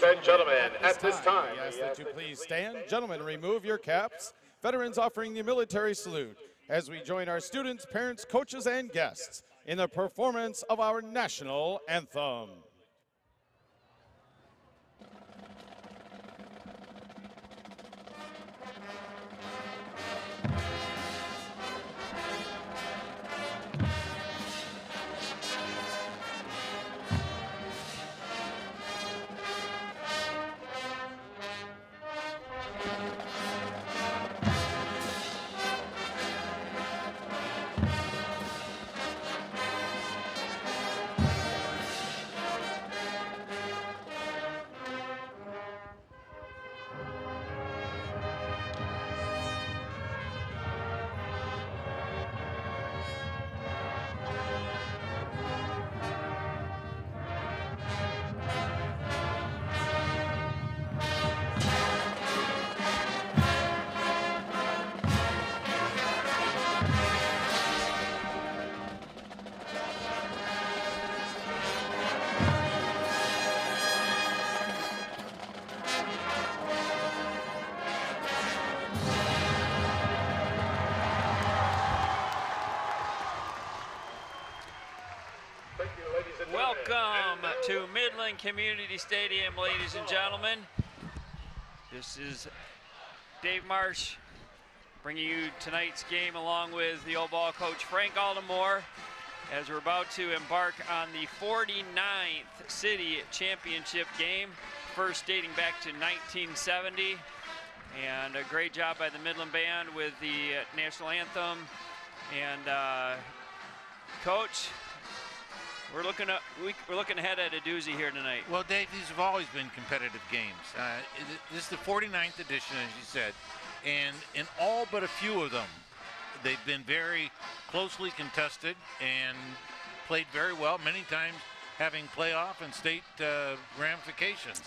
Ladies and gentlemen, at this time, we ask that you please stand. Gentlemen, remove your caps. Veterans offering the military salute as we join our students, parents, coaches, and guests in the performance of our national anthem. Welcome to Midland Community Stadium, ladies and gentlemen. This is Dave Marsh bringing you tonight's game along with the old ball coach Frank Altamore as we're about to embark on the 49th city championship game, first dating back to 1970. And a great job by the Midland Band with the national anthem. And Coach, we're looking ahead at a doozy here tonight. Well, Dave, these have always been competitive games. This is the 49th edition, as you said, and in all but a few of them, they've been very closely contested and played very well, many times having playoff and state ramifications.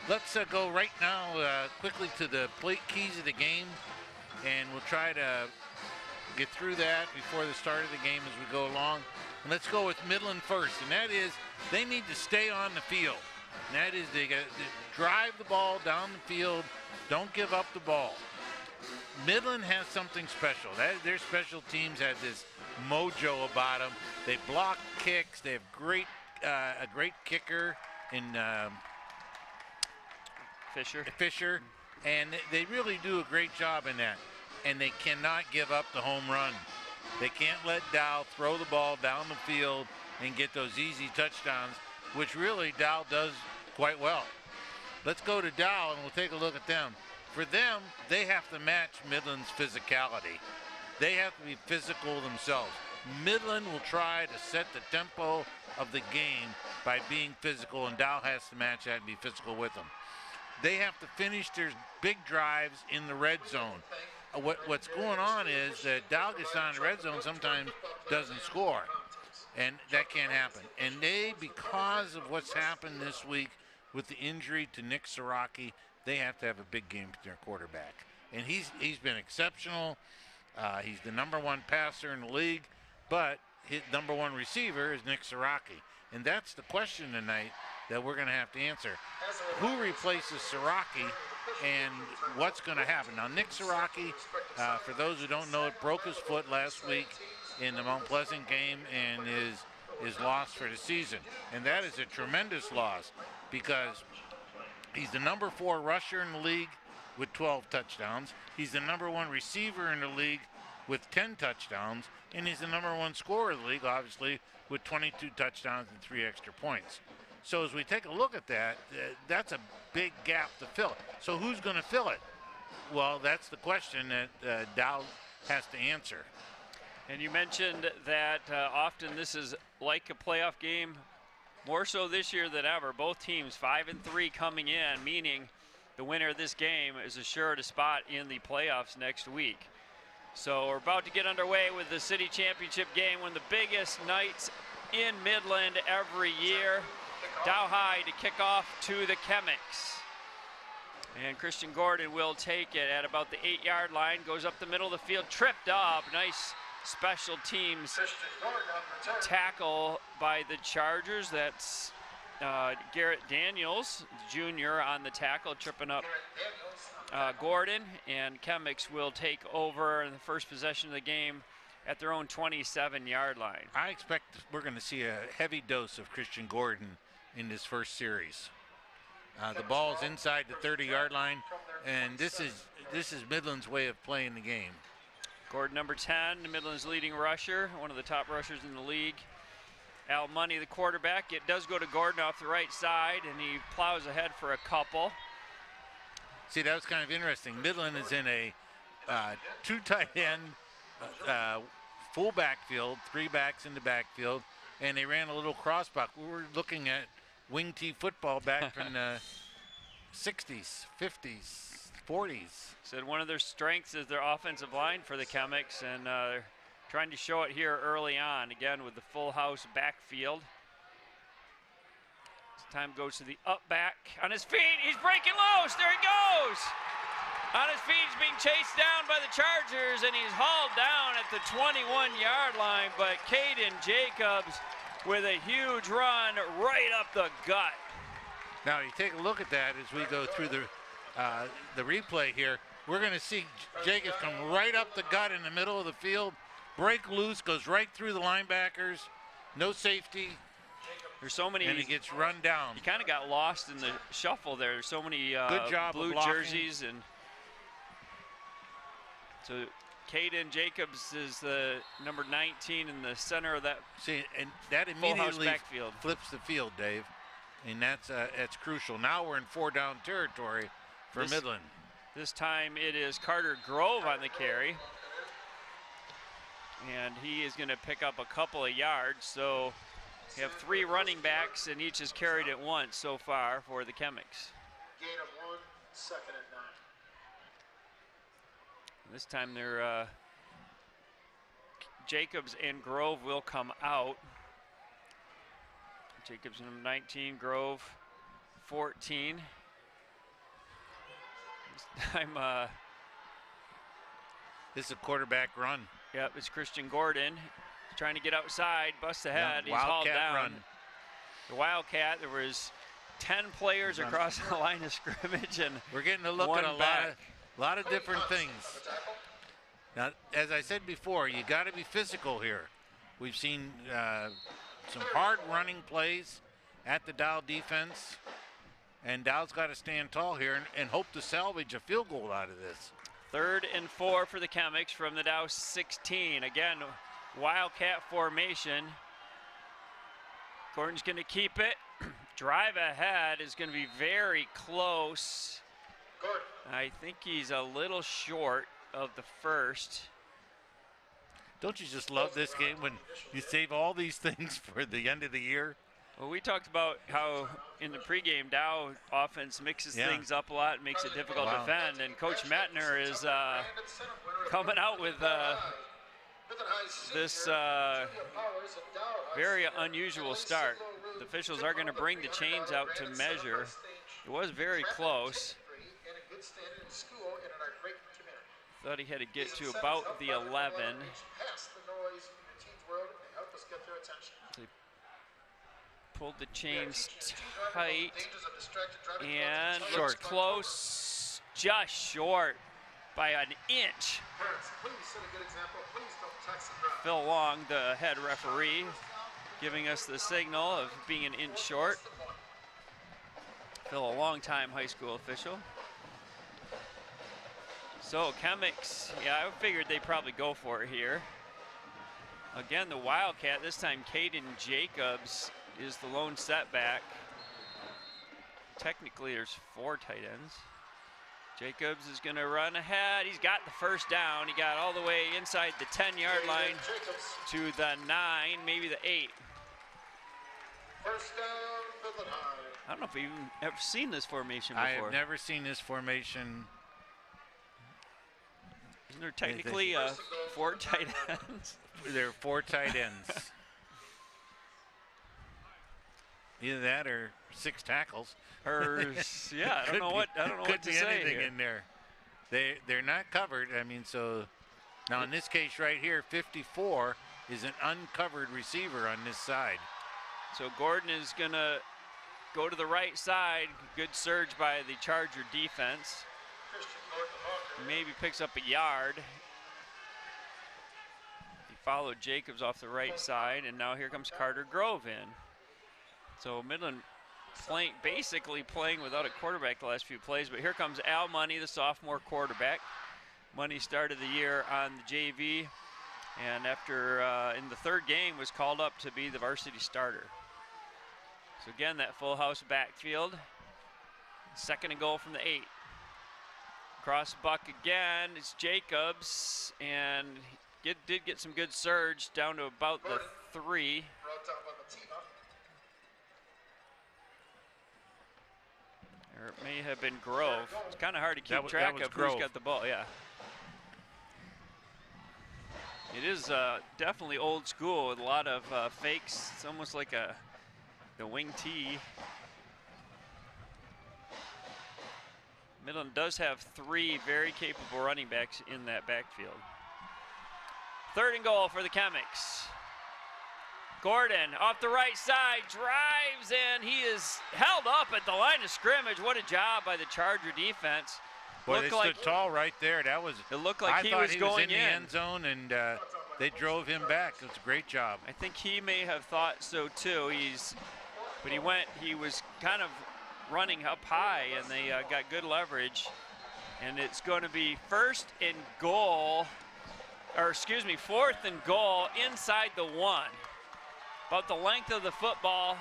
Let's go right now quickly to the keys of the game, and we'll try to get through that before the start of the game as we go along. And let's go with Midland first, and that is they need to stay on the field. And that is they got to drive the ball down the field, don't give up the ball. Midland has something special. Their special teams have this mojo about them. They block kicks. They have a great kicker in Fisher, and they really do a great job in that. And they cannot give up the home run. They can't let Dow throw the ball down the field and get those easy touchdowns, which really Dow does quite well. Let's go to Dow and we'll take a look at them. For them, they have to match Midland's physicality. They have to be physical themselves. Midland will try to set the tempo of the game by being physical, and Dow has to match that and be physical with them. They have to finish their big drives in the red zone. What's going on is that Dow gets down in the red zone, sometimes doesn't score, and that can't happen. And they, because of what's happened this week with the injury to Nick Siraki, they have to have a big game to their quarterback. And he's been exceptional. He's the #1 passer in the league, but his #1 receiver is Nick Siraki. And that's the question tonight that we're going to have to answer. Who replaces Siraki and what's going to happen? Now, Nick Siraki, for those who don't know it, broke his foot last week in the Mount Pleasant game and is lost for the season. And that is a tremendous loss because he's the #4 rusher in the league with 12 touchdowns. He's the #1 receiver in the league with 10 touchdowns. And he's the #1 scorer in the league, obviously, with 22 touchdowns and 3 extra points. So as we take a look at that, that's a big gap to fill. So who's going to fill it? Well, that's the question that Dow has to answer. And you mentioned that often this is like a playoff game, more so this year than ever. Both teams 5-3 coming in, meaning the winner of this game is assured a spot in the playoffs next week. So we're about to get underway with the city championship game, one of the biggest nights in Midland every year. Dow High to kick off to the Chemics. And Christian Gordon will take it at about the 8-yard line, goes up the middle of the field, tripped up. Nice special teams tackle by the Chargers. That's Garrett Daniels, junior, on the tackle, tripping up Gordon, and Chemics will take over in the first possession of the game at their own 27-yard line. I expect we're going to see a heavy dose of Christian Gordon in this first series. The ball's inside the 30-yard line, and this is Midland's way of playing the game. Gordon, number 10, Midland's leading rusher, one of the top rushers in the league. Al Money, the quarterback. It does go to Gordon off the right side, and he plows ahead for a couple. See, that was kind of interesting. Midland is in a two tight end, full backfield, 3 backs in the backfield, and they ran a little crossbuck. We were looking at wing T football back from the 60s, 50s, 40s. Said one of their strengths is their offensive line for the Chemics, and they're trying to show it here early on, again with the full house backfield. This time goes to the up back. On his feet, he's breaking loose, there he goes! On his feet, he's being chased down by the Chargers, and he's hauled down at the 21-yard line, but Caden Jacobs with a huge run right up the gut. Now you take a look at that as we go through the replay here. We're going to see Jacobs come right up the gut in the middle of the field, break loose, goes right through the linebackers, no safety. There's so many, and he gets run down. He kind of got lost in the shuffle there. There's so many good job blue jerseys, and so Caden Jacobs is the number 19 in the center of that. See, and that immediately flips the field, Dave, and that's crucial. Now we're in 4-down territory for Midland. This time it is Carter Grove on the carry, and he is going to pick up a couple of yards. So we have 3 running backs, and each has carried it once so far for the Chemics. Gain of 1, 2nd and 9. This time they're Jacobs and Grove will come out. Jacobs number 19, Grove 14. This time this is a quarterback run. Yep, it's Christian Gordon. He's trying to get outside, busts ahead. Yeah, he's hauled down. Run. The Wildcat, there was 10 players across the line of scrimmage, and we're getting to look at a lot of different things. Now, as I said before, you got to be physical here. We've seen some hard running plays at the Dow defense, and Dow's got to stand tall here and hope to salvage a field goal out of this. 3rd and 4 for the Chemics from the Dow 16. Again, Wildcat formation. Gordon's going to keep it. Drive ahead is going to be very close. I think he's a little short of the first. Don't you just love this game when you save all these things for the end of the year? Well, we talked about how in the pregame Dow offense mixes things up a lot and makes it difficult to defend, and Coach Mettner is coming out with this very unusual start. The officials are going to bring the chains out to measure. It was very close. Thought he had to get to about the 11. They pulled the chains tight, and looks close, just short by an inch. Phil Long, the head referee, giving us the signal of being an inch short. Phil, a long-time high school official. So Chemics, I figured they'd probably go for it here. Again, the Wildcat, this time Caden Jacobs is the lone setback. Technically, there's 4 tight ends. Jacobs is going to run ahead. He's got the first down. He got all the way inside the 10-yard line to the 9, maybe the 8. First down for the 9. I don't know if we've ever seen this formation before. I have never seen this formation. Isn't there technically 4 tight ends? There are 4 tight ends. Either that or 6 tackles. Or yeah, I don't know what to say anything here. in there. They're not covered. I mean, so now in this case right here, 54 is an uncovered receiver on this side. So Gordon is gonna go to the right side. Good surge by the Charger defense. Maybe picks up a yard. He followed Jacobs off the right side, and now here comes Carter Grove in. So Midland basically playing without a quarterback the last few plays, but here comes Al Money, the sophomore quarterback. Money started the year on the JV, and after in the third game was called up to be the varsity starter. So again, that full house backfield. 2nd and goal from the 8. Cross buck again, it's Jacobs, and did get some good surge down to about the 3. Or it may have been Grove. It's kind of hard to keep track of who's got the ball, yeah. It is definitely old school with a lot of fakes. It's almost like the wing T. Midland does have 3 very capable running backs in that backfield. 3rd and goal for the Chemics. Gordon off the right side, drives in. He is held up at the line of scrimmage. What a job by the Charger defense. Boy, they stood tall right there. That was. It looked like he was going in the end zone, and they drove him back. It was a great job. I think he may have thought so too. He was kind of running up high, and they got good leverage. And it's going to be 4th and goal inside the 1. About the length of the football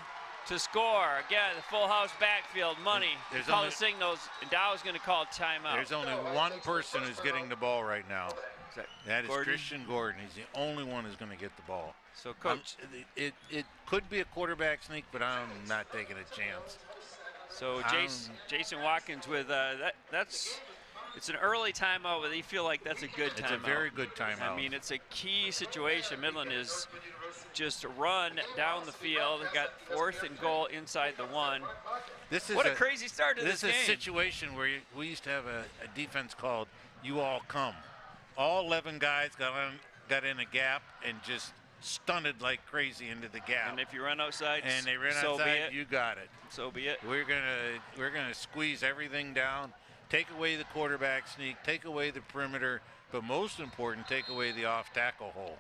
to score. Again, the full house backfield. Money. Call the signals. And Dow's going to call timeout. There's only one person who's getting the ball right now. That is Christian Gordon. He's the only one who's going to get the ball. So, Coach, it could be a quarterback sneak, but I'm not taking a chance. So Jason Watkins with it's an early timeout, but they feel like that's a good timeout. It's a very good timeout. I mean, it's a key situation. Midland is just run down the field. Got 4th and goal inside the 1. What a crazy start to this game. This is a situation where we used to have a defense called "You All Come." All 11 guys got in a gap and just stunted like crazy into the gap. And if you run outside, and they ran outside, you got it. So be it. We're gonna squeeze everything down, take away the quarterback sneak, take away the perimeter, but most important, take away the off tackle hole.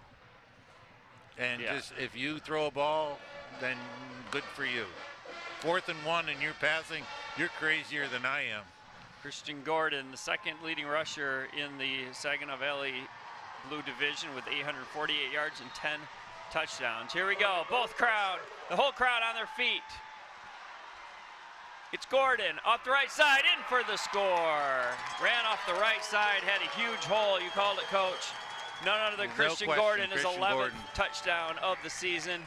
And just if you throw a ball, then good for you. 4th and 1 and you're passing, you're crazier than I am. Christian Gordon, the 2nd leading rusher in the Saginaw Valley Blue Division with 848 yards and 10 touchdowns. Here we go, the whole crowd on their feet. It's Gordon off the right side, in for the score. Ran off the right side, had a huge hole. You called it, Coach. None other than Christian Gordon, his 11th touchdown of the season.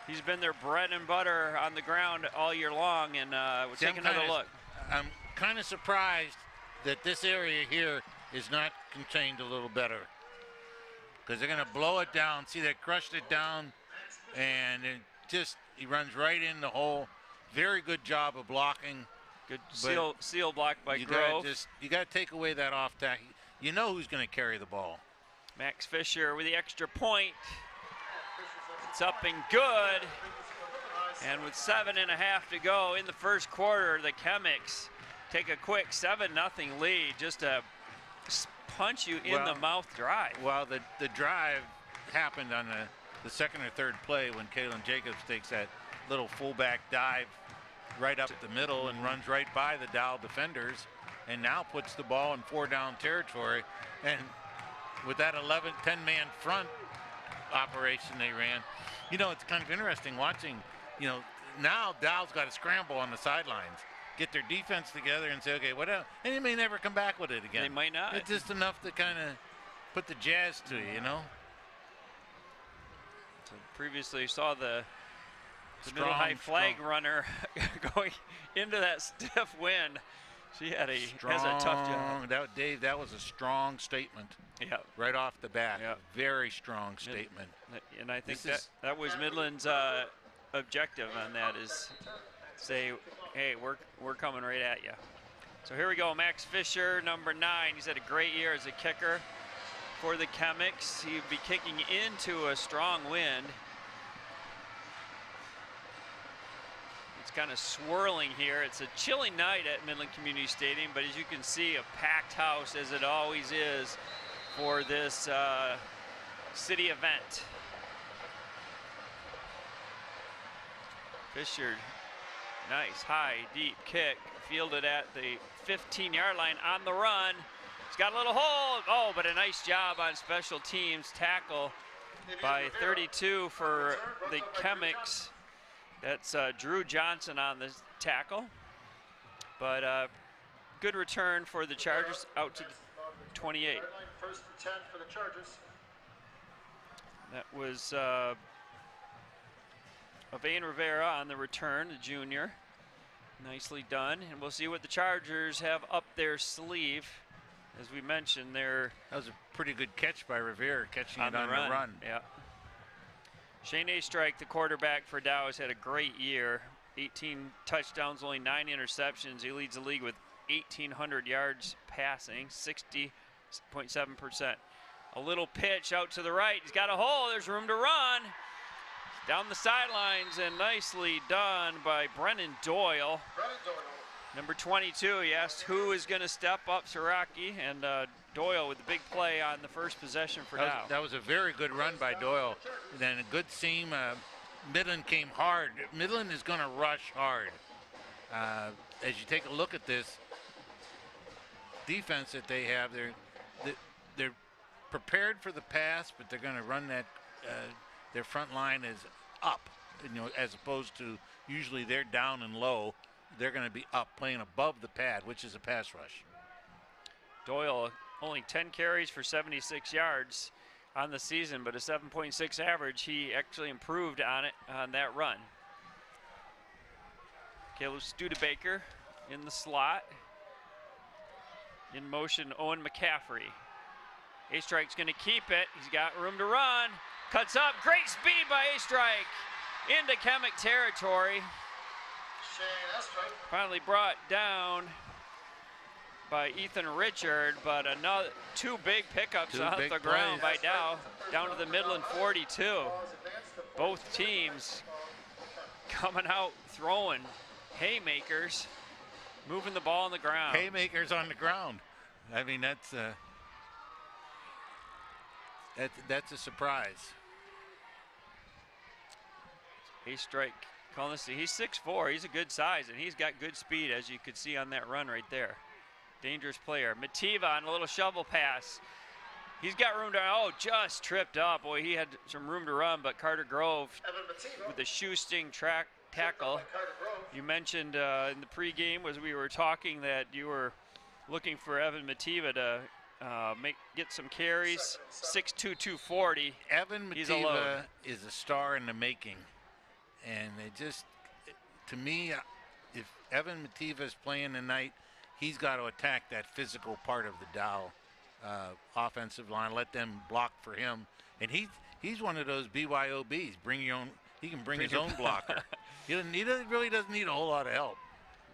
He's been their bread and butter on the ground all year long, and we'll take another look. I'm kind of surprised that this area here is not contained a little better, because they're going to blow it down. See, they crushed it down, and he runs right in the hole. Very good job of blocking. Good seal block by Grove. You got to take away that off tackle. You know who's going to carry the ball. Max Fisher with the extra point. It's up and good. And with 7.5 to go in the first quarter, the Chemics take a quick 7-0 lead. Just a punch you in the mouth drive. Well, the drive happened on the 2nd or 3rd play when Kalen Jacobs takes that little fullback dive right up the middle and runs right by the Dow defenders, and now puts the ball in 4-down territory. And with that 10-man front operation they ran, it's kind of interesting watching. Now Dow's got to scramble on the sidelines, get their defense together and say, okay, what else? And they may never come back with it again. They might not. It's just enough to kind of put the jazz to you, So previously you saw the middle high flag runner going into that stiff wind. She has a tough job. That was a strong statement. Yeah. Right off the bat. Yeah. Very strong statement. And I think that was Midland's objective on that, is say, hey, we're coming right at you. So here we go, Max Fisher, number 9. He's had a great year as a kicker for the Chemics. He'd be kicking into a strong wind. It's kind of swirling here. It's a chilly night at Midland Community Stadium, but as you can see, a packed house, as it always is for this city event. Fisher, nice high, deep kick, fielded at the 15-yard line on the run. He's got a little hold. Oh, but a nice job on special teams tackle by 32 for the Chemics. That's Drew Johnson on the tackle. But good return for the Chargers out to 28. First and 10 for the Chargers. That was Avane Rivera on the return, the junior. Nicely done. And we'll see what the Chargers have up their sleeve. As we mentioned, they're That was a pretty good catch by Rivera, catching on it on the run. Yeah. Shane Astrike, the quarterback for Dow, has had a great year. 18 touchdowns, only 9 interceptions. He leads the league with 1,800 yards passing, 60.7%. A little pitch out to the right. He's got a hole. There's room to run. Down the sidelines, and nicely done by Brennan Doyle. Number 22, he asked who is going to step up, Siraki, and Doyle with the big play on the first possession for Dow. That was a very good run by Doyle. Then a good seam. Midland came hard. Midland is going to rush hard. As you take a look at this defense that they have, they're prepared for the pass, but they're going to run that. Their front line is up, as opposed to usually they're down and low. They're going to be up, playing above the pad, which is a pass rush. Doyle only 10 carries for 76 yards on the season, but a 7.6 average. He actually improved on it on that run. Caleb Studebaker in the slot. In motion, Owen McCaffrey. A-Strike's going to keep it. He's got room to run. Cuts up. Great speed by A-Strike into Chemic territory. Finally brought down by Ethan Richard, but another two big pickups off the ground by Dow, down to the Midland 42. Both teams coming out throwing haymakers, moving the ball on the ground. Haymakers on the ground. I mean, that's a surprise. A-Strike calling this. He's 6'4". He's a good size, and he's got good speed, as you could see on that run right there. Dangerous player. Mativa on a little shovel pass. He's got room to, just tripped up. Boy, he had some room to run, but Carter Grove with the shoestring tackle. You mentioned in the pregame as we were talking that you were looking for Evan Mativa to get some carries. 6'2", 240. Evan Mativa is a star in the making. And it just, to me, if Evan Mativa is playing tonight, he's got to attack that physical part of the Dow offensive line. Let them block for him. And he's one of those BYOBs. He can bring his own blocker. He really doesn't need a whole lot of help.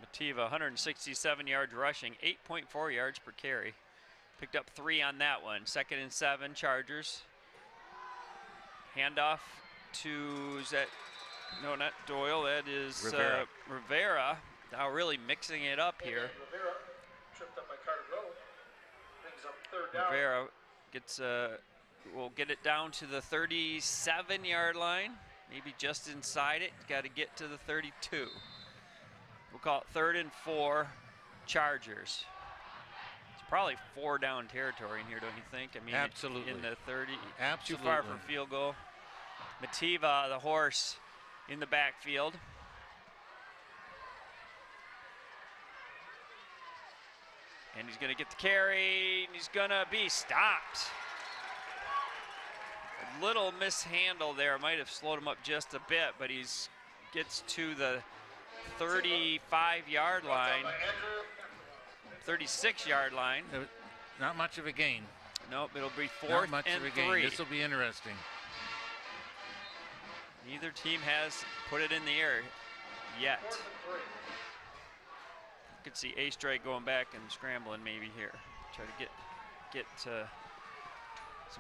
Mativa, 167 yards rushing, 8.4 yards per carry. Picked up 3 on that one. 2nd and 7, Chargers. Handoff to, no, not Doyle, that is Rivera. Now really mixing it up here. Rivera tripped up by Carter Grove. Brings up 3rd down. Rivera gets, will get it down to the 37-yard line. Maybe just inside it. Got to get to the 32. We'll call it 3rd and 4, Chargers. It's probably 4 down territory in here, don't you think? I mean, absolutely. In the 30. Absolutely. Too far for field goal. Mativa, the horse, in the backfield. And he's going to get the carry, and he's going to be stopped. A little mishandle there. Might have slowed him up just a bit, but he's gets to the 35-yard line, 36-yard line. Not much of a gain. Nope, it'll be 4th and 3. This will be interesting. Neither team has put it in the air yet. You could see A-Strike going back and scrambling maybe here. Try to get some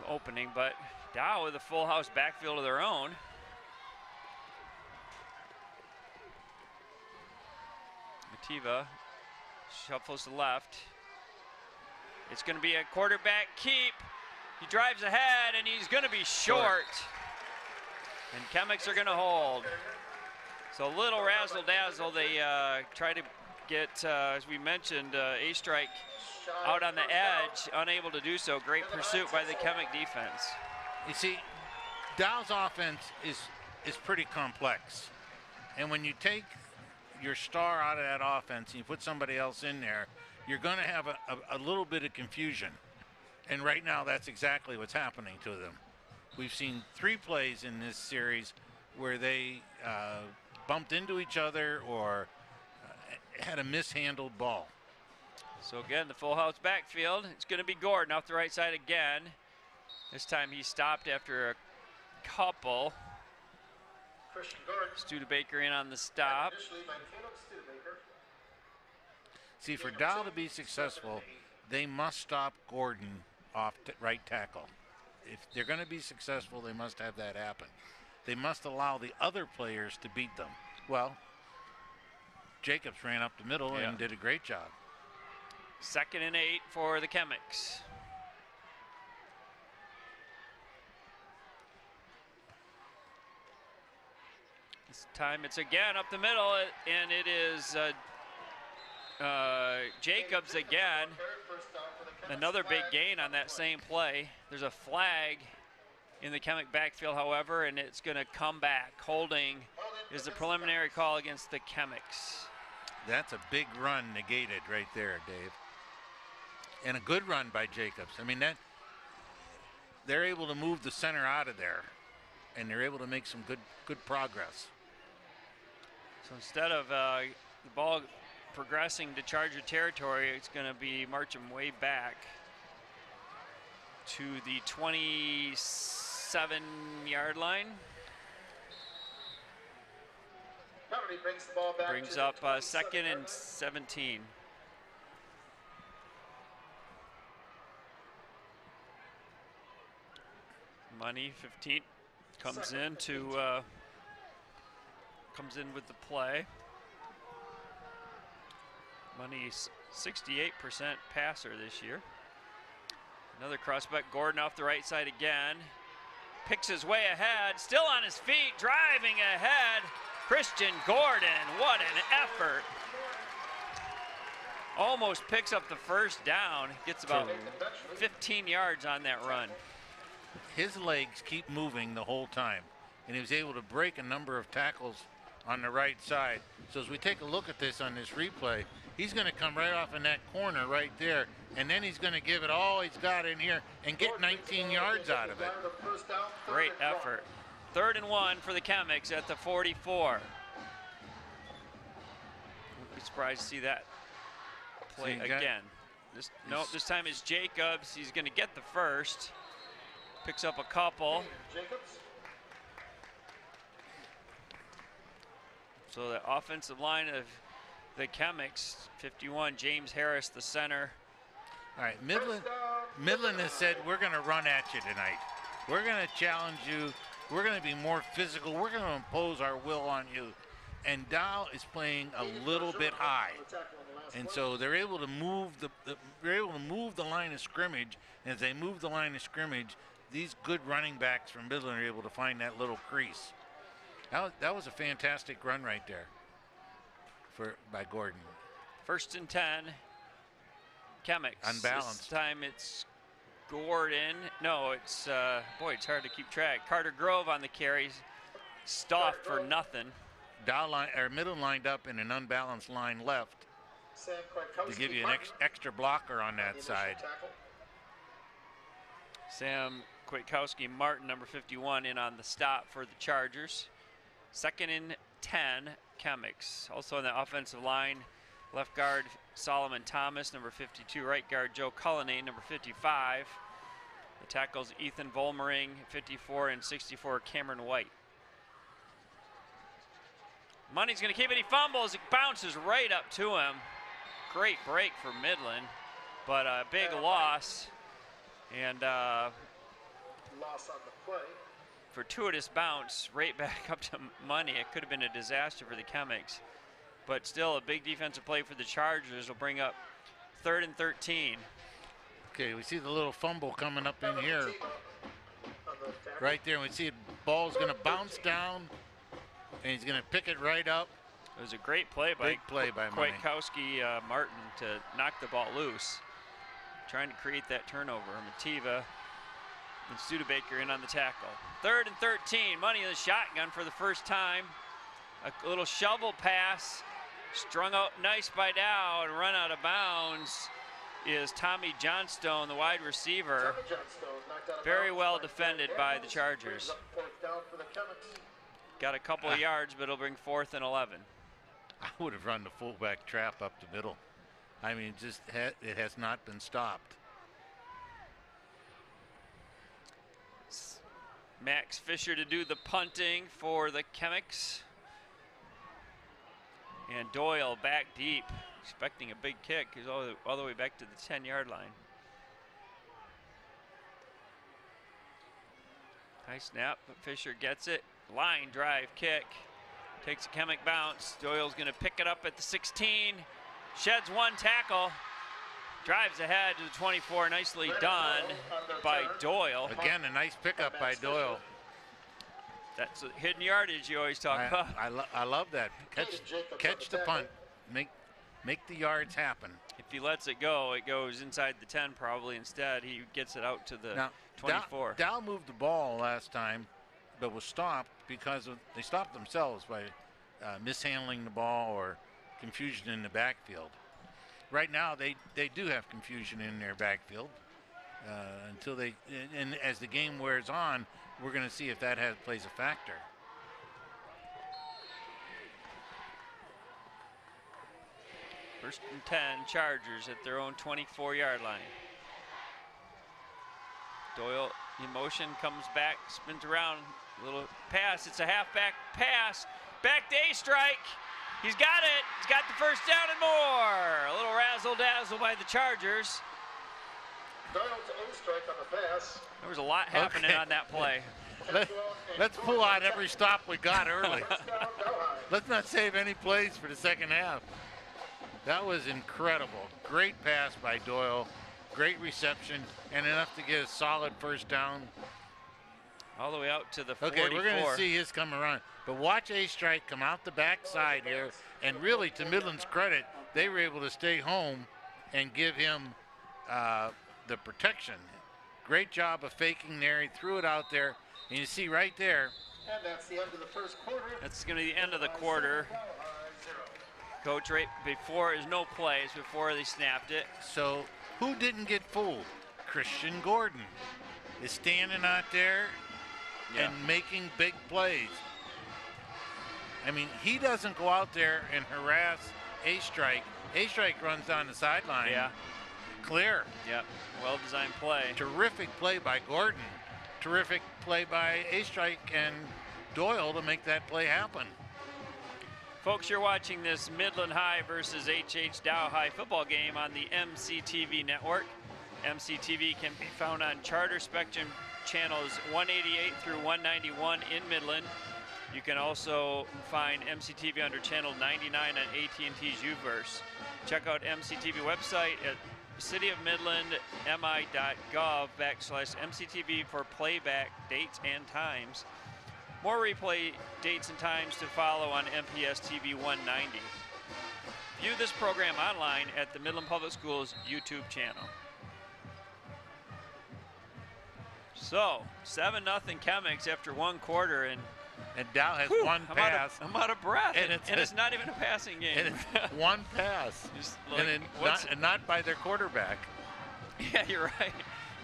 opening, but Dow with a full house backfield of their own. Tiva shuffles to left. It's going to be a quarterback keep. He drives ahead, and he's going to be short. And Chemics are going to hold. So a little razzle-dazzle. They try to get, as we mentioned, A-Strike out on the edge, unable to do so. Great pursuit by the Chemic defense. You see, Dow's offense is pretty complex. And when you take your star out of that offense and you put somebody else in there, you're going to have a little bit of confusion. And right now, that's exactly what's happening to them. We've seen 3 plays in this series where they bumped into each other or had a mishandled ball. So again, the full house backfield. It's going to be Gordon off the right side again. This time he stopped after a couple. Christian Gordon. Studebaker in on the stop. Initially by Caleb Studebaker. See, for Dow to be successful, they must stop Gordon off right tackle. If they're going to be successful, they must have that happen. They must allow the other players to beat them. Well, Jacobs ran up the middle and did a great job. 2nd and 8 for the Chemics. This time it's again up the middle, and it is Jacobs again. Another big gain on that same play. There's a flag in the Chemic backfield, however, and it's going to come back. Holding is the preliminary call against the Chemics. That's a big run negated right there, Dave. And a good run by Jacobs. I mean, that they're able to move the center out of there, and they're able to make some good progress. So instead of the ball progressing to Charger territory, it's going to be marching way back to the 27-yard line. Penalty brings the ball back. Brings up 2nd and 17. Money 15 comes in with the play. Money's 68% passer this year. Another crossback, Gordon off the right side again. Picks his way ahead, still on his feet, driving ahead. Christian Gordon, what an effort. Almost picks up the first down, gets about 15 yards on that run. His legs keep moving the whole time, and he was able to break a number of tackles on the right side. So as we take a look at this on this replay, he's going to come right off in that corner right there, and then he's going to give it all he's got in here and get 19 yards out of it. Great effort. 3rd and 1 for the Chemics at the 44. Wouldn't be surprised to see that play again. This time it's Jacobs. He's going to get the first. Picks up a couple. Jacobs. So the offensive line of the Chemics, 51, James Harris, the center. All right, Midland has said, we're going to run at you tonight. We're going to challenge you. We're going to be more physical. We're going to impose our will on you. And Dow is playing a little bit high. And so they're able to move the line of scrimmage. And as they move the line of scrimmage, these good running backs from Midland are able to find that little crease. That was a fantastic run right there by Gordon. 1st and 10. Chemics. Unbalanced. This time it's Gordon. No, it's it's hard to keep track. Carter Grove on the carries. Stoff for nothing. Midland lined up in an unbalanced line left to give you an extra blocker on that side. Sam Kwiatkowski Martin, number 51, in on the stop for the Chargers. 2nd and 10, Chemics. Also on the offensive line, left guard Solomon Thomas, number 52. Right guard Joe Cullinane, number 55. The tackles Ethan Volmering, 54, and 64 Cameron White. Money's going to keep it. He fumbles. It bounces right up to him. Great break for Midland, but a big loss. And loss on the play. Fortuitous bounce right back up to Money. It could have been a disaster for the Chemics. but still a big defensive play for the Chargers will bring up 3rd and 13. Okay, we see the little fumble coming up in here. Right there, we see the ball's going to bounce down, and he's going to pick it right up. It was a great play by Money. Kwiatkowski Martin to knock the ball loose, trying to create that turnover. Mativa and Studebaker in on the tackle. 3rd and 13, Money in the shotgun for the first time. A little shovel pass, strung out nice by Dow, and run out of bounds is Tommy Johnstone, the wide receiver. Very well defended by the Chargers. Got a couple of yards, but it'll bring 4th and 11. I would have run the fullback trap up the middle. I mean, just it has not been stopped. Max Fisher to do the punting for the Chemics. And Doyle back deep, expecting a big kick. He's all the way back to the 10-yard line. High snap, but Fisher gets it. Line drive kick. Takes a Chemic bounce. Doyle's going to pick it up at the 16. Sheds one tackle. Drives ahead to the 24. Nicely done by Doyle. Again, a nice pickup by Doyle. That's a hidden yardage you always talk about. I love that. Catch the punt. Make the yards happen. If he lets it go, it goes inside the 10 probably. Instead, he gets it out to the 24. Dow moved the ball last time, but was stopped because they stopped themselves by mishandling the ball or confusion in the backfield. Right now, they do have confusion in their backfield until they, and as the game wears on, we're going to see if that plays a factor. First and 10, Chargers at their own 24-yard line. Doyle in motion, comes back, spins around, little pass. It's a halfback pass. Back to A-Strike. He's got it. He's got the first down and more. A little razzle-dazzle by the Chargers. Doyle to A-Strike on the pass. There was a lot happening on that play. Let's pull out every stop we got early. Let's not save any plays for the second half. That was incredible. Great pass by Doyle. Great reception, and enough to get a solid first down. All the way out to the 44. Okay, we're going to see his come around. But watch A-Strike come out the backside here, and really, to Midland's credit, they were able to stay home and give him the protection. Great job of faking there. He threw it out there, and you see right there. And that's the end of the first quarter. That's going to be the end of the quarter. Coach, right before, there's no plays before they snapped it. So who didn't get fooled? Christian Gordon is standing out there and making big plays. I mean, he doesn't go out there and harass A-Strike. A-Strike runs down the sideline. Yeah. Clear. Yep. Well-designed play. Terrific play by Gordon. Terrific play by A-Strike and Doyle to make that play happen. Folks, you're watching this Midland High versus H.H. Dow High football game on the MCTV network. MCTV can be found on Charter Spectrum channels 188 through 191 in Midland. You can also find MCTV under channel 99 on AT&T's Uverse. Check out MCTV website at cityofmidland.mi.gov/MCTV for playback dates and times. More replay dates and times to follow on MPS TV 190. View this program online at the Midland Public Schools YouTube channel. So, 7-0 Chemics after one quarter, and Dow has one pass. I'm out of breath, and it's not even a passing game. And it's one pass, like, and not by their quarterback. Yeah, you're right.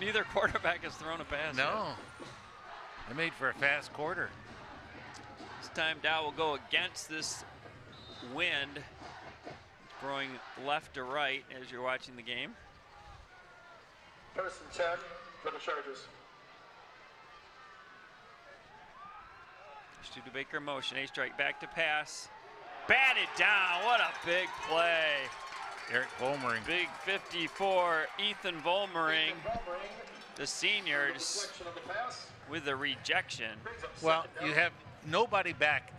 Neither quarterback has thrown a pass. No. They made for a fast quarter. This time Dow will go against this wind. It's blowing left to right as you're watching the game. First and 10 for the Chargers. Studebaker motion, A-Strike back to pass. Batted down, what a big play. Eric Volmering. Big 54, Ethan Volmering, the senior, with the rejection. Well, you have nobody back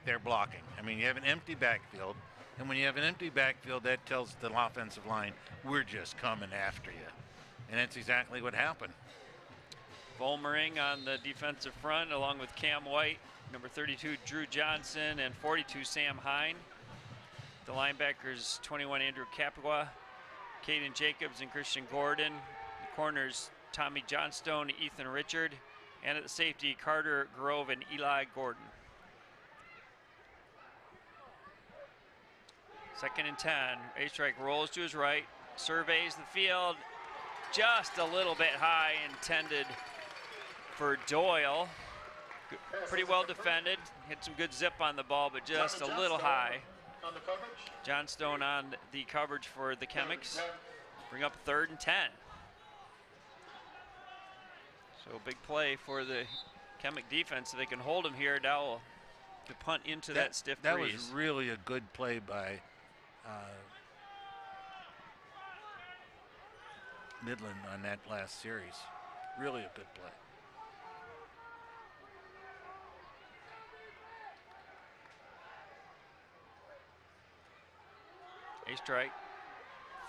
there blocking. I mean, you have an empty backfield. And when you have an empty backfield, that tells the offensive line, we're just coming after you. And that's exactly what happened. Volmering on the defensive front, along with Cam White, number 32, Drew Johnson, and 42, Sam Hine. The linebackers, 21, Andrew Capua, Caden Jacobs, and Christian Gordon. The corners, Tommy Johnstone, Ethan Richard, and at the safety, Carter Grove and Eli Gordon. 2nd and 10. A-Strike rolls to his right, surveys the field, just a little bit high, intended for Doyle. Pretty well defended. Had some good zip on the ball, but just a little high. On the coverage. Johnstone on the coverage for the Chemics. Bring up 3rd and 10. So big play for the Chemic defense. If they can hold him here, Dow will punt into that stiff That breeze. was really a good play by Midland on that last series. Really a good play. A-Strike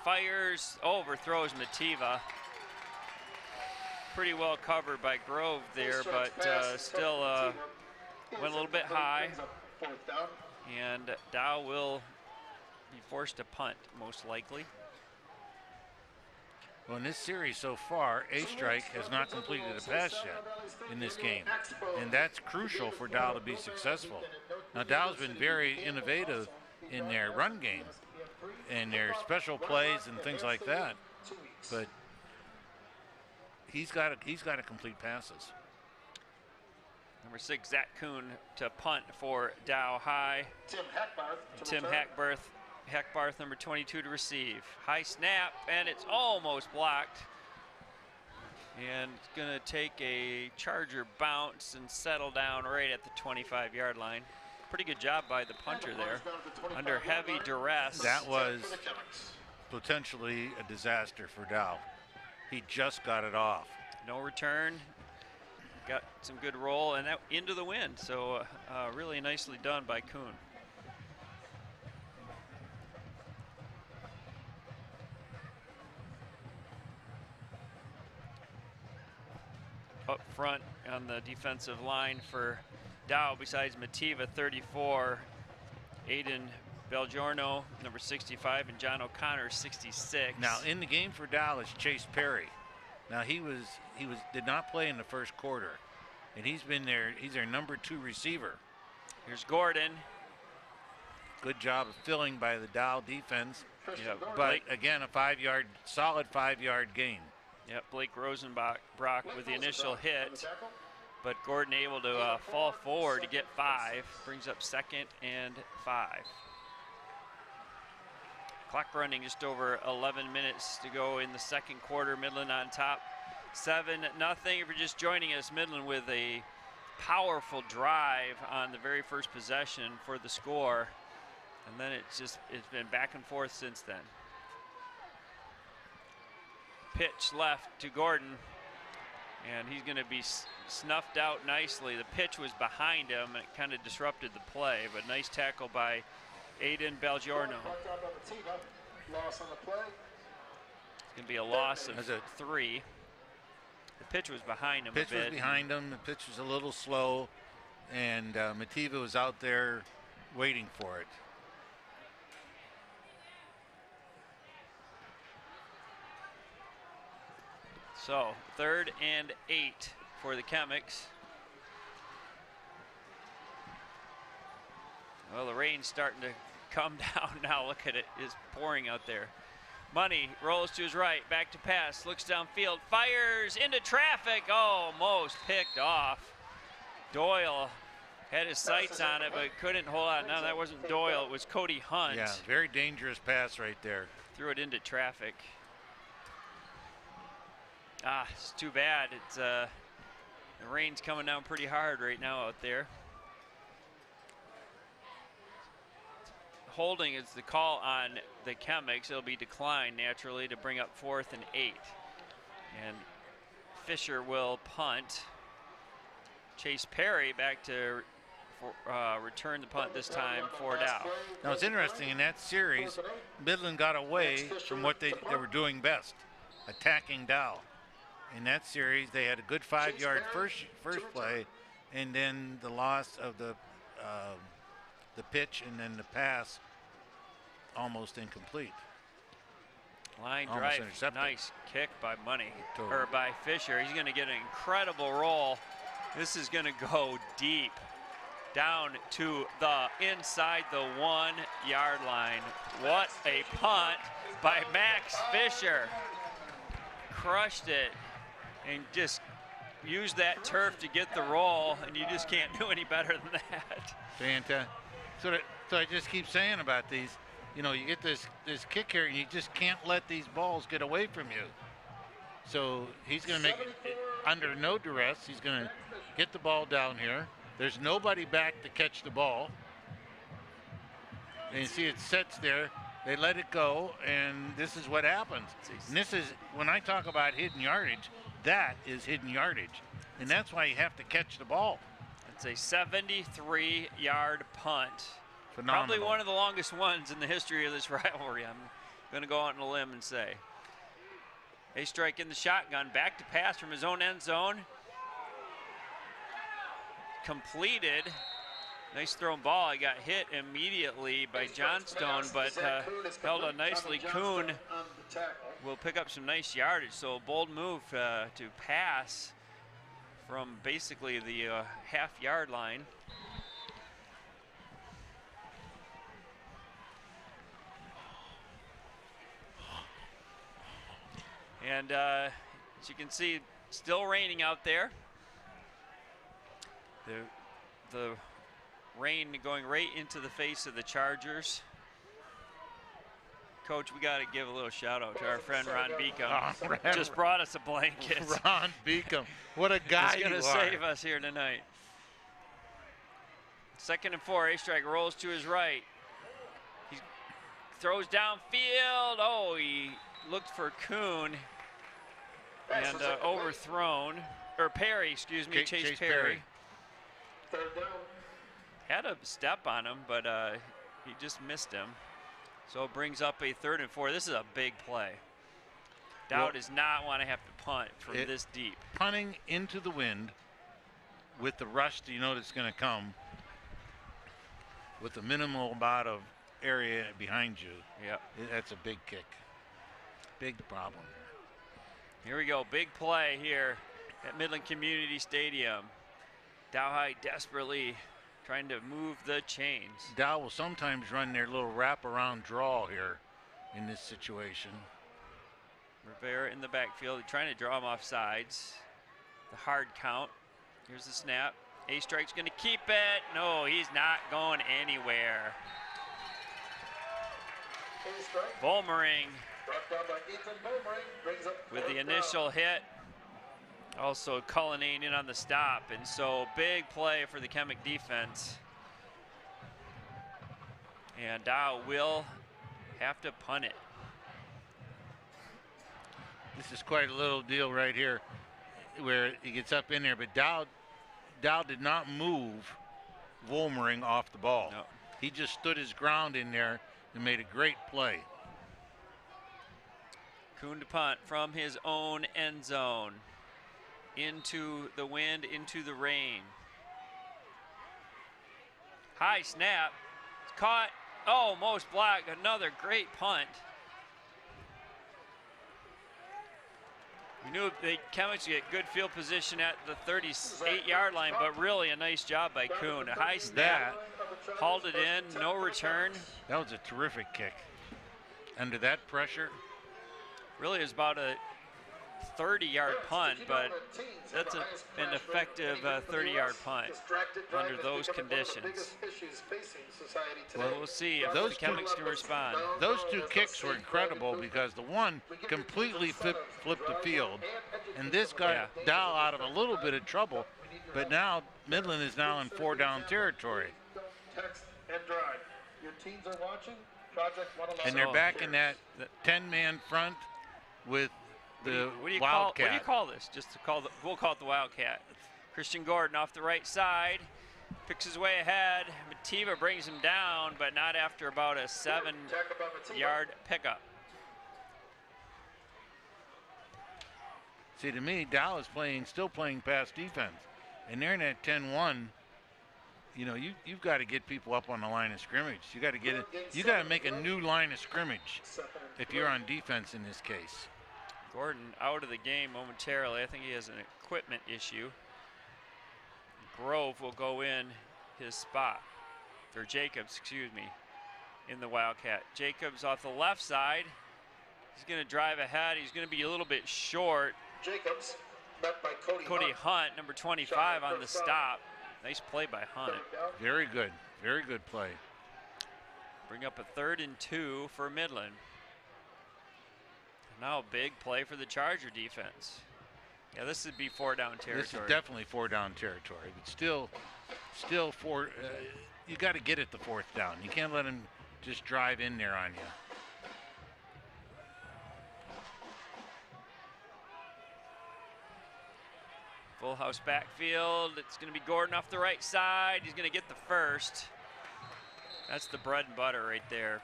fires, overthrows Mativa. Pretty well covered by Grove there, but still went a little bit high. And Dow will be forced to punt, most likely. Well, in this series so far, A-Strike has not completed a pass yet in this game. And that's crucial for Dow to be successful. Now, Dow's been very innovative in their run game and their special plays and things like that. But he's got to complete passes. Number 6, Zach Kuhn to punt for Dow High. Tim Hackbarth, number 22, to receive. High snap, and it's almost blocked. And it's going to take a Charger bounce and settle down right at the 25-yard line. Pretty good job by the punter there. Under heavy duress. That was potentially a disaster for Dow. He just got it off. No return. Got some good roll and that into the wind. So really nicely done by Kuhn. Up front on the defensive line for Dow, besides Mativa, 34, Aiden Belgiorno, number 65, and John O'Connor, 66. Now in the game for Dow is Chase Perry. Now he did not play in the first quarter, and he's their number 2 receiver. Here's Gordon. Good job of filling by the Dow defense. Yeah, but again, a solid 5-yard gain. Yep, Blake Rosenbach with the initial hit, but Gordon able to fall forward to get 5, brings up 2nd and 5. Clock running just over 11 minutes to go in the second quarter. Midland on top, 7-0. If you're just joining us, Midland with a powerful drive on the very first possession for the score, and then it's been back and forth since then. Pitch left to Gordon, and he's going to be snuffed out nicely. The pitch was behind him, and it kind of disrupted the play, but nice tackle by Aiden Belgiorno. Loss on the play. It's going to be a loss of 3. The pitch was behind him a bit. Pitch was behind him. The pitch was a little slow, and Mativa was out there waiting for it. So 3rd and 8 for the Chemics. Well, the rain's starting to come down now. Look at it, it's pouring out there. Money rolls to his right, back to pass, looks downfield, fires into traffic, almost picked off. Doyle had his sights on it, but couldn't hold on. No, that wasn't Doyle, it was Cody Hunt. Yeah, very dangerous pass right there. Threw it into traffic. It's too bad. It's the rain's coming down pretty hard right now out there. Holding is the call on the Chemics. It'll be declined naturally to bring up 4th and 8. And Fisher will punt. Chase Perry back to return the punt this time for Dow. Now it's interesting, in that series, Midland got away from what they were doing best, attacking Dow. In that series, they had a good 5-yard first play, and then the loss of the pitch and then the pass almost incomplete. Line Almost drive, intercepted. nice kick by Totally. or by Fisher. He's going to get an incredible roll. This is going to go deep down to the inside the 1-yard line. What a punt by Max Fisher. Crushed it and just used that turf to get the roll, and you just can't do any better than that. Fantastic. So I just keep saying about these, you get this kick here, and you just can't let these balls get away from you. So he's going to make it under no duress. He's going to get the ball down here. There's nobody back to catch the ball. And you see it sets there. They let it go, and this is what happens. And this is, when I talk about hidden yardage, that is hidden yardage. And that's why you have to catch the ball. It's a 73-yard punt. Phenomenal. Probably one of the longest ones in the history of this rivalry, I'm going to go out on a limb and say. A strike in the shotgun, back to pass from his own end zone. Completed. Nice thrown ball. He got hit immediately by Johnstone, but held on nicely. Kuhn will pick up some nice yardage. So a bold move to pass from basically the half-yard line. And as you can see, still raining out there. The rain going right into the face of the Chargers. Coach, we got to give a little shout out to our friend Ron Beacom. Just brought us a blanket. Ron Beacom, what a guy He's going to save us here tonight. 2nd and 4, A-Strike rolls to his right. He throws downfield. Oh, he looked for Kuhn and overthrown. Or Perry, excuse me, Chase Perry. Had a step on him, but he just missed him. So it brings up a 3rd and 4. This is a big play. Dow does not want to have to punt from this deep. Punting into the wind with the rush you know that's going to come with a minimal amount of area behind you. Yep. That's a big kick. Big problem. Here we go. Big play here at Midland Community Stadium. Dow High desperately trying to move the chains. Dow will sometimes run their little wraparound draw here in this situation. Rivera in the backfield, trying to draw him off sides. The hard count. Here's the snap. A-Strike's going to keep it. No, he's not going anywhere. Volmering with the initial hit. Also Cullinane in on the stop, and so big play for the Chemic defense. And Dow will have to punt it. This is quite a little deal right here where he gets up in there, but Dow did not move Volmering off the ball. No. He just stood his ground in there and made a great play. Kuhn to punt from his own end zone. Into the wind, into the rain. High snap. It's caught. Almost blocked. Another great punt. We knew the Chemics would get good field position at the 38-yard line, but really a nice job by Kuhn. A high snap. Hauled it in. No return. That was a terrific kick. Under that pressure. Really is about a 30-yard punt, but that's an effective 30-yard punt under those conditions. Well, we'll see if the Chemics can respond. Those two kicks were incredible because the one completely flipped the field, and this got Dow out of a little bit of trouble, but now Midland is now in 4-down territory. And they're back in that 10-man front with the Wildcat. What do you call this? We'll call it the Wildcat. Christian Gordon off the right side. picks his way ahead. Mativa brings him down, but not after about a 7-yard pickup. See, to me, Dow is still playing pass defense, and they're in that 10-1. You know, you've got to get people up on the line of scrimmage. You got to get it. You got to make a new line of scrimmage if you're on defense in this case. Gordon out of the game momentarily. I think he has an equipment issue. Grove will go in his spot, or Jacobs, excuse me, in the Wildcat. Jacobs off the left side. He's going to drive ahead. He's going to be a little bit short. Jacobs met by Cody Hunt, number 25, on the stop. Nice play by Hunt. Very good play. Bring up a 3rd and 2 for Midland. Now a big play for the Charger defense. Yeah, this would be 4-down territory. This is definitely 4-down territory, but still four. You got to get it the 4th down. You can't let him just drive in there on you. Full house backfield. It's going to be Gordon off the right side. He's going to get the first. That's the bread and butter right there.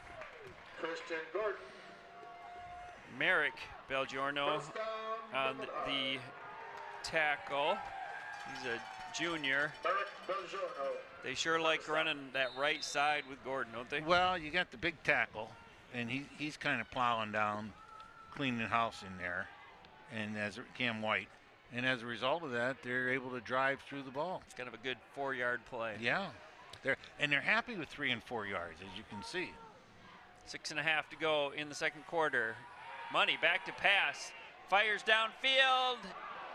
Christian Gordon. Merrick Belgiorno on the tackle. He's a junior. Merrick Belgiorno. They sure like running that right side with Gordon, don't they? Well, you got the big tackle, and he's kind of plowing down, cleaning house in there, and as Cam White. And as a result of that, they're able to drive through the ball. It's kind of a good 4-yard play. Yeah, they're happy with 3 and 4 yards, as you can see. 6.5 to go in the second quarter. Money back to pass. Fires downfield.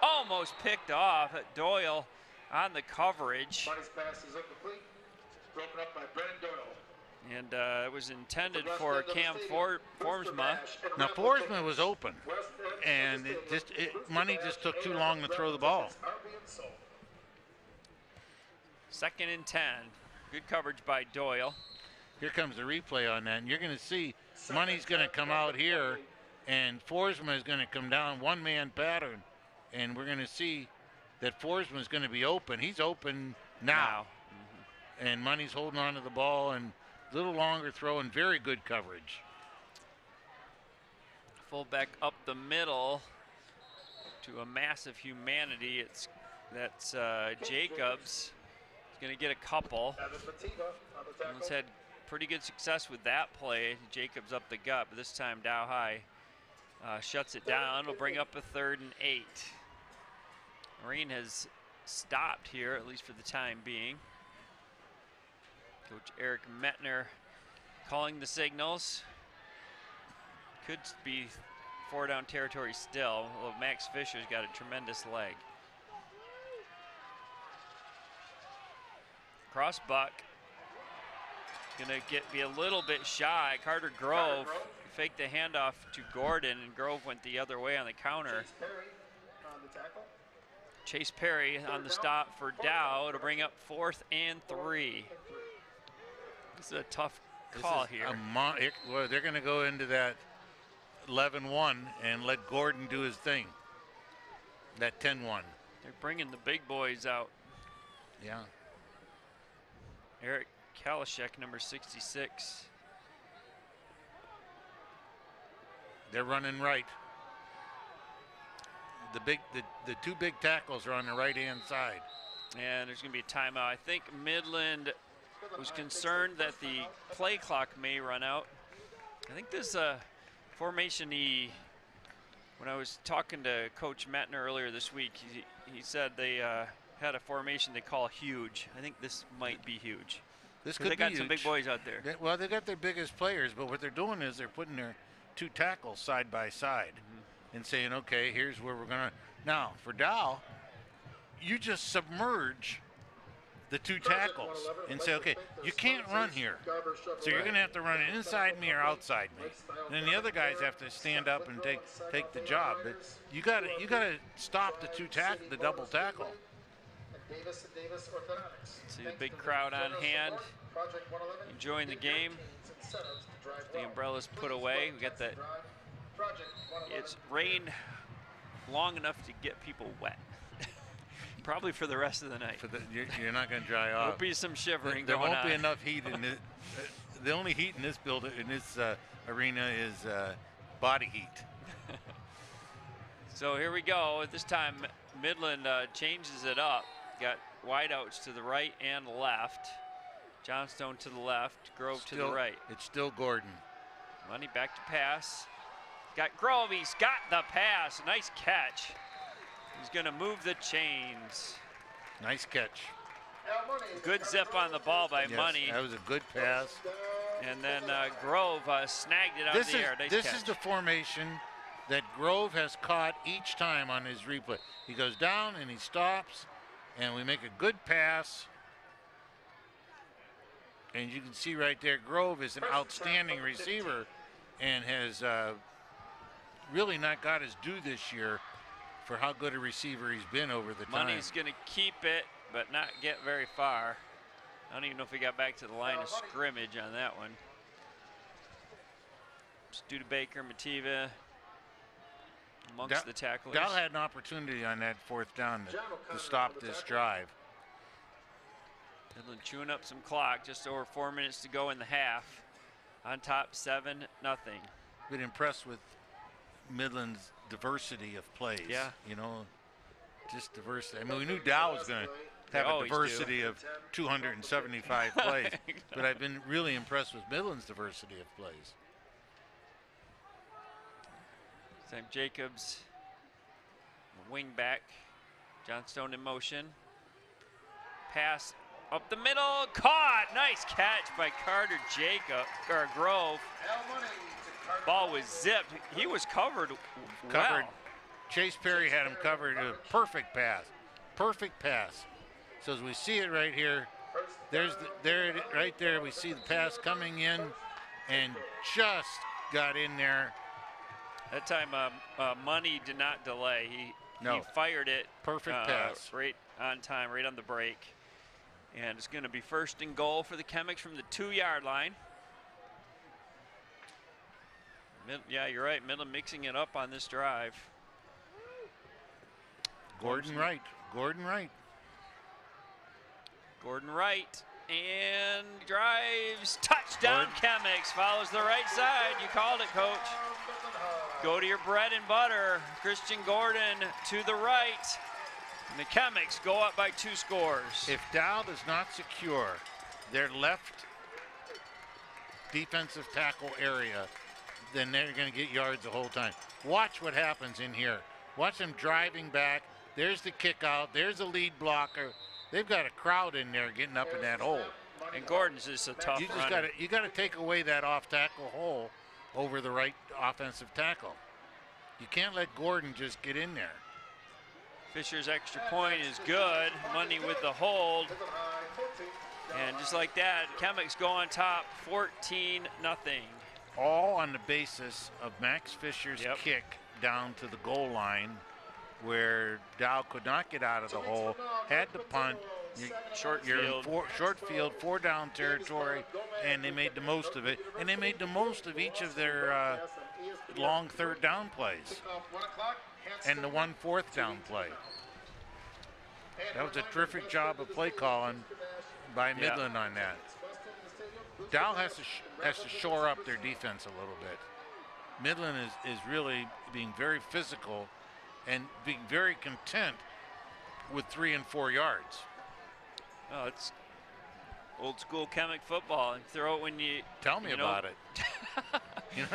Almost picked off. Doyle on the coverage. Money's pass is incomplete. Broken up by Brennan Doyle. And it was intended for Cam Forsma. Now Forsma was open, and Money just took too long to throw the ball. 2nd and 10. Good coverage by Doyle. Here comes the replay on that, and you're going to see Money's going to come out here, and Forsma is going to come down, one-man pattern, and we're going to see that Forsma is going to be open. He's open now. And Money's holding on to the ball, and a little longer throw and very good coverage. Fullback up the middle to a massive humanity. That's Jacobs. He's going to get a couple. He's had pretty good success with that play. Jacobs up the gut, but this time Dow High shuts it down. We'll bring up a 3rd and 8. Marine has stopped here, at least for the time being. Coach Eric Metner calling the signals. Could be 4-down territory still, although Max Fisher's got a tremendous leg. Cross buck. Gonna be a little bit shy. Carter Grove faked the handoff to Gordon, and Grove went the other way on the counter. Chase Perry on the stop for Dow to bring up 4th and 3. This is a tough call here. Well, they're going to go into that 11-1 and let Gordon do his thing. That 10-1. They're bringing the big boys out. Yeah. Eric Kalashek, number 66. They're running right. The 2 big tackles are on the right-hand side. And there's going to be a timeout. I think Midland was concerned that the play clock may run out. I think this formation, when I was talking to Coach Metner earlier this week, he said they had a formation they call huge. I think this might be huge. This could be They got huge. some big boys out there. Well, they got their biggest players, but what they're doing is they're putting their 2 tackles side by side and saying, okay, here's where we're going to. Now, for Dow, you just submerge the 2 tackles and say, okay, you can't run here. So you're going to have to run it inside me or outside me. And then the other guys have to stand up and take the job. But you got to stop the double tackle. See the big crowd on hand, enjoying the game. The umbrella's put away. We got that. It's rained long enough to get people wet. Probably for the rest of the night. You're not going to dry off. There'll be some shivering There going won't on. be enough heat in it. The only heat in this building, in this arena, is body heat. So here we go. At this time, Midland changes it up. Got wideouts to the right and left. Johnstone to the left, Grove to the right. It's still Gordon. Money back to pass. Got Grove, he's got the pass. Nice catch. He's gonna move the chains. Nice catch. Good zip on the ball by Yes, Money. that was a good pass. And then Grove snagged it out of the air. Nice This catch. is the formation that Grove has caught each time on his replay. He goes down and he stops, and we make a good pass. And you can see right there, Grove is an outstanding receiver and has really not got his due this year for how good a receiver he's been over the time. Money's going to keep it, but not get very far. I don't even know if he got back to the line of scrimmage on that one. Studebaker, Mativa amongst the tacklers. Dow had an opportunity on that fourth down to stop this drive. Midland chewing up some clock, just over 4 minutes to go in the half. On top 7-0. Been impressed with Midland's diversity of plays. Yeah. You know, just diversity. I mean, we knew Dow was going to They have a always diversity of 275 plays, but I've been really impressed with Midland's diversity of plays. Sam Jacobs, wing back. Johnstone in motion. Pass up the middle, caught. Nice catch by Carter Grove. Ball was zipped. He was covered. Covered. Well. Chase Perry had him covered. A perfect pass. Perfect pass. So as we see it right here, right there. We see the pass coming in, and just got in there. That time, Money did not delay. He fired it. Perfect pass. Right on time, right on the break. And it's going to be first and goal for the Chemics from the 2-yard line. Yeah, you're right. Midland mixing it up on this drive. Gordon Wright. Gordon Wright. Gordon Wright. And drives. Touchdown, Chemics. Follows the right side. You called it, Coach. Go to your bread and butter. Christian Gordon to the right. And the Chemics go up by 2 scores. If Dow does not secure their left defensive tackle area, then they're going to get yards the whole time. Watch what happens in here. Watch them driving back. There's the kick out. There's a lead blocker. They've got a crowd in there getting up in that hole. And Gordon's just a tough runner. You got to take away that off tackle hole over the right offensive tackle. You can't let Gordon just get in there. Fisher's extra point is good. Money with the hold. And just like that, Chemics go on top 14-0. All on the basis of Max Fisher's kick down to the goal line, where Dow could not get out of the hole, had to punt. You're in short field, 4-down territory, and they made the most of it. And they made the most of each of their long 3rd down plays and the 1 4th down play. That was a terrific job of play calling by Midland on that. Dow has to shore up their defense a little bit. Midland is really being very physical and being very content with 3 and 4 yards. Oh, it's old school Chemic football. And throw it when you tell me about it. You're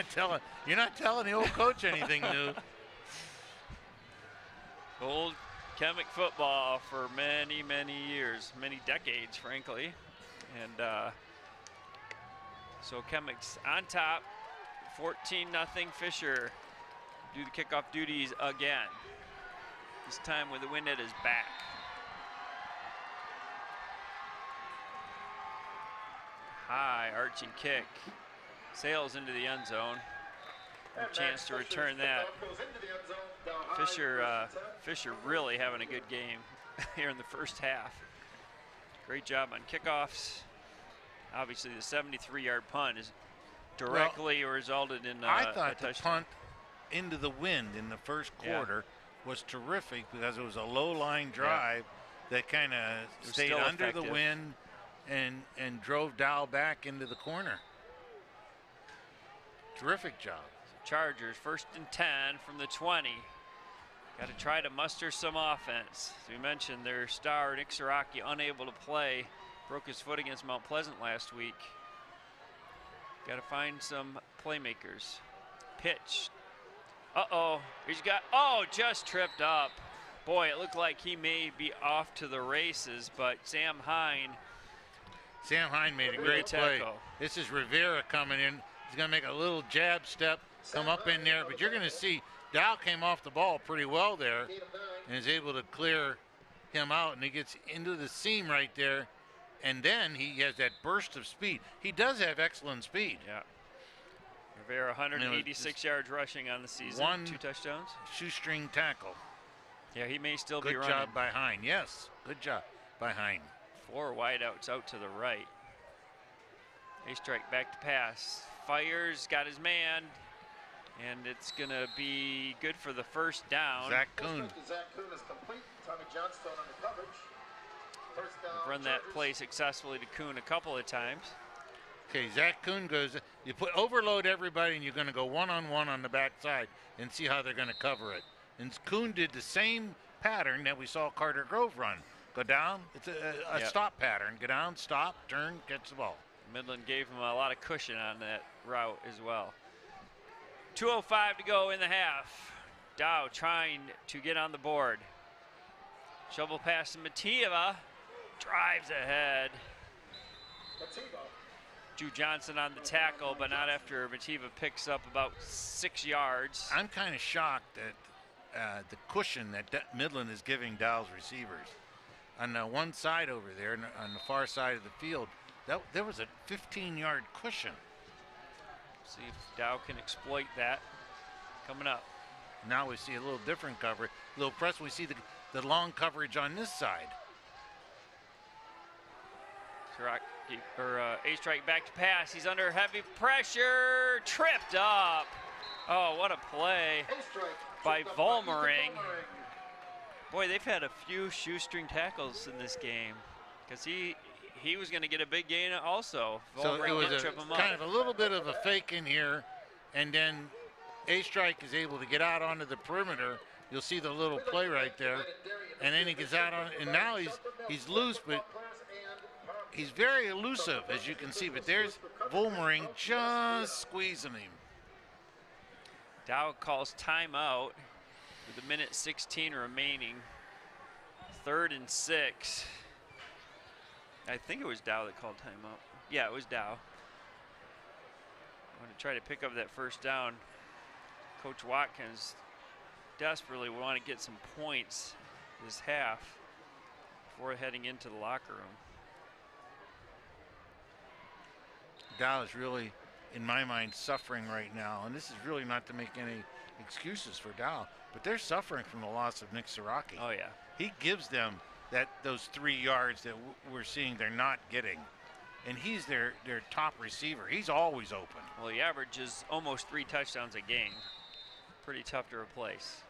not telling the old coach anything new. Old Chemic football for many, many years, many decades, frankly. And so Chemics on top, 14-0. Fisher do the kickoff duties again. This time with the wind at his back. High arching kick. Sails into the end zone. A chance to return that. Fisher really having a good game here in the first half. Great job on kickoffs. Obviously, the 73-yard punt is directly resulted in I thought a touchdown. the punt into the wind in the first quarter was terrific because it was a low line drive that kind of stayed under effective. the wind and drove Dow back into the corner. Terrific job. Chargers 1st and 10 from the 20. Got to try to muster some offense. As we mentioned, their star Nick Siraki unable to play, broke his foot against Mount Pleasant last week. Got to find some playmakers. Pitch. He's got, just tripped up. Boy, it looked like he may be off to the races, but Sam Hine made a great play. This is Rivera coming in. He's going to make a little jab step, come up in there, but you're going to see Dow came off the ball pretty well there and is able to clear him out, and he gets into the seam right there, and then he has that burst of speed. He does have excellent speed. Yeah. Rivera 186 yards rushing on the season, 2 touchdowns. Shoestring tackle. Yeah, he may still be Good running. job by Hine. Yes, good job by Hine. 4 wideouts out to the right. A strike back to pass. Fires, got his man, and it's going to be good for the first down. Zach Kuhn. Zach Kuhn is complete. Tommy Johnstone on the coverage. First down. Run that play successfully to Kuhn a couple of times. Okay, Zach Kuhn goes, you overload everybody and you're going to go one-on-one on the backside and see how they're going to cover it. And Kuhn did the same pattern that we saw Carter Grove run. Go down, it's a stop pattern. Go down, stop, turn, catch the ball. Midland gave him a lot of cushion on that route as well. 2:05 to go in the half. Dow trying to get on the board. Shovel pass to Matieva. Drives ahead. Drew Johnson on the tackle, but not after Matieva picks up about 6 yards. I'm kind of shocked at the cushion that Midland is giving Dow's receivers. On the one side over there, on the far side of the field, there was a 15-yard cushion. See if Dow can exploit that. Coming up. Now we see a little different coverage. A little press. We see the long coverage on this side. A strike back to pass. He's under heavy pressure. Tripped up. Oh, what a play by Vollmering. Boy, they've had a few shoestring tackles in this game because he was going to get a big gain also. So it was kind of a little bit of a fake in here, and then A-Strike is able to get out onto the perimeter. You'll see the little play right there, and then he gets out on, and now he's loose, but he's very elusive, as you can see. But there's Vollmering just squeezing him. Dow calls timeout with 1:16 remaining. 3rd and 6. I think it was Dow that called timeout. Yeah, it was Dow. I want to try to pick up that first down. Coach Watkins desperately want to get some points this half before heading into the locker room. Dow is really, in my mind, suffering right now, and this is really not to make any excuses for Dow, but they're suffering from the loss of Nick Siraki. Oh yeah. He gives them those 3 yards that we're seeing they're not getting, and he's their top receiver. He's always open. Well, he averages almost 3 touchdowns a game. Pretty tough to replace.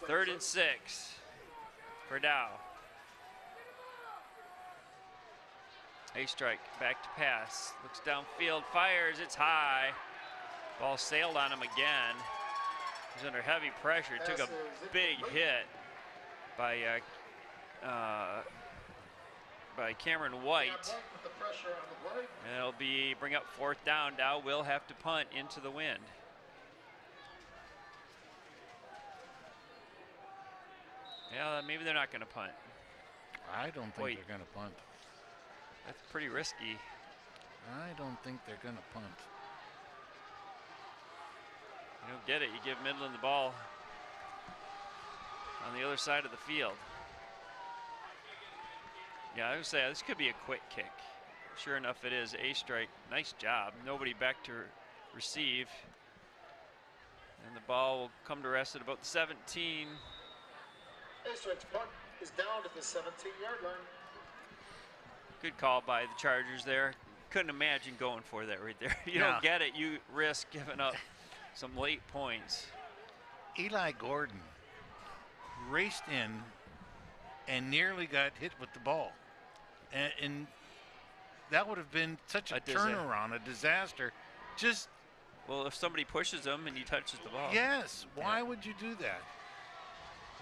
3rd and 6 for Dow. A strike, back to pass, looks downfield, fires, it's high. Ball sailed on him again. He's under heavy pressure, took a big hit by Cameron White. And it'll bring up 4th down. Dow will have to punt into the wind. Yeah, maybe they're not going to punt. I don't think they're going to punt. That's pretty risky. I don't think they're going to punt. You don't get it. You give Midland the ball on the other side of the field. Yeah, I would say this could be a quick kick. Sure enough, it is. A strike. Nice job. Nobody back to receive. And the ball will come to rest at about the 17. A-Strike's punt is down to the 17-yard line. Good call by the Chargers there. Couldn't imagine going for that right there. You Yeah. don't get it, you risk giving up some late points. Eli Gordon raced in and nearly got hit with the ball. And that would have been such a turnaround, a disaster. Just, well, if somebody pushes him and he touches the ball. yes, why would you do that?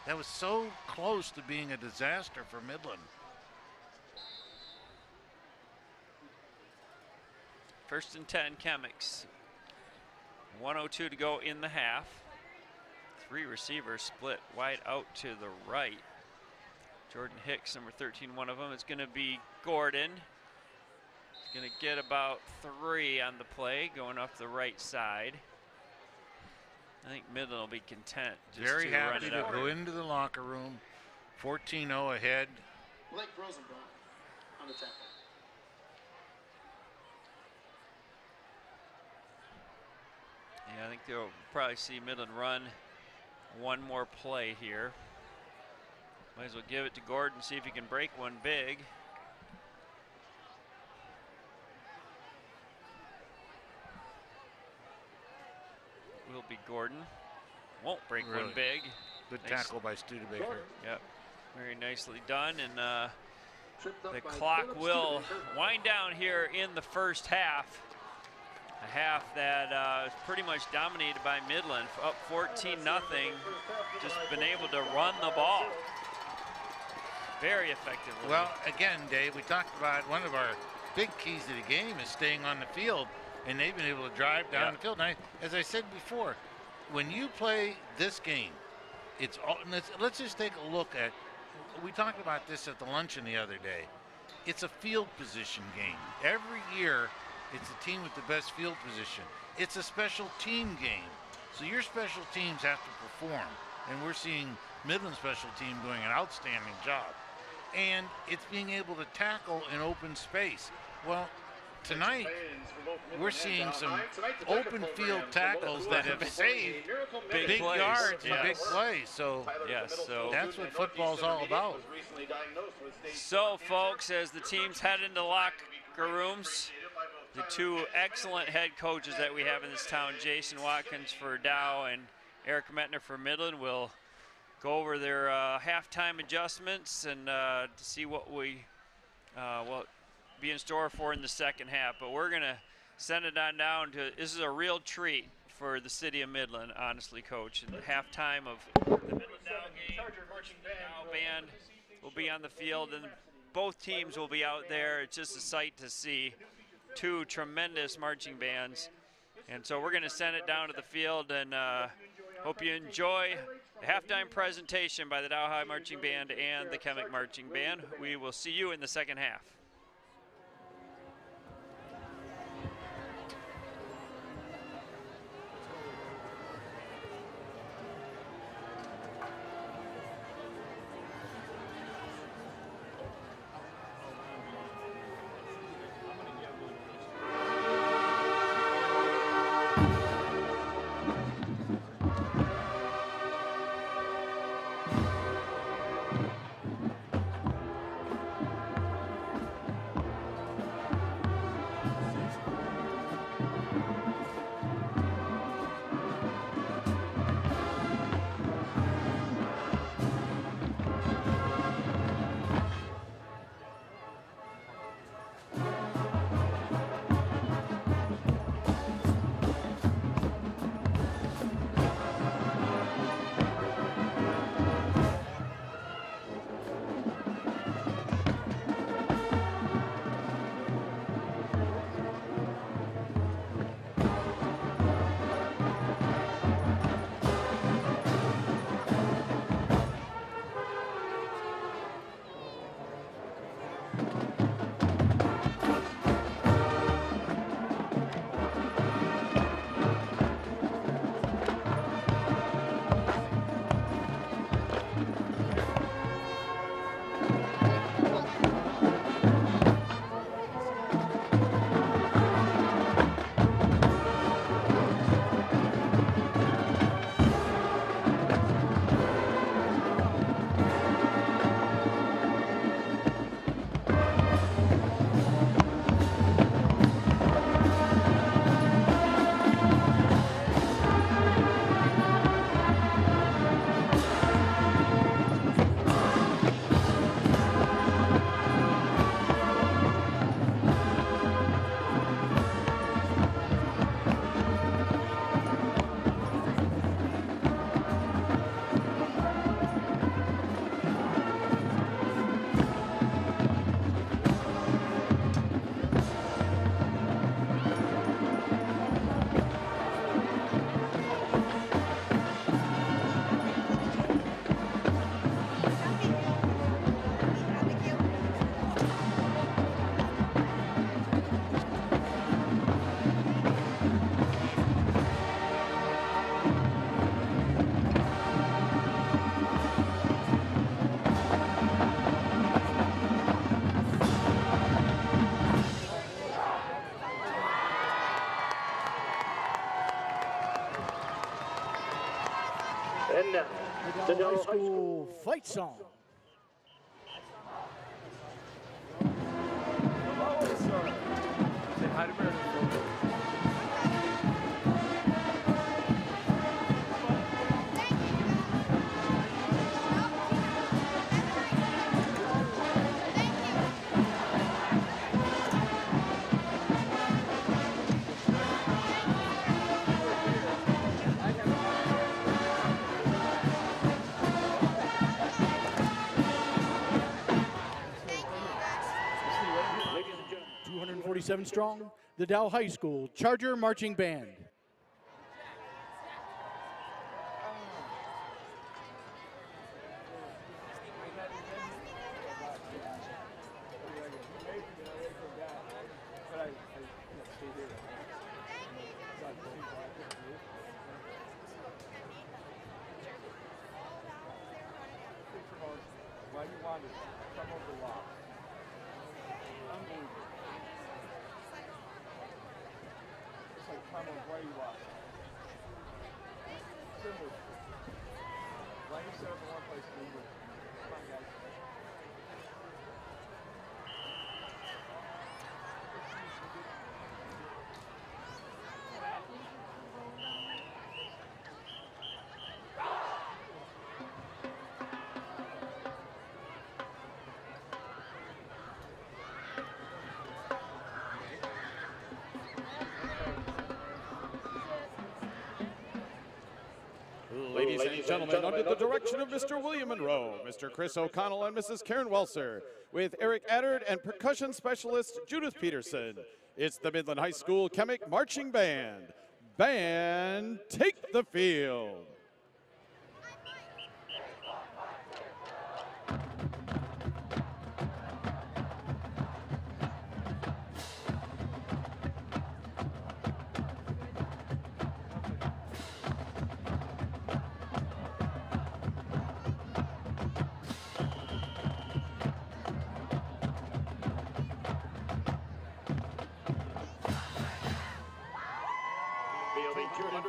That was so close to being a disaster for Midland. First and 10, Chemics. 1:02 to go in the half. 3 receivers split wide out to the right. Jordan Hicks, number 13, one of them. It's going to be Gordon. He's going to get about 3 on the play, going off the right side. I think Midland will be content just Very to run happy it to out. go into the locker room, 14-0 ahead. Blake Rosenbaum on the tackle. Yeah, I think they'll probably see Midland run one more play here. Might as well give it to Gordon, see if he can break one big. Will be Gordon. Won't break one Really big. Good Nice. tackle by Studebaker. Yep, very nicely done. And Tripped up the by clock Philip will Studebaker. wind down here in the first half. A half that is pretty much dominated by Midland, up 14-0. Just been able to run the ball very effectively. Well, again, Dave, we talked about one of our big keys to the game is staying on the field, and they've been able to drive down the field. And as I said before, when you play this game, it's all, let's just take a look at, we talked about this at the luncheon the other day. It's a field position game. Every year, it's the team with the best field position. It's a special team game. So your special teams have to perform. And we're seeing Midland special team doing an outstanding job. And it's being able to tackle in open space. Well, tonight, we're seeing some open field tackles that have saved big plays. yards and big Yes. plays. So Yes, so that's what football's all about. So, folks, as the teams head into locker rooms, the 2 excellent head coaches that we have in this town, Jason Watkins for Dow and Eric Metner for Midland, will go over their halftime adjustments and to see what we will be in store for in the second half. But we're going to send it on down to, this is a real treat for the city of Midland, honestly, Coach. And the halftime of the Midland Dow game, Dow band will be on the field, and both teams will be out there. It's just a sight to see 2 tremendous marching bands. And so we're going to send it down to the field, and hope you enjoy the halftime presentation by the Dow High Marching Band and the Chemic Marching Band. We will see you in the second half. Fight Song. Say hi to Meredith. Ladies and gentlemen. 247 strong, the Dow High School Charger Marching Band. Why you wanted some of the lock. Unbelievable. It's like come on, why you walk? Simple. Why you set up in one place and leave it? Come on, guys. Ladies and gentlemen, under the direction of Mr. William Monroe, Mr. Chris O'Connell, and Mrs. Karen Welser, with Eric Addard and percussion specialist Judith Peterson, it's the Midland High School Chemic Marching Band. Band, take the field.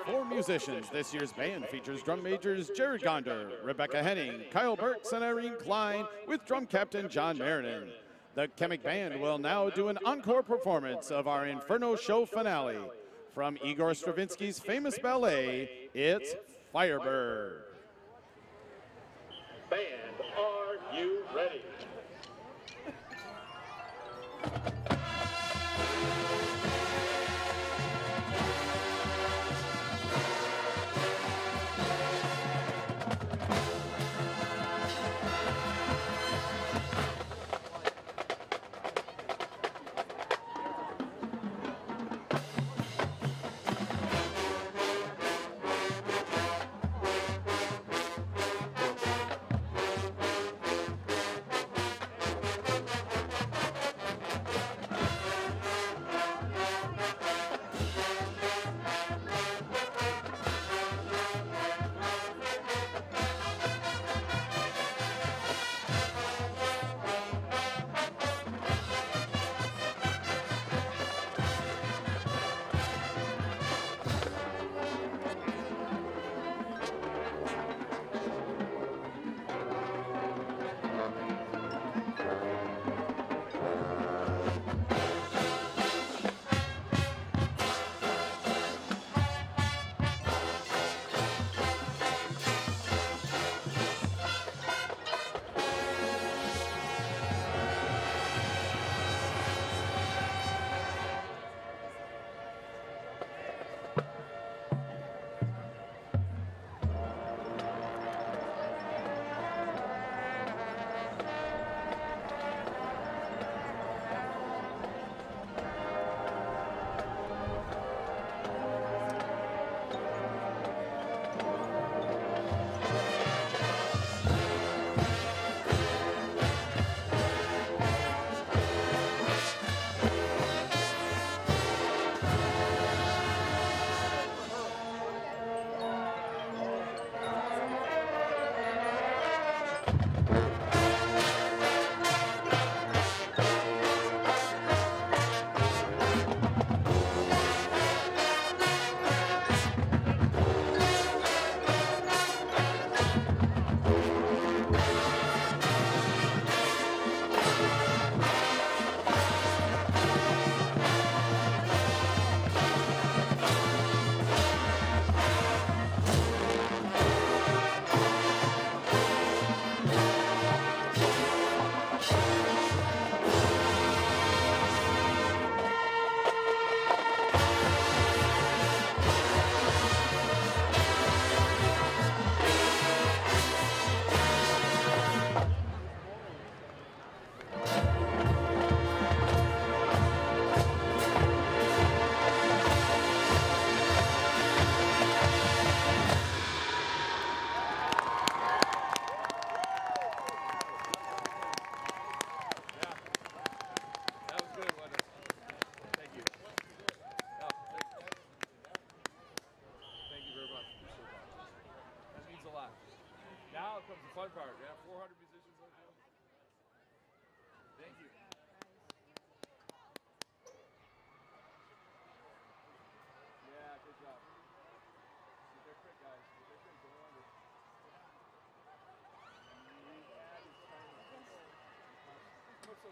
Four musicians. This year's band features drum majors Jared Gonder, Rebecca Henning, Kyle Burks, and Irene Klein, with drum captain John Marinan. The Chemic Band will now do an encore performance of our Inferno Show finale. From Igor Stravinsky's famous ballet, it's Firebird. Band, are you ready?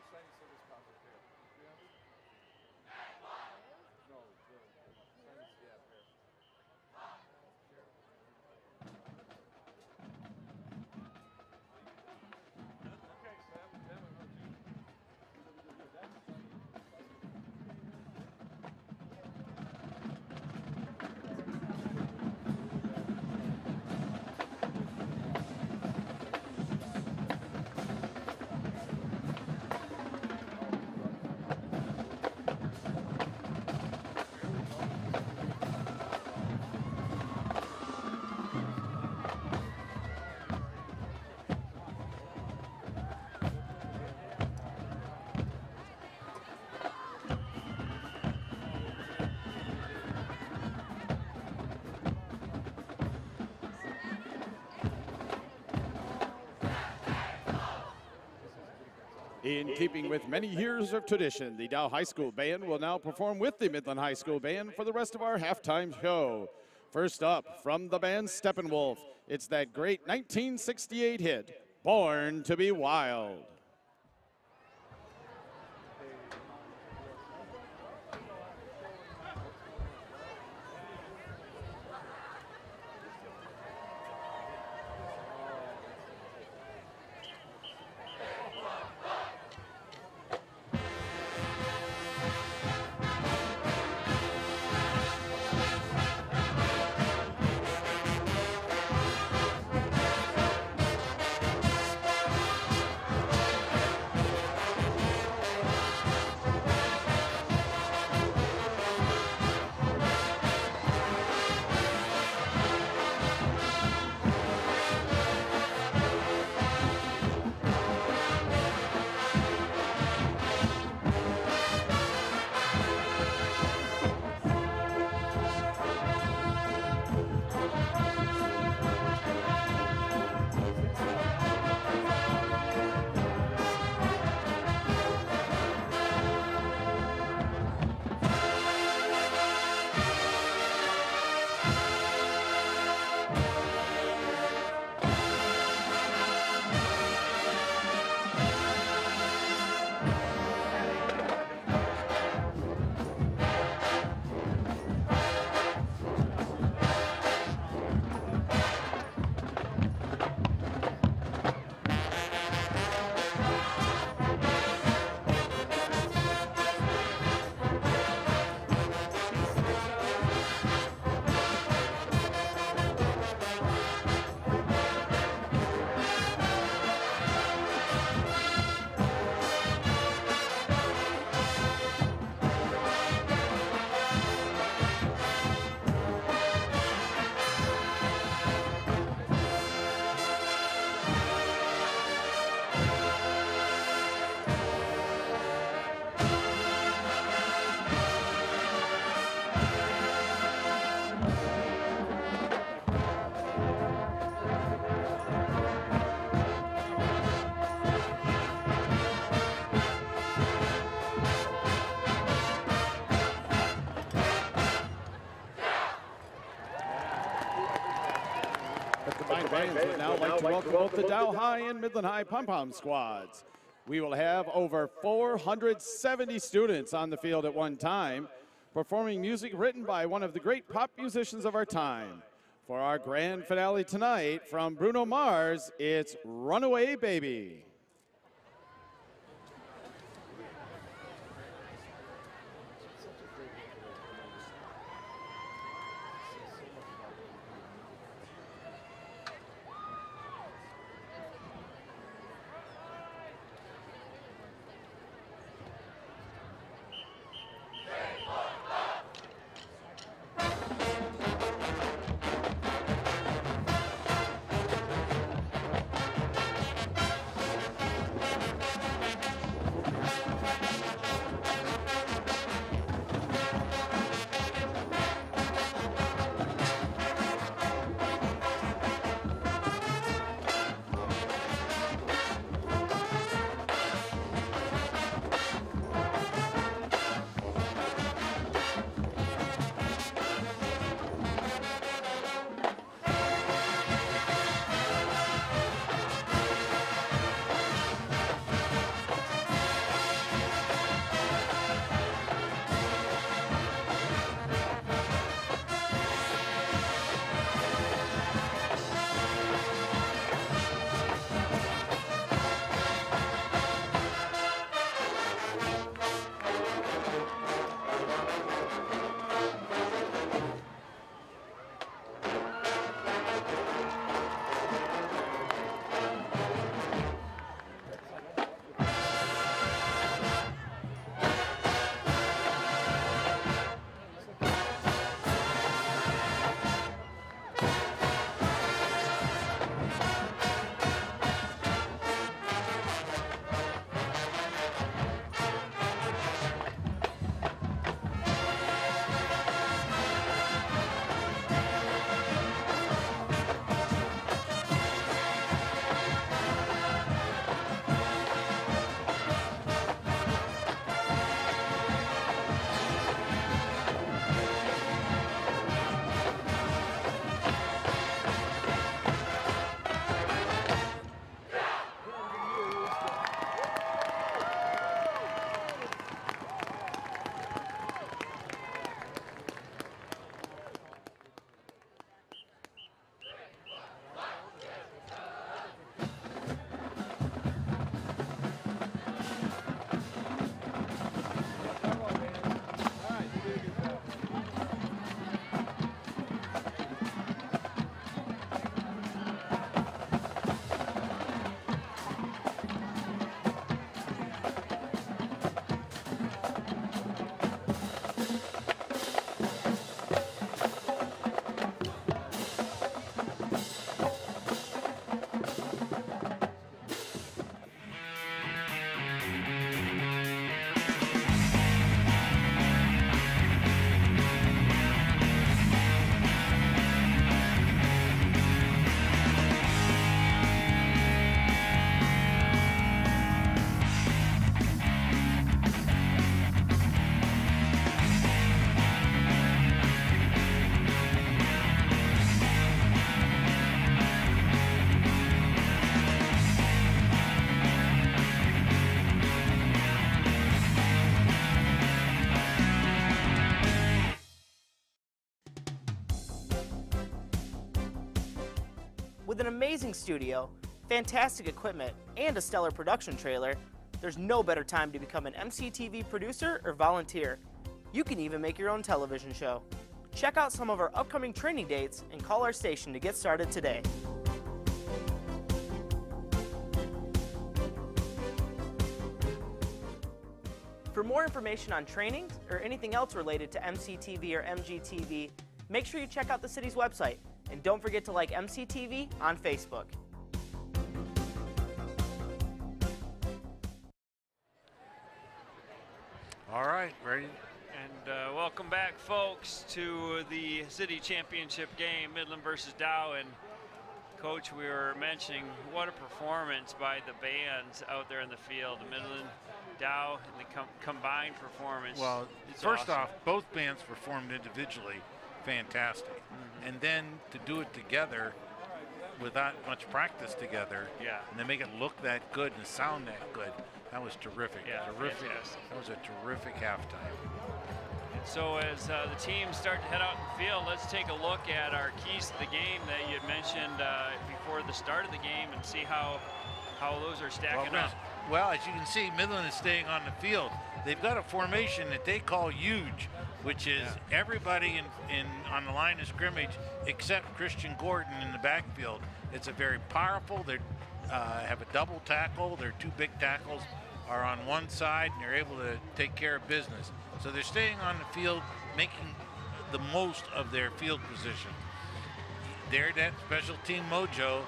much signing service cost a pair? 300? No, signing, yeah, pair. Okay, so that would help too. In keeping with many years of tradition, the Dow High School Band will now perform with the Midland High School Band for the rest of our halftime show. First up, from the band Steppenwolf, it's that great 1968 hit, Born to be Wild. Bands would now like to welcome both the Dow High and Midland High pom-pom squads. We will have over 470 students on the field at one time, performing music written by one of the great pop musicians of our time. For our grand finale tonight, from Bruno Mars, it's Runaway Baby. amazing studio, fantastic equipment, and a stellar production trailer, there's no better time to become an MCTV producer or volunteer. You can even make your own television show. Check out some of our upcoming training dates and call our station to get started today. For more information on trainings or anything else related to MCTV or MGTV, make sure you check out the city's website. And don't forget to like MCTV on Facebook. All right, ready? And welcome back, folks, to the city championship game, Midland versus Dow. And Coach, we were mentioning what a performance by the bands out there in the field. Midland, Dow, and the combined performance. Well, it's first awesome. off, both bands performed individually fantastic. And then to do it together without much practice together, Yeah. and to make it look that good and sound that good, that was terrific. Yeah, Terrific. fantastic. That was a terrific halftime. And so as the teams start to head out in the field, let's take a look at our keys to the game that you had mentioned before the start of the game and see how those are stacking up. Well, as you can see, Midland is staying on the field. They've got a formation that they call huge, which is everybody on the line of scrimmage except Christian Gordon in the backfield. It's a very powerful. They have a double tackle. Their two big tackles are on one side, and they're able to take care of business. So they're staying on the field, making the most of their field position. They're that special team mojo.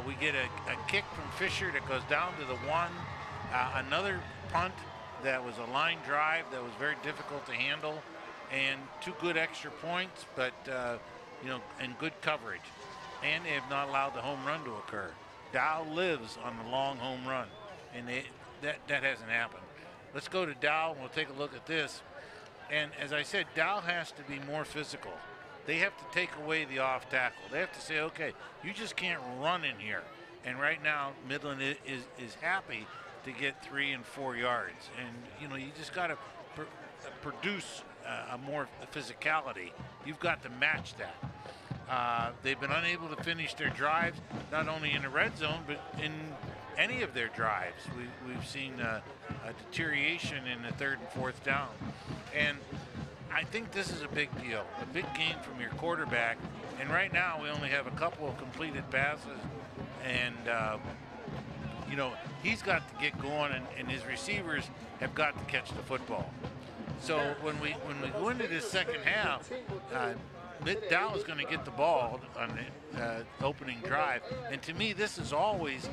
We get a kick from Fisher that goes down to the 1. Another punt that was a line drive that was very difficult to handle, and 2 good extra points, but and good coverage. And they have not allowed the home run to occur. Dow lives on the long home run, and that hasn't happened. Let's go to Dow, and we'll take a look at this. And as I said, Dow has to be more physical. They have to take away the off tackle. They have to say, okay, you just can't run in here. And right now, Midland is happy to get 3 and 4 yards. And, you just got to produce a more physicality. You've got to match that. They've been unable to finish their drives, not only in the red zone, but in any of their drives. We've seen a deterioration in the 3rd and 4th down. And I think this is a big deal, a big game from your quarterback. And right now we only have a couple of completed passes, and he's got to get going, and his receivers have got to catch the football. So when we go into this second half, Dow is going to get the ball on the opening drive, and to me this is always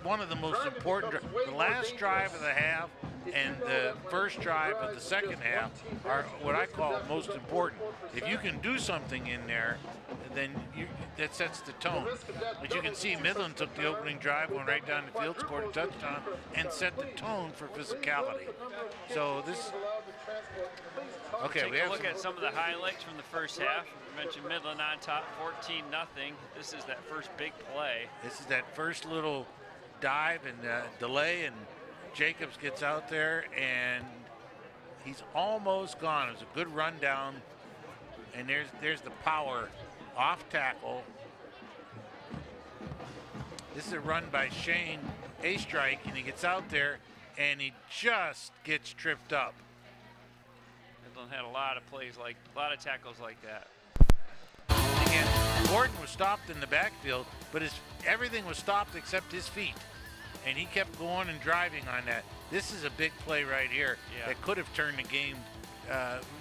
one of the most important. The last drive of the half and the first drive of the second half are what I call most important. If you can do something in there, then that sets the tone. As you can see, Midland took the opening drive, went right down the field, scored a touchdown, and set the tone for physicality. So this. Okay, Take a look at some of the highlights from the first half. We mentioned Midland on top, 14-0. This is that first big play. This is that first little dive and delay, and Jacobs gets out there, and he's almost gone. It was a good rundown, and there's the power off tackle. This is a run by Shane A-Strike, and he gets out there, and he just gets tripped up. Midland had a lot of tackles like that. Again, Gordon was stopped in the backfield, but everything was stopped except his feet. And he kept going and driving on that. This is a big play right here that could have turned the game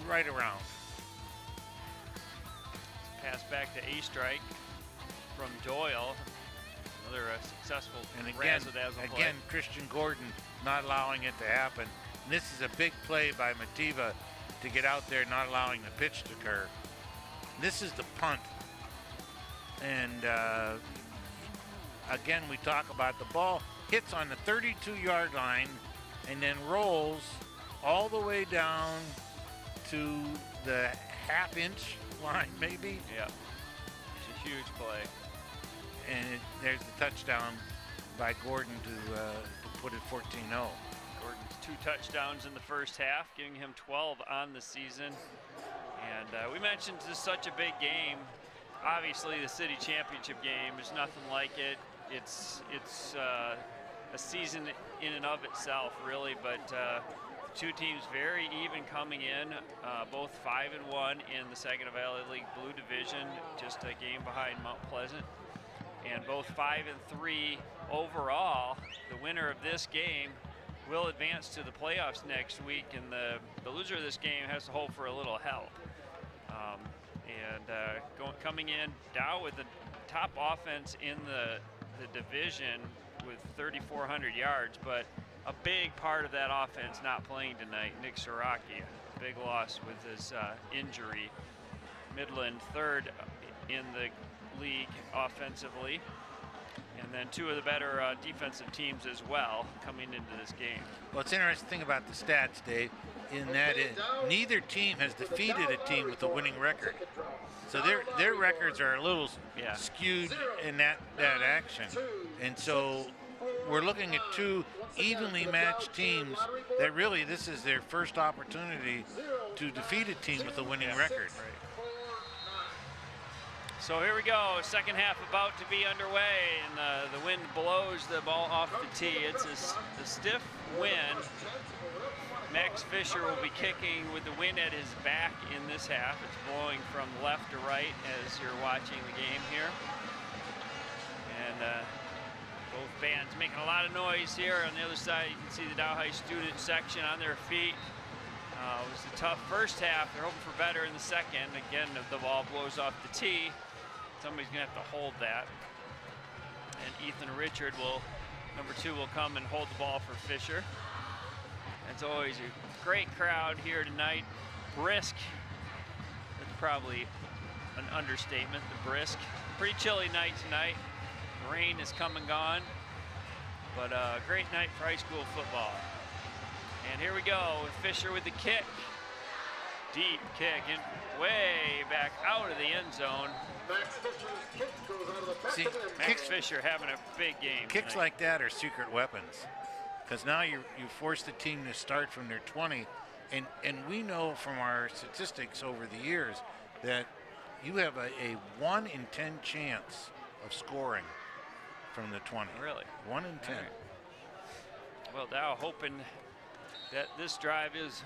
right around. Pass back to A-Strike from Doyle. Another successful razzle-dazzle play. Again, Christian Gordon not allowing it to happen. And this is a big play by Mativa to get out there, not allowing the pitch to occur. This is the punt. And again, we talk about the ball hits on the 32-yard line and then rolls all the way down to the half-inch line, maybe. Yeah, it's a huge play. And there's the touchdown by Gordon to put it 14-0. Gordon's 2 touchdowns in the first half, giving him 12 on the season. And we mentioned this is such a big game. obviously the city championship game is nothing like it. It's a season in and of itself, really, but two teams very even coming in, both 5-1 in the Saginaw Valley League Blue Division, just a game behind Mount Pleasant, and both 5-3 overall. The winner of this game will advance to the playoffs next week, and the loser of this game has to hope for a little help. Coming in, Dow with the top offense in the division with 3,400 yards, but a big part of that offense not playing tonight, Nick Siraki, a big loss with his injury. Midland third in the league offensively, and then two of the better defensive teams as well coming into this game. Well, it's interesting thing about the stats, Dave, in that neither team has defeated a team with a winning record. So their records are a little skewed in that action. And so we're looking at two evenly matched teams that really this is their first opportunity to defeat a team with a winning record. So here we go, second half about to be underway, and the wind blows the ball off the tee. It's a stiff wind. Max Fisher will be kicking with the wind at his back in this half. It's blowing from left to right as you're watching the game here. And both bands making a lot of noise here. On the other side, you can see the Dow High student section on their feet. It was a tough first half. They're hoping for better in the second. Again, if the ball blows off the tee, somebody's gonna have to hold that. And Ethan Richard number 2 will come and hold the ball for Fisher. It's always a great crowd here tonight. Brisk, that's probably an understatement, the brisk. Pretty chilly night tonight. Rain has come and gone, but a great night for high school football. And here we go with Fisher with the kick. Deep kick and way back out of the end zone. Max Fisher's kick goes out of the back See, of the end Max zone. Fisher having a big game Kicks tonight. like that are secret weapons, because now you force the team to start from their 20, and we know from our statistics over the years that you have a 1 in 10 chance of scoring from the 20. Really? 1 in 10. All right. Well, Dow hoping that this drive is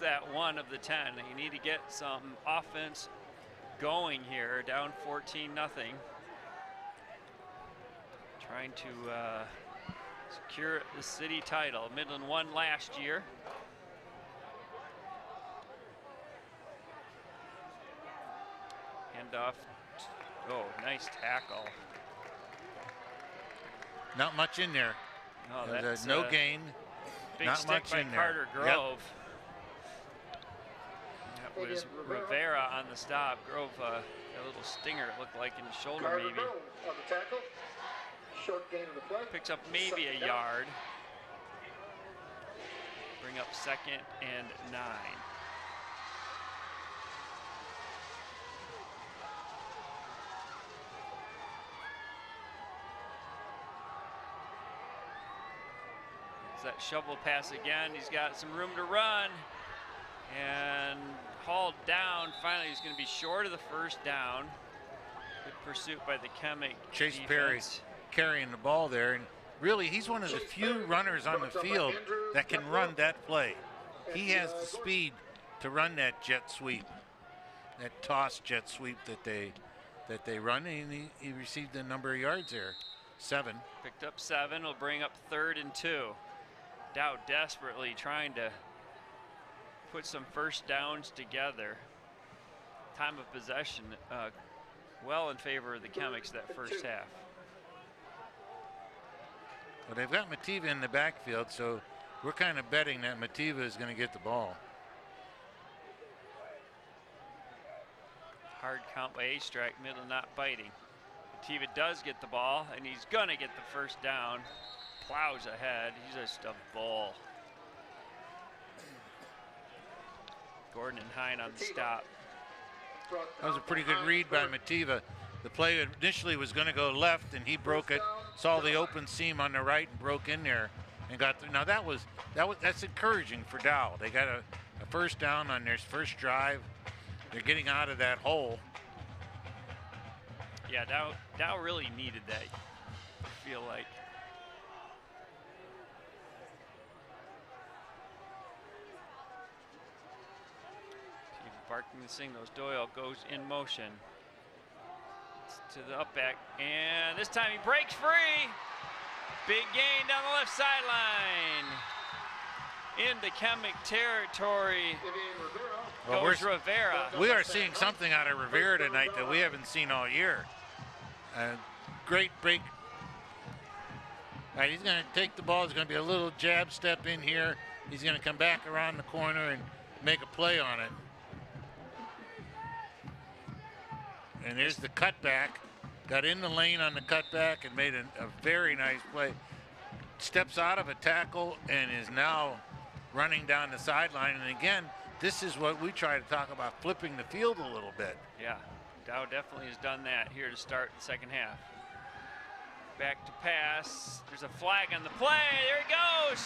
that one of the 10. You need to get some offense going here, down 14-0. Trying to secure the city title. Midland won last year. Hand off. Oh, nice tackle. Not much in there. Oh, There's that's no gain. big not stick much by in there. Carter Yep. Grove. That was Rivera on the stop. Grove, a little stinger it looked like in the shoulder Carter maybe. Grove on the tackle. Short gain of the play. Picks up maybe a Second down. yard. Bring up 2nd and 9. It's that shovel pass again. He's got some room to run. And hauled down. Finally, he's going to be short of the first down. Good pursuit by the Chemic Chase defense. Perry carrying the ball there, and really he's one of the few runners on the field that can run that play. He has the speed to run that jet sweep, that toss jet sweep that they run, and he received a number of yards there, 7. Picked up 7, will bring up 3rd and 2. Dow desperately trying to put some first downs together. Time of possession well in favor of the Chemics that first half. Well, they've got Mativa in the backfield, so we're kind of betting that Mativa is going to get the ball. Hard count by A-Strike, Middle not biting. Mativa does get the ball, and he's gonna get the first down. Plows ahead, he's just a bull. Gordon and Hine on the stop. That was a pretty good read by Mativa. The play initially was going to go left, and he broke it. Saw the open seam on the right and broke in there, and got through. Now that's encouraging for Dow. They got a first down on their first drive. They're getting out of that hole. Yeah, Dow really needed that, I feel like. Barking the signals. Doyle goes in motion. It's to the up back, and this time he breaks free. Big gain down the left sideline. Into Chemic territory. Well, Goes Rivera. We are seeing something out of Rivera tonight that we haven't seen all year. Great break. All right, he's going to take the ball. There's going to be a little jab step in here. He's going to come back around the corner and make a play on it. And there's the cutback. Got in the lane on the cutback and made a very nice play. Steps out of a tackle and is now running down the sideline. And again, this is what we try to talk about, flipping the field a little bit. Yeah, Dow definitely has done that here to start the second half. Back to pass. There's a flag on the play. There he goes.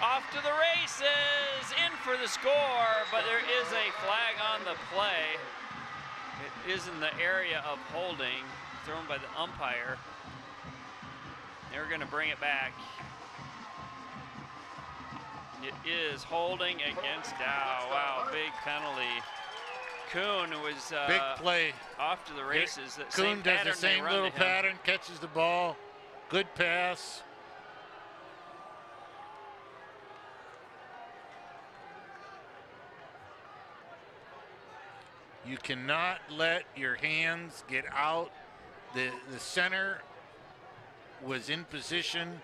Off to the races. In for the score, but there is a flag on the play. It is in the area of holding, thrown by the umpire. They're going to bring it back. It is holding against Dow. Wow, big penalty. Kuhn was big play. Off to the races. That Kuhn does the same little pattern, catches the ball. Good pass. You cannot let your hands get out. The center was in position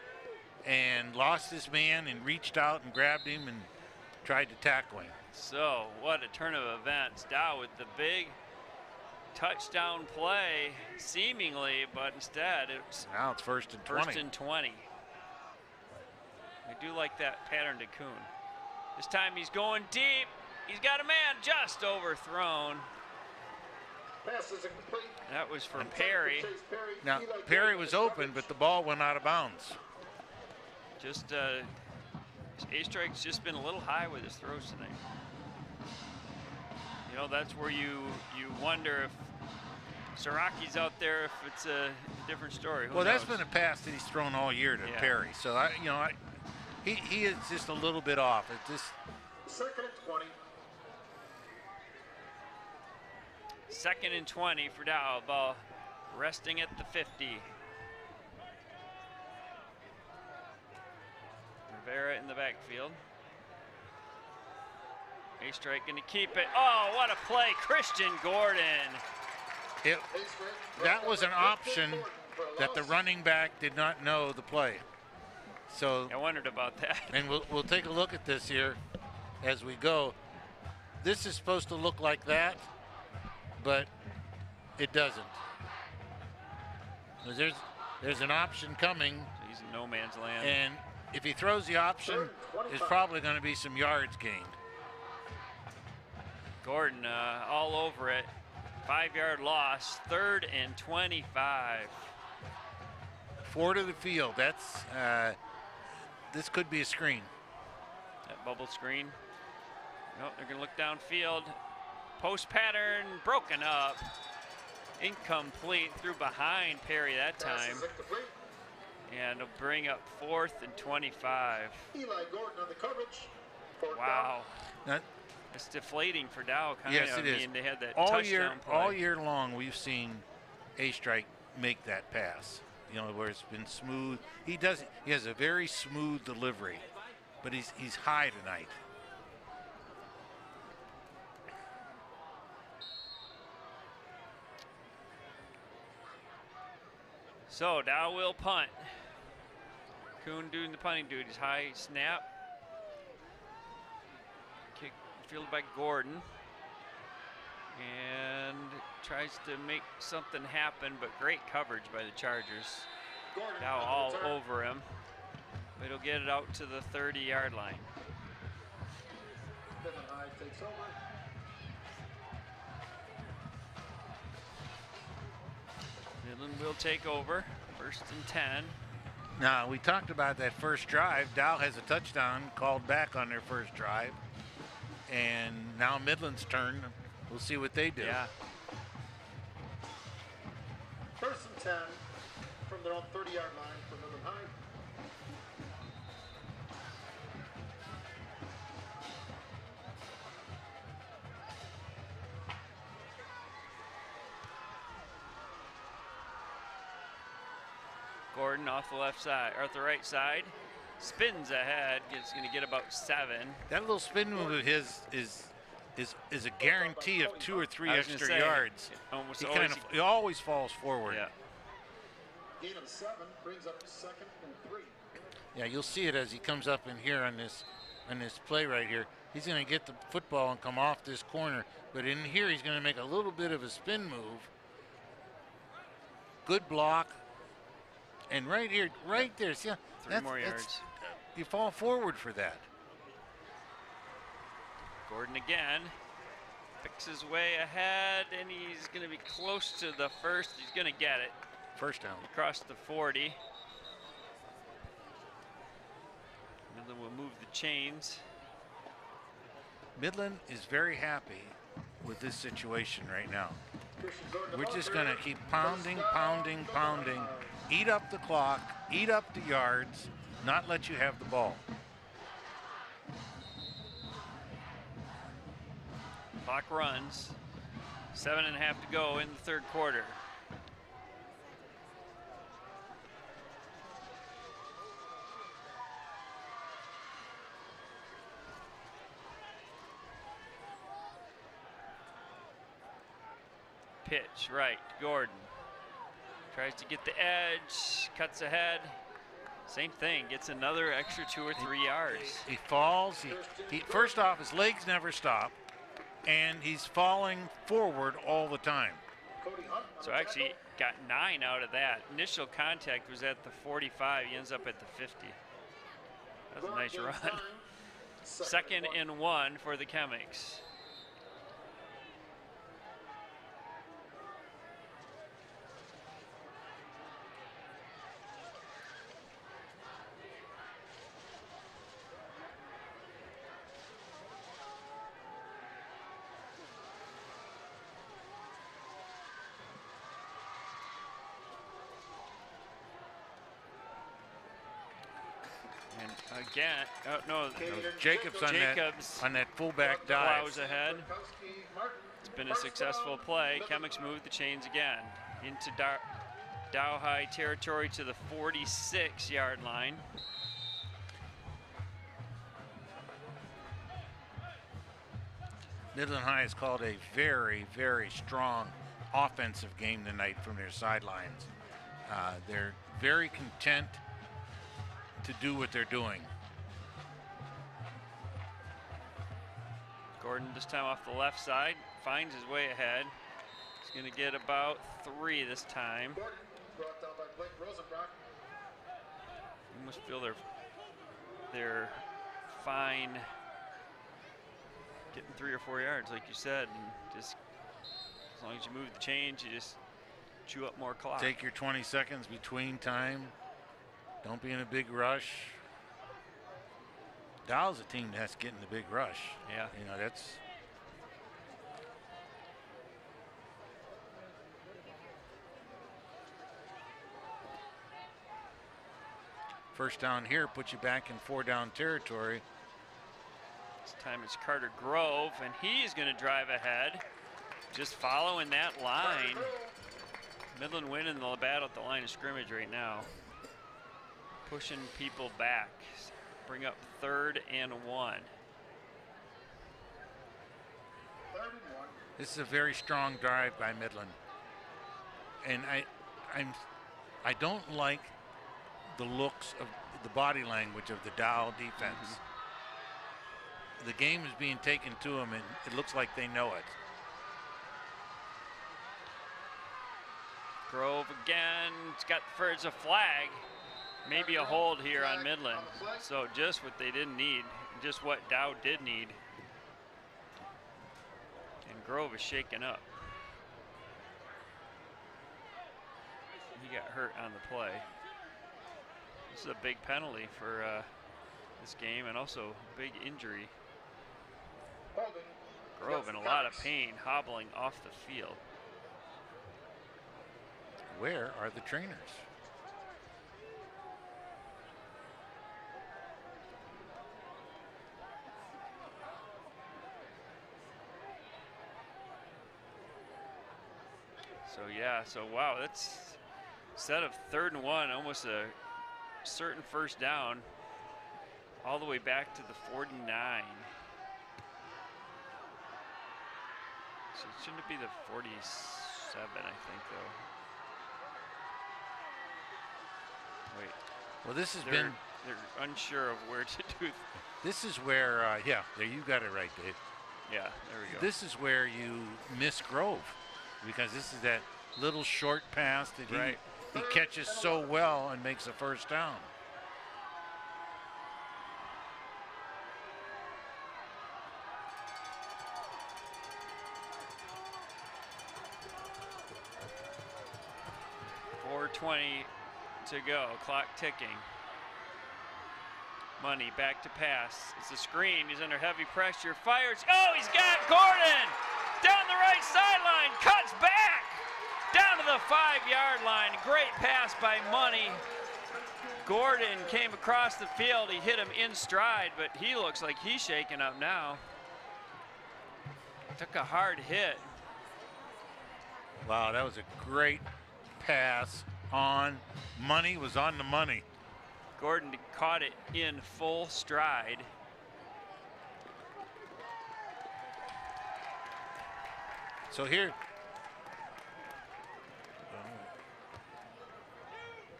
and lost his man and reached out and grabbed him and tried to tackle him. So what a turn of events. Dow with the big touchdown play, seemingly, but instead it's now it's first and 20. First and 20. I do like that pattern to Kuhn. This time he's going deep. He's got a man just overthrown. That was for Perry. Now, Perry was open, but the ball went out of bounds. Just, A-Strike's just been a little high with his throws tonight. You know, that's where you wonder if Siraki's out there, if it's a different story. Who well, knows? that's been a pass that he's thrown all year to Perry. So, he is just a little bit off. It just. Second and 20. Second and 20 for Dow. Ball resting at the 50. Rivera in the backfield. A-Strike going to keep it. Oh, what a play. Christian Gordon. That was an option that the running back did not know the play. So I wondered about that. And we'll take a look at this here as we go. This is supposed to look like that, but it doesn't. There's an option coming. So he's in no man's land. And if he throws the option, there's probably going to be some yards gained. Gordon all over it. 5-yard loss. 3rd and 25. 4 to the field. That's this could be a screen. That bubble screen. Nope, they're going to look downfield. Post pattern broken up. Incomplete. Through behind Perry that time. And it'll bring up 4th and 25. Eli Gordon on the coverage. Wow. Now, it's deflating for Dow. Yes, it is. I mean, they had that all touchdown year, play. all year long, we've seen A-Strike make that pass. You know, where it's been smooth. He has a very smooth delivery, but he's high tonight. So Dow will punt. Kuhn doing the punting duties. High snap. Kick fielded by Gordon. And tries to make something happen, but great coverage by the Chargers. Dow all over him. But he'll get it out to the 30-yard line. Takes over. Midland will take over. 1st and 10. Now, we talked about that first drive. Dow has a touchdown called back on their first drive. And now Midland's turn. We'll see what they do. Yeah. 10 from their own 30-yard line for Midland High. Gordon off the left side, or the right side, spins ahead. Is going to get about 7. That little spin move of his is a guarantee of 2 or 3 I was gonna extra say, yards. almost He always- he always falls forward. Yeah. Gain of 7 brings up 2nd and 3. Yeah, you'll see it as he comes up in here on this play right here. He's going to get the football and come off this corner, but in here he's going to make a little bit of a spin move. Good block. And right here, right there, see, 3 more yards. You fall forward for that. Gordon again picks his way ahead, and he's going to be close to the first. He's going to get it. First down. Across the 40. Midland will move the chains. Midland is very happy with this situation right now. We're just going to keep pounding, pounding, pounding, eat up the clock, eat up the yards, not let you have the ball. Clock runs. 7.5 to go in the third quarter. Pitch right, Gordon. Tries to get the edge, cuts ahead. Same thing, gets another extra 2 or 3 yards. He falls. He first off, his legs never stop, and he's falling forward all the time. So actually got 9 out of that. Initial contact was at the 45. He ends up at the 50. That's a nice run. 2nd and 1 for the Chemics. And again, oh no, Jacobs on that fullback dive. plows ahead. It's been a successful play. Chemics move the chains again into Dow High territory to the 46-yard line. Midland High has called a very, very strong offensive game tonight from their sidelines. They're very content to do what they're doing. Gordon this time off the left side, finds his way ahead. He's going to get about 3 this time. Gordon brought down by Blake Rosenbrock. You must feel they're fine getting 3 or 4 yards, like you said, and just as long as you move the chains, you just chew up more clock. Take your 20 seconds between time. Don't be in a big rush. Dow's a team that's getting the big rush. Yeah. You know, that's. First down here puts you back in 4-down territory. This time it's Carter Grove, and he's going to drive ahead. Just following that line. Midland winning the battle at the line of scrimmage right now. Pushing people back. Bring up 3rd and 1. This is a very strong drive by Midland. And I don't like the looks of the body language of the Dow defense. The game is being taken to them, and it looks like they know it. Grove again. It's a flag. Maybe a hold here on Midland. So just what they didn't need, just what Dow did need. And Grove is shaken up. He got hurt on the play. This is a big penalty for this game, and also a big injury. Grove in a lot of pain, hobbling off the field. where are the trainers? So yeah, so wow, that's instead of 3rd and 1, almost a certain first down, all the way back to the 49. So shouldn't it be the 47, I think, though? Wait. Well, this has They're been. They're unsure of where to do. This is where, yeah, there you got it right, Dave. Yeah, there we go. This is where you miss Grove, because this is that little short pass that he catches so well and makes a first down. .420 to go, clock ticking. Money back to pass. It's a screen. He's under heavy pressure. Fires. Oh, he's got Gordon down the right sideline. Cuts back down to the 5-yard line. Great pass by Money. Gordon came across the field. He hit him in stride, but he looks like he's shaking up now. Took a hard hit. Wow, that was a great pass on Money. Was on the money. Gordon caught it in full stride. So here,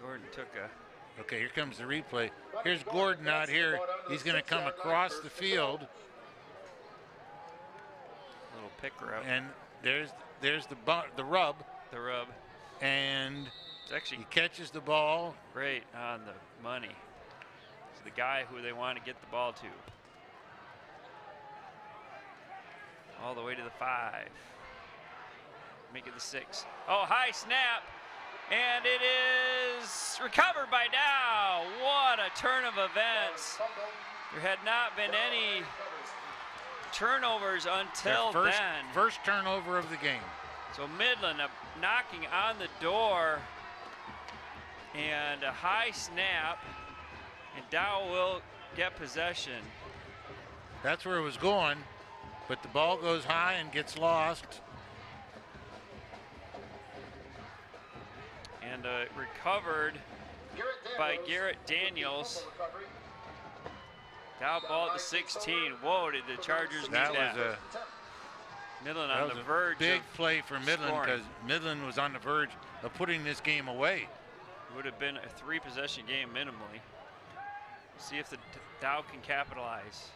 Gordon took a. okay, here comes the replay. Here's Gordon out here. He's going to come across the field. Little pick route. And there's the rub. The rub. And it's actually he catches the ball. Great on the money. It's the guy who they want to get the ball to. All the way to the 5. Make it the 6. Oh, high snap. And it is recovered by Dow. What a turn of events. There had not been any turnovers until then. First turnover of the game. So Midland knocking on the door. And a high snap, and Dow will get possession. That's where it was going, but the ball goes high and gets lost. And recovered by Garrett Daniels. Dow ball at the 16. Whoa, did the Chargers need that? That was Midland on the verge. Big play for Midland, scoring. because Midland was on the verge of putting this game away. Would have been a 3-possession game minimally. See if the Dow can capitalize.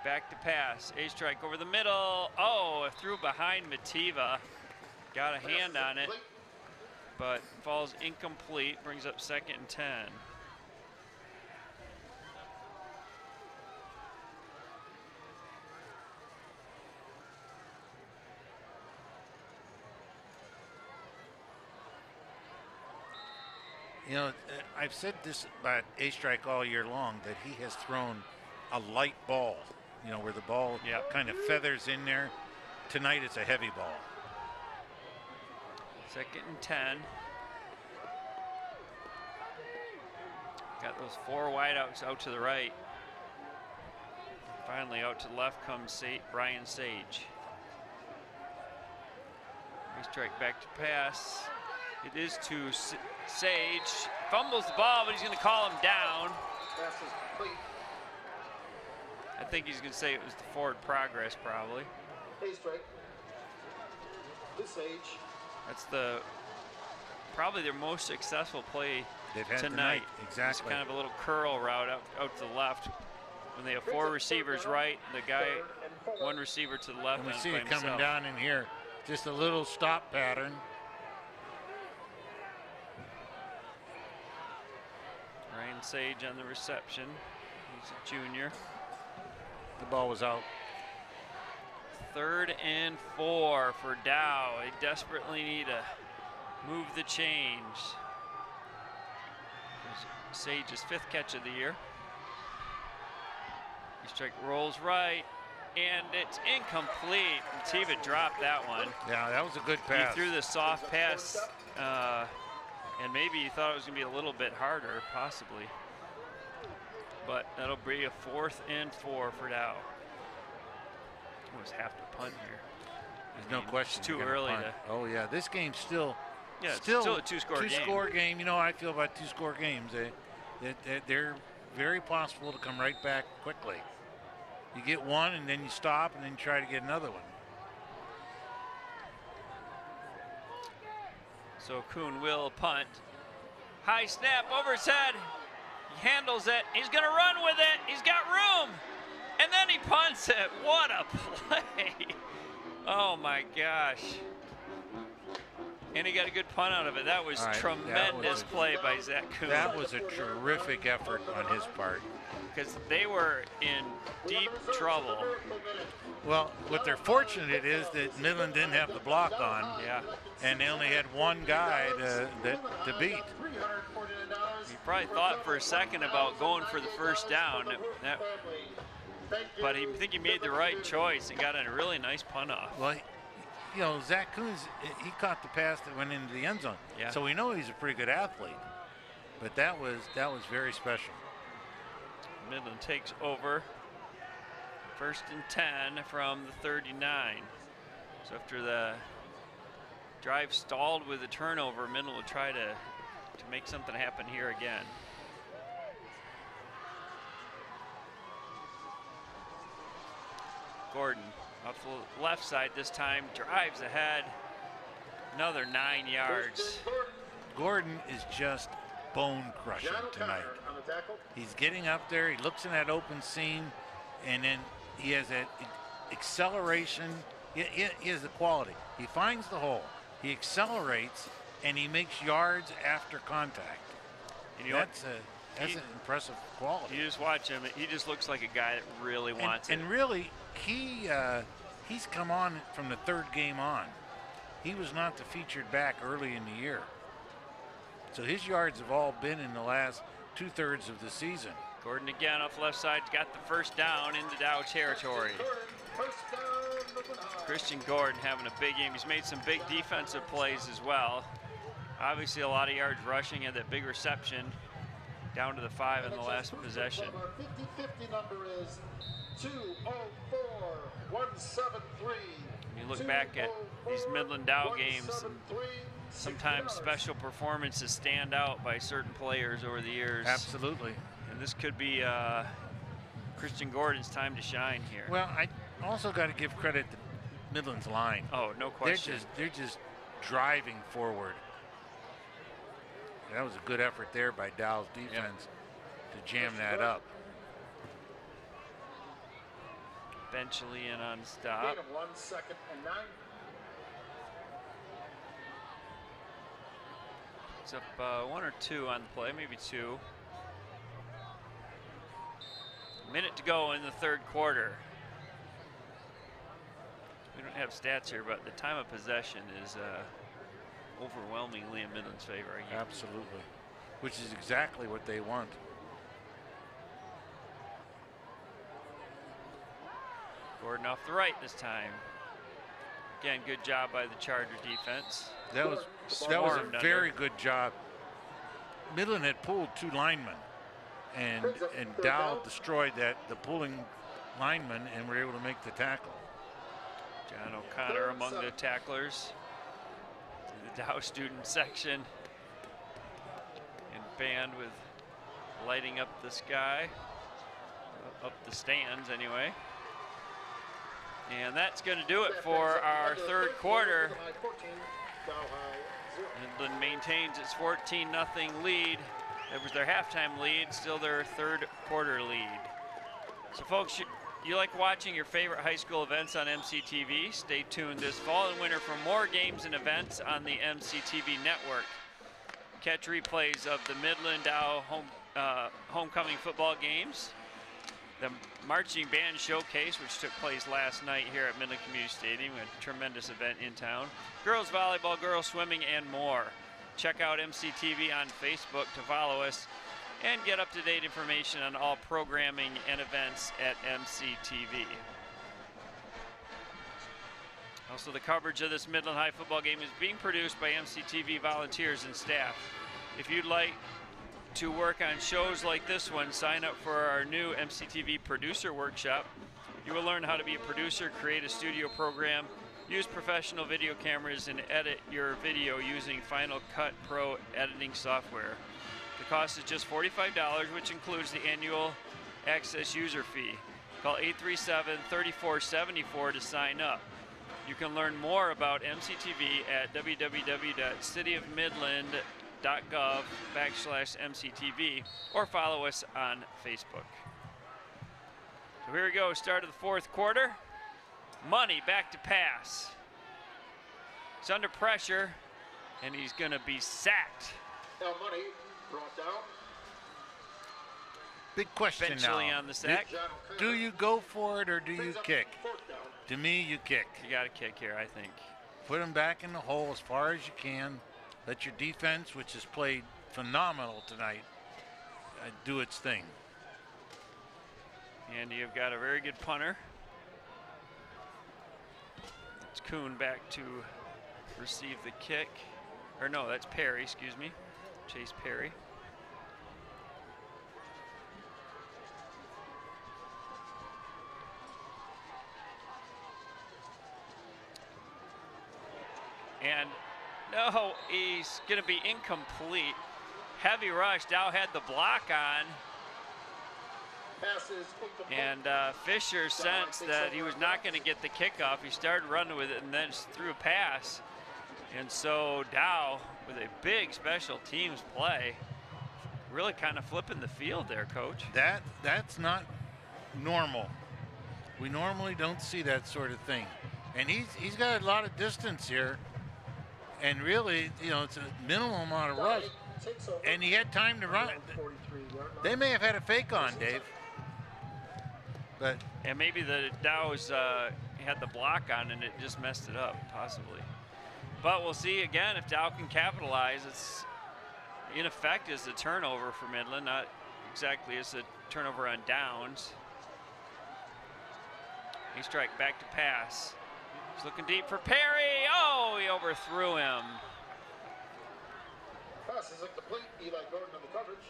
Back to pass. A strike over the middle. Oh, threw behind Mativa. Got a hand on it, but falls incomplete. Brings up 2nd and 10. You know, I've said this about A-Strike all year long, that he has thrown a light ball, you know, where the ball kind of feathers in there. Tonight it's a heavy ball. 2nd and 10. Got those 4 wideouts out to the right. Finally out to the left comes Brian Sage. A-Strike back to pass. It is to Sage. Fumbles the ball, but he's going to call him down. I think he's going to say it was the forward progress, probably. A-strike. To Sage. That's probably their most successful play They've had tonight. Exactly. It's kind of a little curl route out to the left. When they have 4 receivers right, the guy, 1 receiver to the left. And we and see by it coming himself. down in here. Just a little stop pattern. Ryan Sage on the reception. He's a junior. The ball was out. 3rd and 4 for Dow. They desperately need to move the change. Sage's 5th catch of the year. A-strike rolls right. and it's incomplete. Teva dropped that one. Yeah, that was a good pass. He threw the soft pass, and maybe he thought it was going to be a little bit harder, possibly. But that'll be a 4th and 4 for Dow. Almost have to punt here. There's no question. It's too early to. Oh yeah, this game's still. Yeah, it's still a two-score game. Two-score game. You know how I feel about two-score games. They're very possible to come right back quickly. You get one, and then you stop, and then try to get another one. So Kuhn will punt. High snap over his head. He handles it. He's going to run with it. He's got room. And then he punts it. What a play. Oh, my gosh. And he got a good punt out of it. That was tremendous play by Zach Kuhn. That was a terrific effort on his part. Because they were in deep trouble. Well, what they're fortunate is that Midland didn't have the block on. Yeah. And they only had one guy to beat. He probably thought for a second about going for the first down. But I think he made the right choice and got a really nice punt off. Well, you know, Zach Kuhn, he caught the pass that went into the end zone. Yeah. So we know he's a pretty good athlete. But that was very special. Midland takes over. 1st and 10 from the 39. So after the drive stalled with a turnover, Midland will try to make something happen here again. Gordon off the left side this time, drives ahead. Another 9 yards. Gordon is just bone crushing tonight. He's getting up there, he looks in that open seam, and then he has that acceleration. He has the quality. He finds the hole, he accelerates, and he makes yards after contact. And that's an impressive quality. You just watch him, he just looks like a guy that really wants it. And really, he's come on from the 3rd game on. He was not the featured back early in the year. So his yards have all been in the last 2/3 of the season. Gordon again off left side, got the first down into Dow territory. Christian Gordon having a big game. He's made some big defensive plays as well. Obviously a lot of yards rushing, and that big reception down to the 5 in the last possession. Our 50-50 number is 204-173. You look back at these Midland Dow games, sometimes special performances stand out by certain players over the years. Absolutely. And this could be Christian Gordon's time to shine here. Well, I also got to give credit to Midland's line. Oh, no question. They're just driving forward. That was a good effort there by Dow's defense to jam that up. Eventually in on stop. 1 second and 9. It's up 1 or 2 on the play, maybe 2. A minute to go in the 3rd quarter. We don't have stats here, but the time of possession is overwhelmingly in Midland's favor again. Absolutely, which is exactly what they want. Gordon off the right this time. Again, good job by the Charger defense. That was a very good job. Midland had pulled 2 linemen, and Dow destroyed the pulling lineman and were able to make the tackle. John O'Connor among the tacklers. The Dow student section. And band with lighting up the sky. Up the stands anyway. And that's going to do it for our 3rd quarter. Midland maintains its 14-0 lead. That was their halftime lead, still their 3rd quarter lead. So folks, you like watching your favorite high school events on MCTV? Stay tuned this fall and winter for more games and events on the MCTV network. Catch replays of the Midland Dow homecoming football games. The marching band showcase, which took place last night here at Midland Community Stadium, a tremendous event in town. Girls volleyball, girls swimming, and more. Check out MCTV on Facebook to follow us and get up-to-date information on all programming and events at MCTV. Also, the coverage of this Midland High football game is being produced by MCTV volunteers and staff. If you'd like to work on shows like this one, sign up for our new MCTV producer workshop. You will learn how to be a producer, create a studio program, use professional video cameras, and edit your video using Final Cut Pro editing software. The cost is just $45, which includes the annual access user fee. Call 837-3474 to sign up. You can learn more about MCTV at www.cityofmidland.gov/MCTV or follow us on Facebook. So here we go, start of the fourth quarter. Money back to pass. He's under pressure, and he's going to be sacked. Now Money brought down. Big question Eventually now. on the sack. Do you go for it or do you Brings up kick? fourth down. To me, you kick. You got to kick here, I think. Put him back in the hole as far as you can. Let your defense, which has played phenomenal tonight, do its thing. And you've got a very good punter. It's Kuhn back to receive the kick. Or no, that's Perry, excuse me. Chase Perry. And no, he's going to be incomplete. Heavy rush. Dow had the block on. Passes incomplete. And Fisher sensed that he was not going to get the kickoff. He started running with it and then just threw a pass. And so Dow, with a big special teams play, really kind of flipping the field there, Coach. That's not normal. We normally don't see that sort of thing. And he's got a lot of distance here. And really, you know, it's a minimal amount of rush. Takes over. And he had time to run. 43-yard line. They may have had a fake on, Dave. But And maybe the Dow's had the block on and it just messed it up, possibly. But we'll see again if Dow can capitalize. It's in effect is a turnover for Midland, not exactly as a turnover on downs. He strike back to pass. He's looking deep for Perry. Oh, he overthrew him. Pass is incomplete. Eli Gordon on the coverage.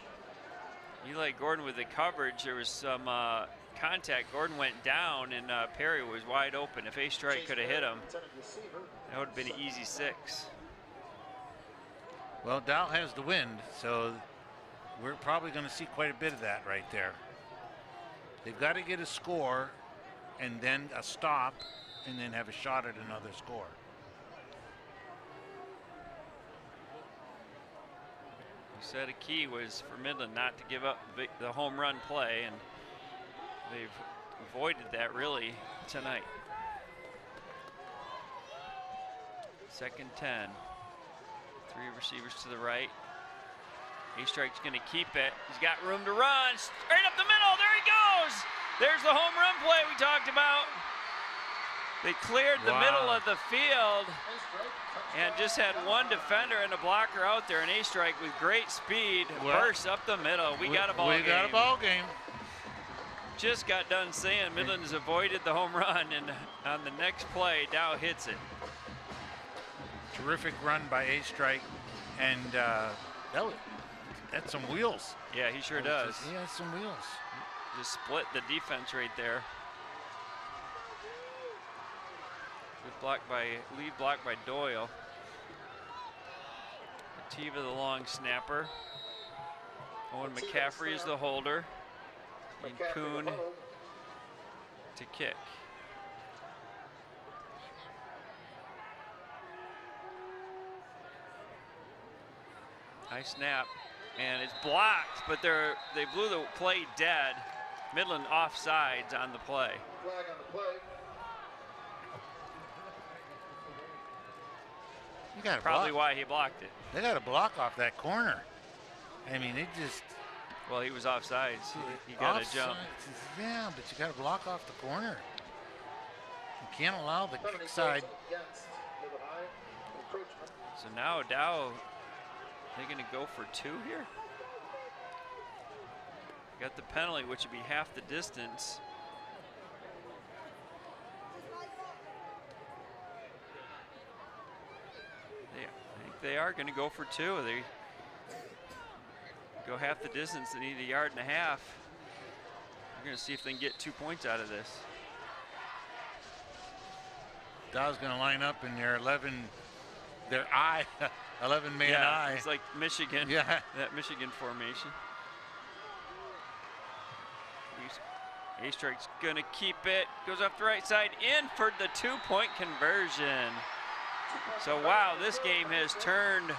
Eli Gordon with the coverage. There was some contact. Gordon went down and Perry was wide open. If A-Strike could have hit him, Intended receiver. that would have been an easy 6. well, Dow has the wind, so we're probably going to see quite a bit of that right there. They've got to get a score and then a stop and then have a shot at another score. You said a key was for Midland not to give up the home run play, and they've avoided that really tonight. 2nd 10. 3 receivers to the right. A-Strike's going to keep it. He's got room to run. Straight up the middle. There he goes. There's the home run play we talked about. They cleared the middle of the field and just had one defender and a blocker out there. And A-Strike with great speed bursts up the middle. We got a ball game. We got a ball game. Just got done saying Midland has avoided the home run, and on the next play, Dow hits it. Terrific run by A-Strike, and that's some wheels. Yeah, he sure does. He has some wheels. Just split the defense right there. Lead block by Doyle. Tiva the long snapper. Owen McCaffrey is the holder. And Kuhn to kick. High snap, and it's blocked, but they blew the play dead. Midland offsides on the play. Flag on the play. You got Probably why he blocked it. They got to block off that corner. I mean, it just. Well, he was offsides. He got to jump. Yeah, but you got to block off the corner. You can't allow the kick side. Against Midland High. Encroachment. So now Dow, they're going to go for 2 here. Got the penalty, which would be half the distance. they are going to go for two. They go half the distance. They need 1.5 yards. We're going to see if they can get 2 points out of this. Dow's going to line up in their 11 man eye. It's like Michigan. Yeah. That Michigan formation. A-Strike's going to keep it. Goes off the right side in for the 2-point conversion. So, wow, this game has turned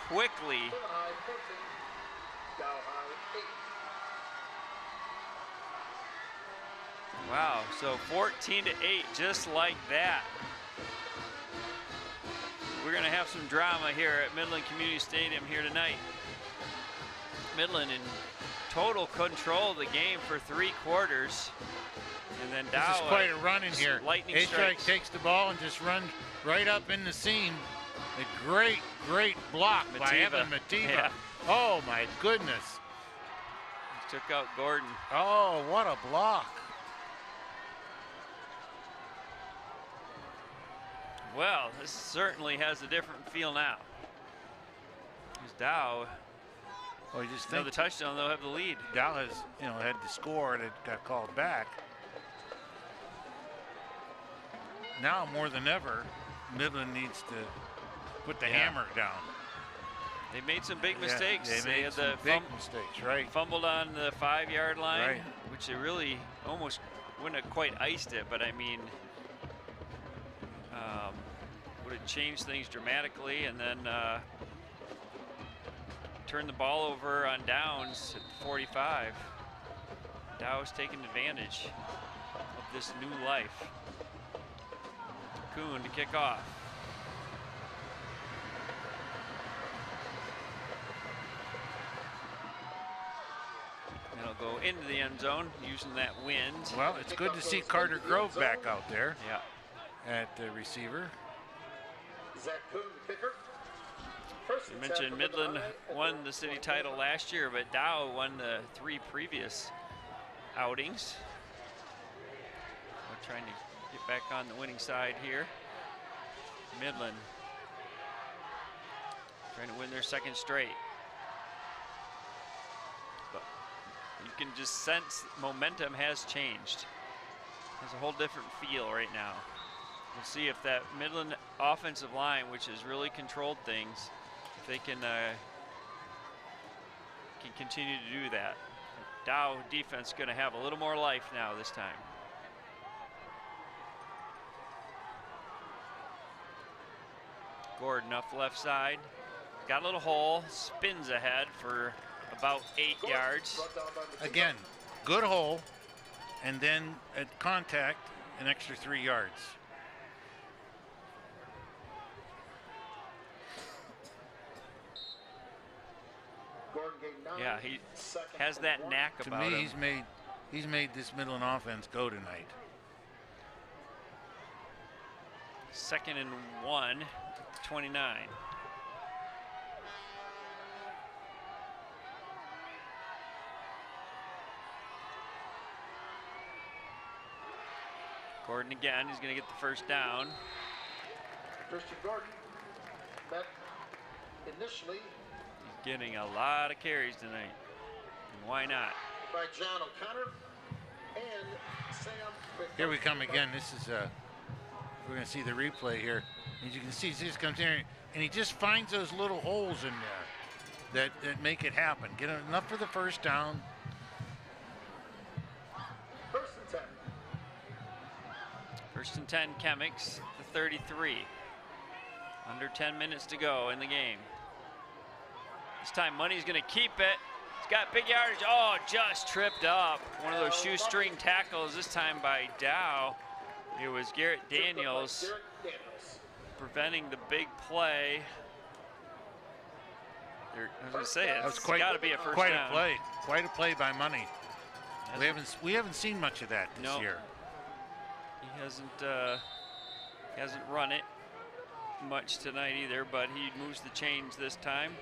quickly. Wow, so 14-8, just like that. We're going to have some drama here at Midland Community Stadium here tonight. Midland in total control of the game for 3 quarters. And then Dow, this is quite a run in here. Lightning A-Strike strikes. takes the ball and just runs right up in the seam. A great block by Mativa. Evan Mativa. Yeah. Oh my goodness. Took out Gordon. Oh, what a block. Well, this certainly has a different feel now. Because Dow, Well, you just another think touchdown, they'll have the lead. Dow has, had to score and it got called back. Now more than ever, Midland needs to put the hammer down. They made some big Yeah, mistakes. they made had some the big mistakes, right? fumbled on the 5-yard line, Right. which they really almost wouldn't have quite iced it, but I mean, would have changed things dramatically, and then turned the ball over on downs at 45. Dow's taking advantage of this new life. Kuhn to kick off. It'll go into the end zone using that wind. Well, it's good to see Carter Grove back out there Yeah. at the receiver. Zach Kuhn, the kicker. First You and 10 mentioned from Midland the won the city title last year, but Dow won the 3 previous outings. We're trying to get back on the winning side here. Midland trying to win their 2nd straight. But you can just sense momentum has changed. There's a whole different feel right now. We'll see if that Midland offensive line, which has really controlled things, if they can continue to do that. Dow defense going to have a little more life now this time. Gordon off the left side. Got a little hole, spins ahead for about 8 yards. brought down by Mativa. Again, good hole, and then at contact, an extra 3 yards. Gordon gained 9. Yeah, he Second has and that 1. knack To about me, him. he's made this Midland offense go tonight. 2nd and 1, 29. Gordon again, he's going to get the first down. Christian Gordon met initially He's getting a lot of carries tonight. And why not? by John O'Connor and Sam McDonough. Here we come again. This is we're going to see the replay here. As you can see, he just comes in and he just finds those little holes in there that make it happen. Get enough for the first down. First and 10. First and 10, Chemics, the 33. Under 10 minutes to go in the game. This time Money's going to keep it. He's got big yardage. Oh, just tripped up. One of those shoestring tackles, this time by Dow. It was Garrett Daniels Garrett Daniels. preventing the big play. I was going to say, That it's was got to be a first quite down. a play. Quite a play by Money. We haven't seen much of that this No. year. He hasn't run it much tonight either, but he moves the chains this time.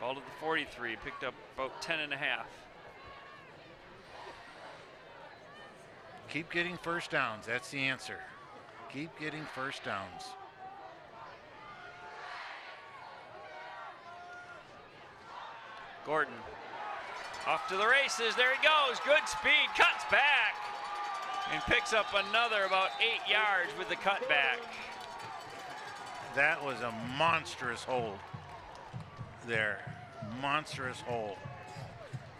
Ball to the 43, picked up about 10 and a half. Keep getting first downs. That's the answer. Keep getting first downs. Gordon off to the races. There he goes. Good speed. Cuts back and picks up another about 8 yards with the cutback. That was a monstrous hold there. Monstrous hold.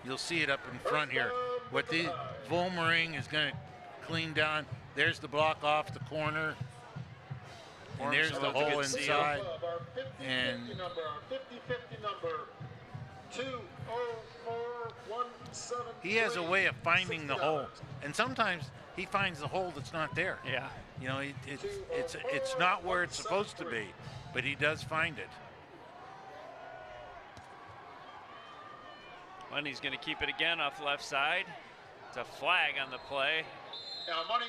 You'll see it up in front here. What the Vollmering is going to clean down. There's the block off the corner. And there's the hole inside. And 50-50 number 20417. he has a way of finding the hole. And sometimes he finds the hole that's not there. Yeah. You know, it's not where it's supposed to be, but he does find it. Money's going to keep it again off the left side. It's a flag on the play. Now Money,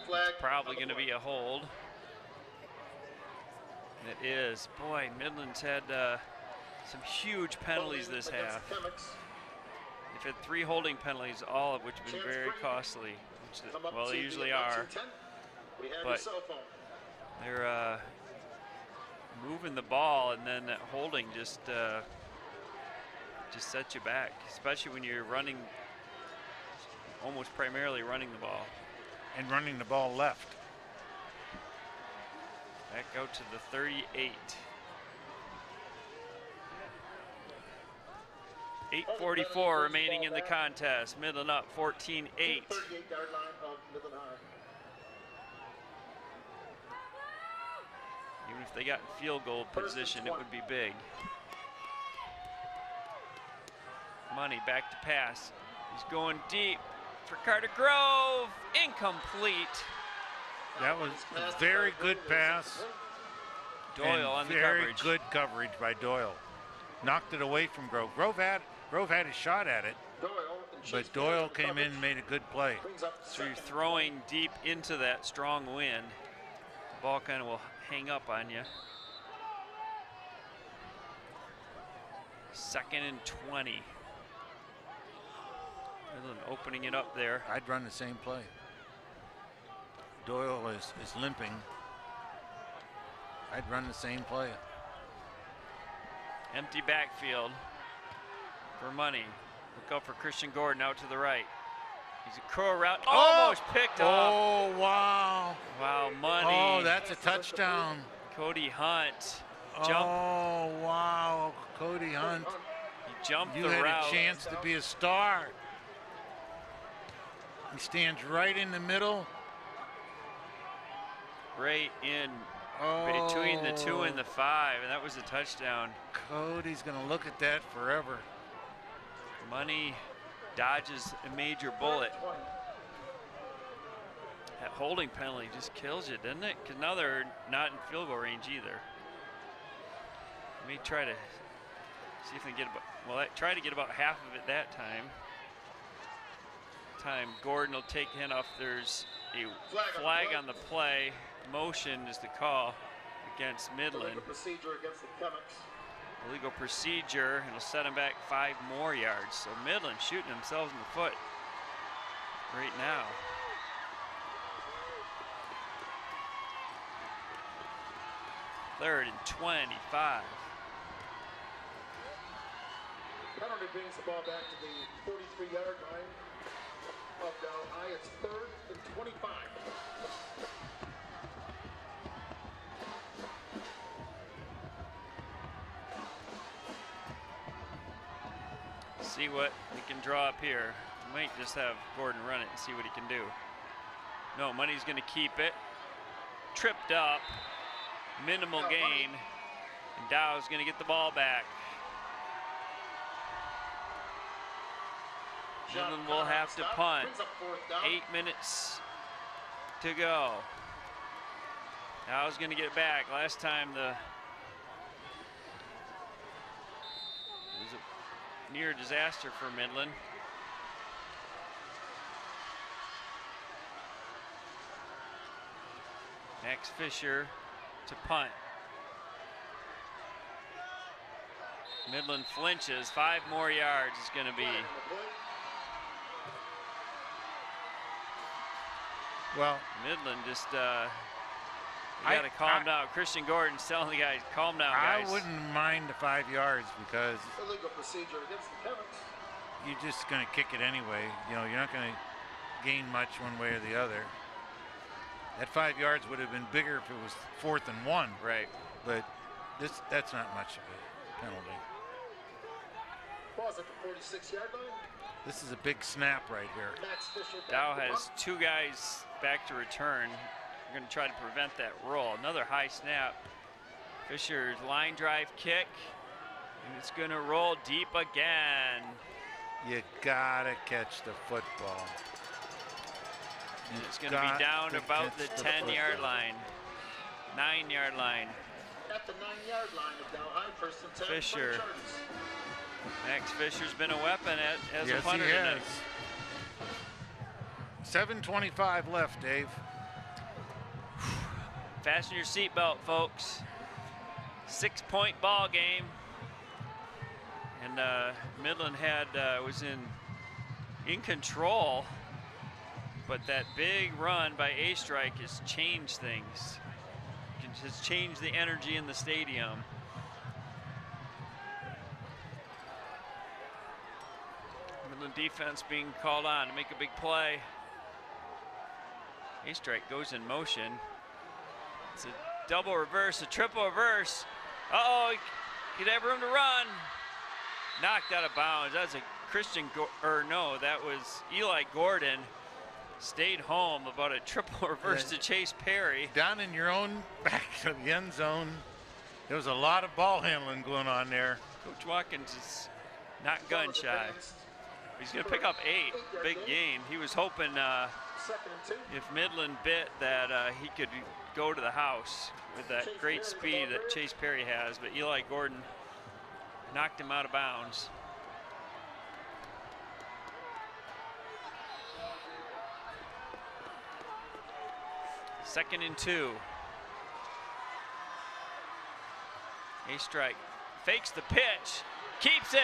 flag. Probably going to be a hold. And it is. Boy, Midland's had some huge penalties this half. They've had 3 holding penalties, all of which have been very costly. Which, well, they usually are. But they're moving the ball, and then that holding just sets you back, especially when you're running, almost primarily running the ball. And running the ball left. Back out to the 38. 8:44 remaining in the contest. Midland up 14-8. 38-yard line of Midland High. Even if they got in field goal position, it would be big. Money back to pass. He's going deep for Carter Grove. Incomplete. That was a very good pass. Doyle on the very coverage. good coverage by Doyle. Knocked it away from Grove. Grove had a shot at it, but Doyle came in and made a good play. So you're throwing deep into that strong wind. The ball kind of will hang up on you. 2nd and 20. Midland opening it up there. I'd run the same play. Doyle is limping. I'd run the same play. Empty backfield for Money. Look out for Christian Gordon out to the right. He's a curl route. Almost picked off. Oh, wow. Wow, Money. Oh, that's a touchdown. Cody Hunt. Jump. Oh, wow. Cody Hunt. He jumped You the had route. a chance to be a star. He stands right in the middle. Right in Oh, between the 2 and the 5, and that was a touchdown. Cody's going to look at that forever. Money dodges a major bullet. That holding penalty just kills you, doesn't it? Because now they're not in field goal range either. Let me try to see if they can get about, well, I tried to get about half of it that time. Gordon will take handoff. There's a flag on the play. Motion is the call against Midland. Illegal procedure against the Chemics. Illegal procedure, and it'll set him back 5 more yards. So Midland shooting themselves in the foot right now. Third and 25. Penalty brings the ball back to the 43-yard line of Dow High. It's 3rd and 25. See what we can draw up here. We might just have Gordon run it and see what he can do. No, Money's going to keep it. Tripped up. Minimal gain. And Dow's going to get the ball back. Midland will have to punt. 8 minutes to go. Dow's going to get it back. Last time it was a near disaster for Midland. Max Fisher to punt. Midland flinches. 5 more yards is going to be. Well, Midland just You got to calm down. Christian Gordon's telling the guys, calm down, guys. I wouldn't mind the 5 yards because Illegal procedure against the Chemics. you're just going to kick it anyway. You know, you're not going to gain much one way or the other. That 5 yards would have been bigger if it was 4th and 1. Right. But that's not much of a penalty. Pause at the 46-yard line. This is a big snap right here. Max Fisher. Dow has 2 guys back to return. We're going to try to prevent that roll. Another high snap. Fisher's line drive kick. And it's going to roll deep again. You gotta catch the football. And it's going to be down about the 10-yard line. 9-yard line. At the 9-yard line of Dow High, 1st and 10. Fisher. Max Fisher's been a weapon as a Yes, punter he tonight. has. 7:25 left, Dave. Fasten your seatbelt, folks. 6-point ball game. And Midland was in control, but that big run by A-Strike has changed things. It has changed the energy in the stadium. Midland defense being called on to make a big play. A-Strike goes in motion. It's a double reverse, a triple reverse. Uh-oh, he'd have room to run. Knocked out of bounds. That's a that was Eli Gordon. Stayed home about a triple reverse to Chase Perry. Down in your own back of the end zone. There was a lot of ball handling going on there. Coach Watkins is not gun shy. He's going to pick up 8. Big gain. He was hoping if Midland bit that he could go to the house with that great speed that Chase Perry has, but Eli Gordon knocked him out of bounds. Second and 2. A-Strike fakes the pitch, keeps it.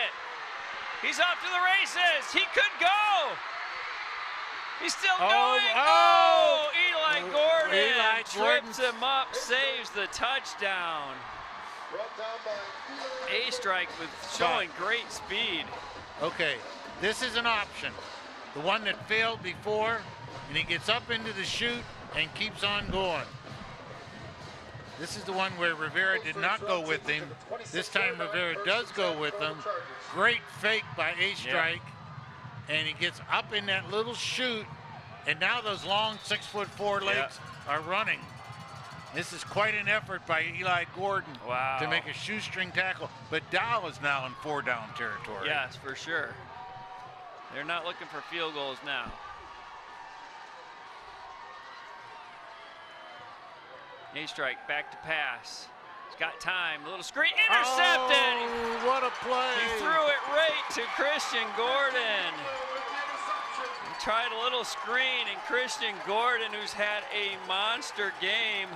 He's off to the races. He could go. He's still going. Oh, Eli Gordon trips him up, saves the touchdown. A-Strike with showing great speed. Okay, this is an option. The one that failed before, and he gets up into the chute and keeps on going. This is the one where Rivera did not go with him. This time Rivera does go with him. Great fake by A-Strike. And he gets up in that little chute, and now those long 6'4" legs are running. This is quite an effort by Eli Gordon to make a shoestring tackle. But Dow is now in 4-down territory. Yes, for sure. They're not looking for field goals now. A-Strike back to pass. He's got time. A little screen. Intercepted! Oh, what a play! He threw it right to Christian Gordon. He tried a little screen, and Christian Gordon, who's had a monster game,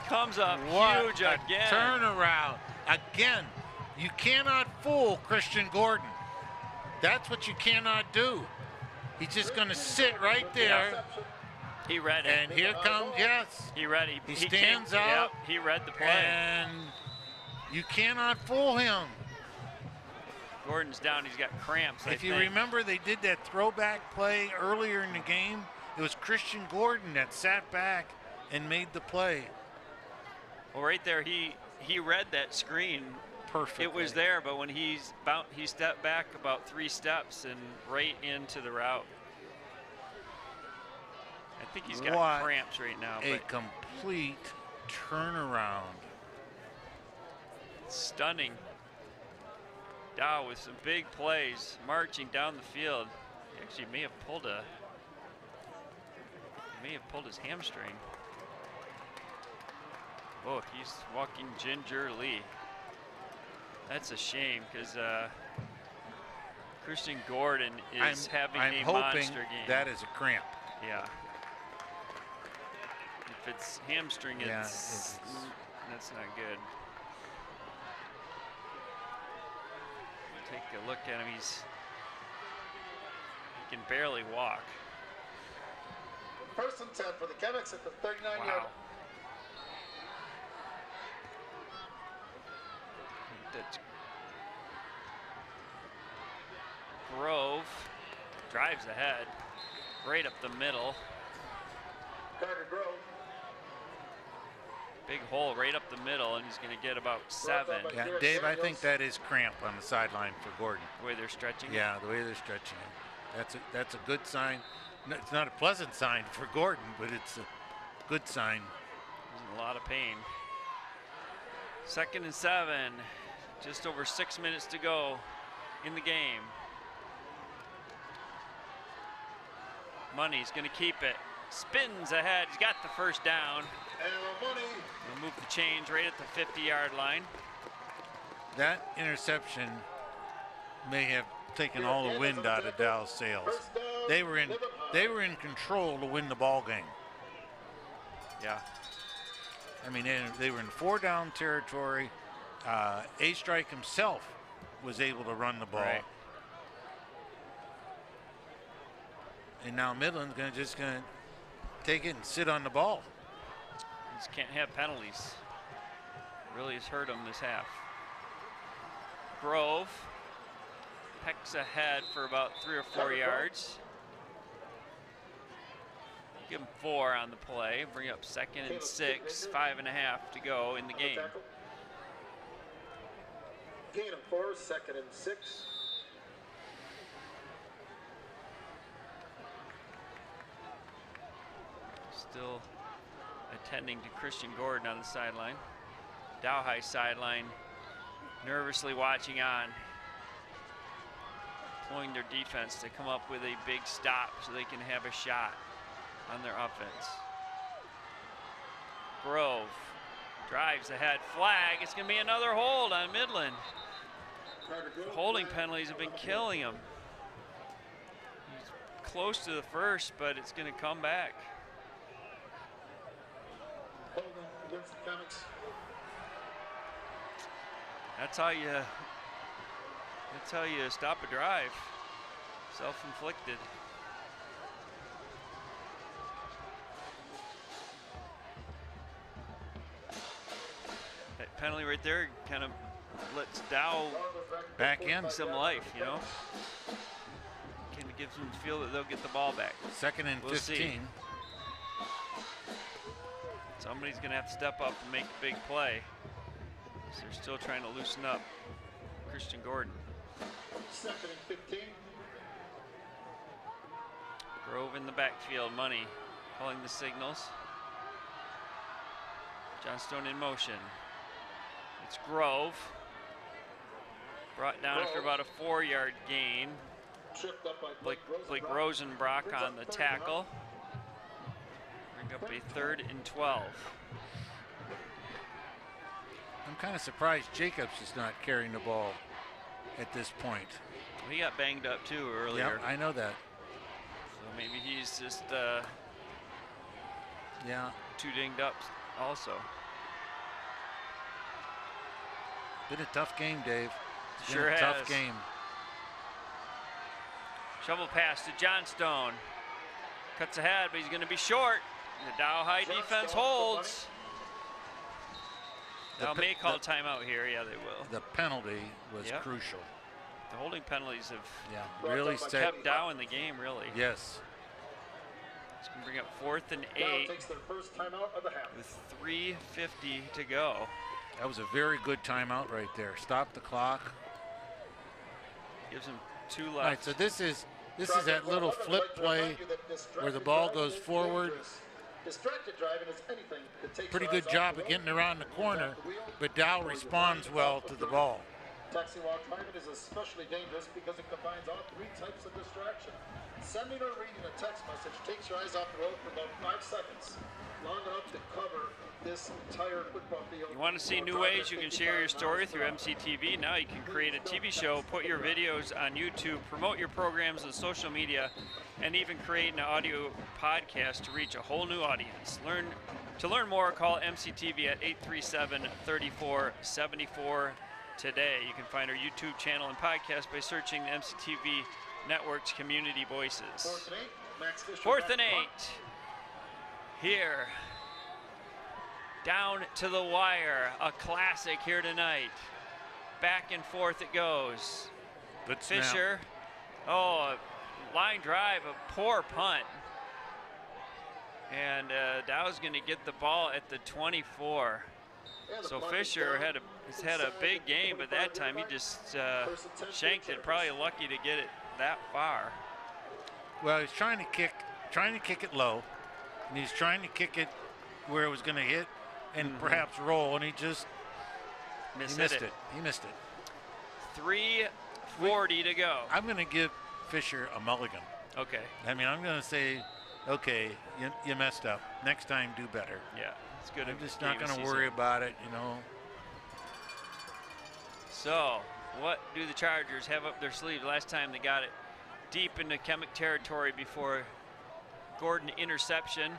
comes up huge again. Turnaround. Again, you cannot fool Christian Gordon. That's what you cannot do. He's just going to sit right there. He read it. And here comes, He read it. He stands out. He read the play. And you cannot fool him. Gordon's down. He's got cramps, If you remember, they did that throwback play earlier in the game. It was Christian Gordon that sat back and made the play. Well, right there, he read that screen. Perfectly. It was there, but when he stepped back about 3 steps and right into the route. I think he's got cramps right now. A complete turnaround. Stunning. Dow with some big plays, marching down the field. He actually may have pulled his hamstring. Oh, he's walking gingerly. That's a shame because Christian Gordon is having a monster game. That is a cramp. Yeah. If it's hamstring, that's not good. Take a look at him. He can barely walk. 1st and 10 for the Chemics at the 39-yard. That's Grove. Drives ahead. Right up the middle. Carter Grove. Big hole right up the middle, and he's going to get about 7. Yeah, Dave, I think that is cramp on the sideline for Gordon. The way they're stretching. Yeah, the way they're stretching him. That's a good sign. No, it's not a pleasant sign for Gordon, but it's a good sign. He's in a lot of pain. 2nd and 7. Just over 6 minutes to go in the game. Money's going to keep it. Spins ahead. He's got the first down. And Money. He'll move the chains right at the 50-yard line. That interception may have taken all the wind out of Dow's sails. They were in control to win the ball game. Yeah. I mean, they were in 4-down territory. A-Strike himself was able to run the ball. Right. And now Midland's just gonna take it and sit on the ball. Just can't have penalties. Really has hurt him this half. Grove pecks ahead for about 3 or 4 yards. Give him 4 on the play. Bring up 2nd and 6. 5.5 to go in the game. Gain of 4, 2nd and 6. Still attending to Christian Gordon on the sideline. Dow High sideline nervously watching on, pulling their defense to come up with a big stop so they can have a shot on their offense. Grove drives ahead, flag. It's going to be another hold on Midland. Holding penalties have been killing him. He's close to the first, but it's going to come back. Against the Comics. That's how you stop a drive. Self-inflicted. That penalty right there kind of lets Dow back in some life, you know. Kind of gives them the feel that they'll get the ball back. 2nd and 15. See. Somebody's going to have to step up and make a big play. So they're still trying to loosen up Christian Gordon. 2nd and 15. Grove in the backfield, Money calling the signals. Johnstone in motion. It's Grove. Brought down after about a 4-yard gain. Tripped up by Blake Rosenbrock on the tackle. Bring up a 3rd and 12. I'm kind of surprised Jacobs is not carrying the ball at this point. He got banged up too earlier. Yeah, I know that. So maybe he's just too dinged up also. Been a tough game, Dave. It's Sure been a has. tough game. Shovel pass to Johnstone. Cuts ahead, but he's going to be short. The Dow High defense holds. Dow may call timeout here. Yeah, they will. The penalty was crucial. The holding penalties have really kept Dow in the game, really. Yes. It's going to bring up 4th and 8 Dow takes their first timeout of the half. with 3:50 to go. That was a very good timeout right there. Stop the clock. Gives him 2 left. All right, so this is that little flip play where the ball goes forward. Distracted driving is anything that takes Pretty your good eyes job off of the getting road. around the corner, but Dow responds well to the ball. Taxi while driving is especially dangerous because it combines all 3 types of distraction. Sending or reading a text message takes your eyes off the road for about 5 seconds, long enough to cover this entire football field. You want to see new ways you can share your story through MCTV? Now you can create a TV show, put your videos on YouTube, promote your programs on social media, and even create an audio podcast to reach a whole new audience. To learn more, call MCTV at 837-3474 today. You can find our YouTube channel and podcast by searching the MCTV Network's Community Voices. 4th and 8. Max Fisher 4th and back 8. Here. Down to the wire. A classic here tonight. Back and forth it goes. Good snap. Fisher. Oh, a line drive, a poor punt. And Dow's going to get the ball at the 24. So Fisher has had a big game, but that time he just shanked it. Probably lucky to get it that far. Well, he's trying to kick it low, and he's trying to kick it where it was going to hit and perhaps roll, and he just missed it. He missed it. 3:40 to go. I'm going to give Fisher a mulligan. Okay. I mean, I'm going to say, okay, you messed up. Next time, do better. Yeah, it's good. I'm just not going to worry about it, you know. So, what do the Chargers have up their sleeve? Last time they got it deep into Chemic territory before Gordon interception.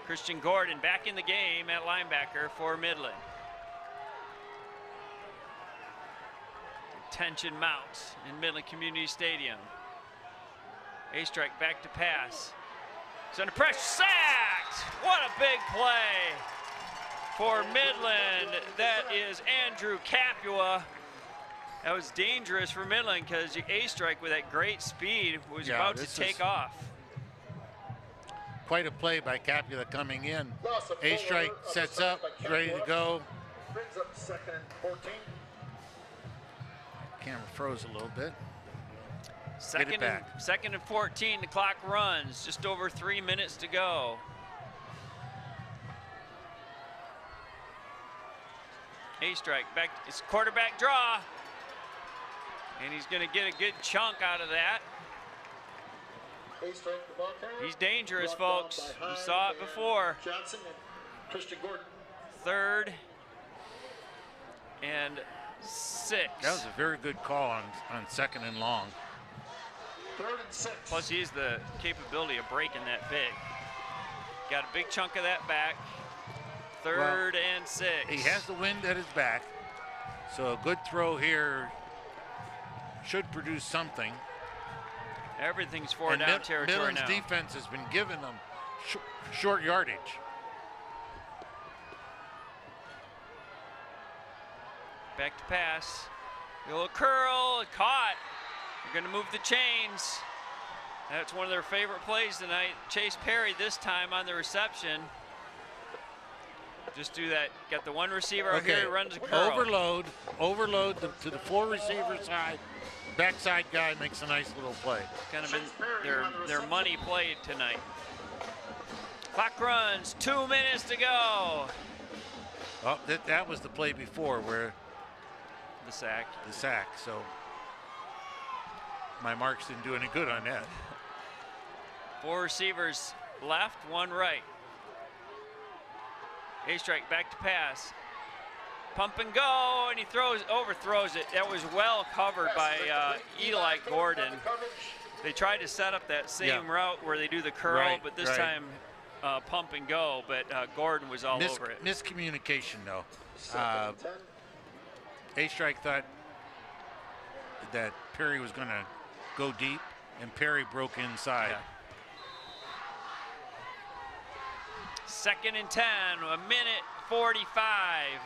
Christian Gordon back in the game at linebacker for Midland. Tension mounts in Midland Community Stadium. A-Strike back to pass. He's under pressure, sacked! What a big play for Midland. That is Andrew Capua. That was dangerous for Midland because A-Strike with that great speed was about to take off. Quite a play by Capua coming in. A-Strike sets up, ready to go. Brings up 2nd and 14. Camera froze a little bit. Second and 14, the clock runs. Just over 3 minutes to go. A-Strike back, it's quarterback draw. And he's gonna get a good chunk out of that. He's dangerous, folks. We saw it before. Johnson and Christian Gordon. 3rd and 6. That was a very good call on 2nd and long. 3rd and 6. Plus, he has the capability of breaking that big. Got a big chunk of that back. 3rd and 6. He has the wind at his back, so a good throw here should produce something. Everything's 4 down territory Midland's now. defense has been giving them short yardage. Back to pass. A little curl, caught. They're going to move the chains. That's one of their favorite plays tonight. Chase Perry this time on the reception. Just do that. Got the one receiver out here, runs a curl. Overload to the 4 receiver side. Backside guy makes a nice little play. Kind of been their money played tonight. Clock runs, 2 minutes to go. Oh, that was the play before where the sack. So my marks didn't do any good on that. 4 receivers left, 1 right. A-Strike back to pass. Pump and go, and he overthrows it. That was well covered by Eli Gordon. They tried to set up that same route where they do the curl, but this time pump and go, but Gordon was all over it. Miscommunication, though. A-Strike thought that Perry was going to go deep, and Perry broke inside. 2nd and 10, 1:45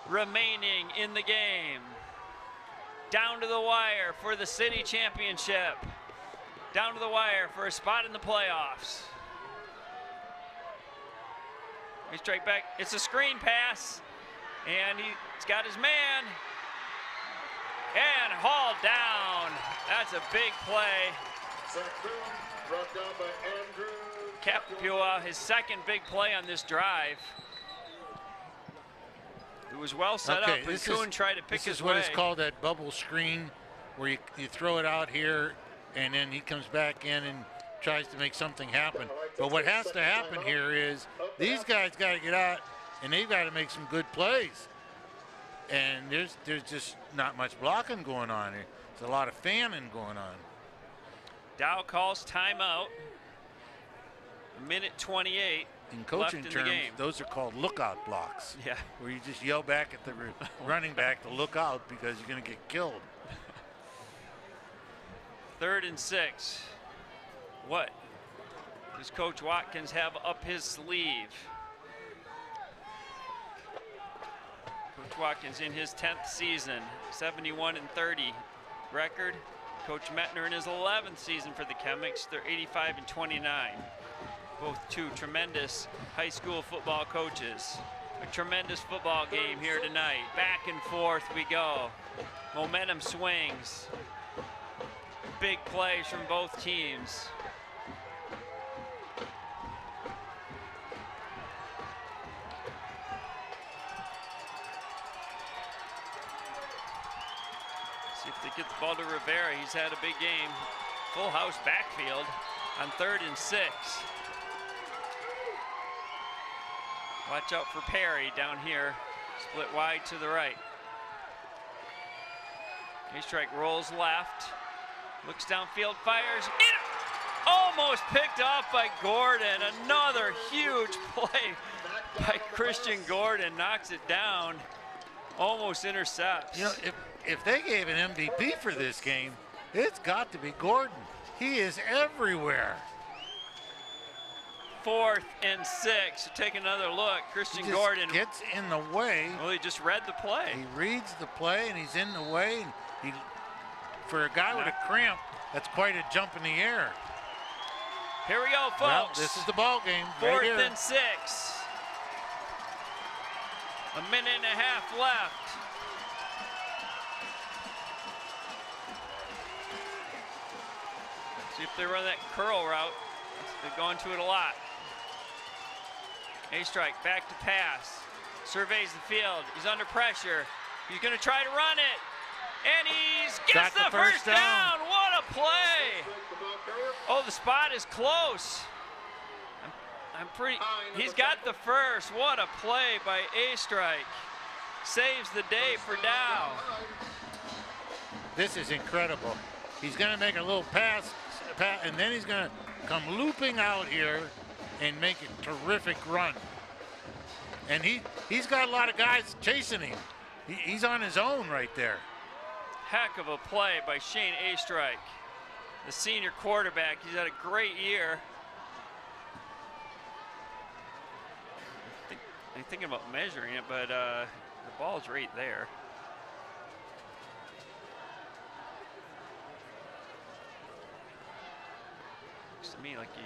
remaining in the game. Down to the wire for the city championship. Down to the wire for a spot in the playoffs. He's straight back. It's a screen pass, and he's got his man. And hauled down. That's a big play. Brought down by Andrew Capua, his 2nd big play on this drive. It was well set up, and Kuhn tried to pick his way. This is what is called that bubble screen, where you throw it out here, and then he comes back in and tries to make something happen. But what has to happen here is these guys got to get out, and they've got to make some good plays. And there's just not much blocking going on here. There's a lot of fanning going on. Dow calls timeout. 1:28 in coaching left in terms, the game. Those are called lookout blocks. Yeah. Where you just yell back at the running back to look out because you're going to get killed. 3rd and 6. What does Coach Watkins have up his sleeve? Coach Coach Watkins in his 10th season, 71-30 record. Coach Metner in his 11th season for the Chemics, they're 85-29. Both two tremendous high school football coaches. A tremendous football game here tonight. Back and forth we go. Momentum swings. Big plays from both teams. See if they get the ball to Rivera. He's had a big game. Full house backfield on 3rd and 6. Watch out for Perry down here. Split wide to the right. A-Strike rolls left. Looks downfield, fires. Almost picked off by Gordon. Another huge play by Christian Gordon. Knocks it down. Almost intercepts. You know, if they gave an MVP for this game, it's got to be Gordon. He is everywhere. 4th and 6. Take another look. Christian He Gordon gets in the way. Well, he just read the play. He reads the play and he's in the way. And for a guy with a cramp, that's quite a jump in the air. Here we go, folks. Well, this is the ball game. 4th right here. and 6. A minute and a half left. See if they run that curl route. They've gone to it a lot. A-Strike back to pass. Surveys the field. He's under pressure. He's going to try to run it. And he's gets the first down. What a play. Oh, the spot is close. He's got the first. What a play by A-Strike. Saves the day for Dow. This is incredible. He's going to make a little pass, and then he's going to come looping out here and make a terrific run. And he's got a lot of guys chasing him. He's on his own right there. Heck of a play by Shane A-Strike, the senior quarterback. He's had a great year. I'm thinking about measuring it, but the ball's right there. Looks to me like he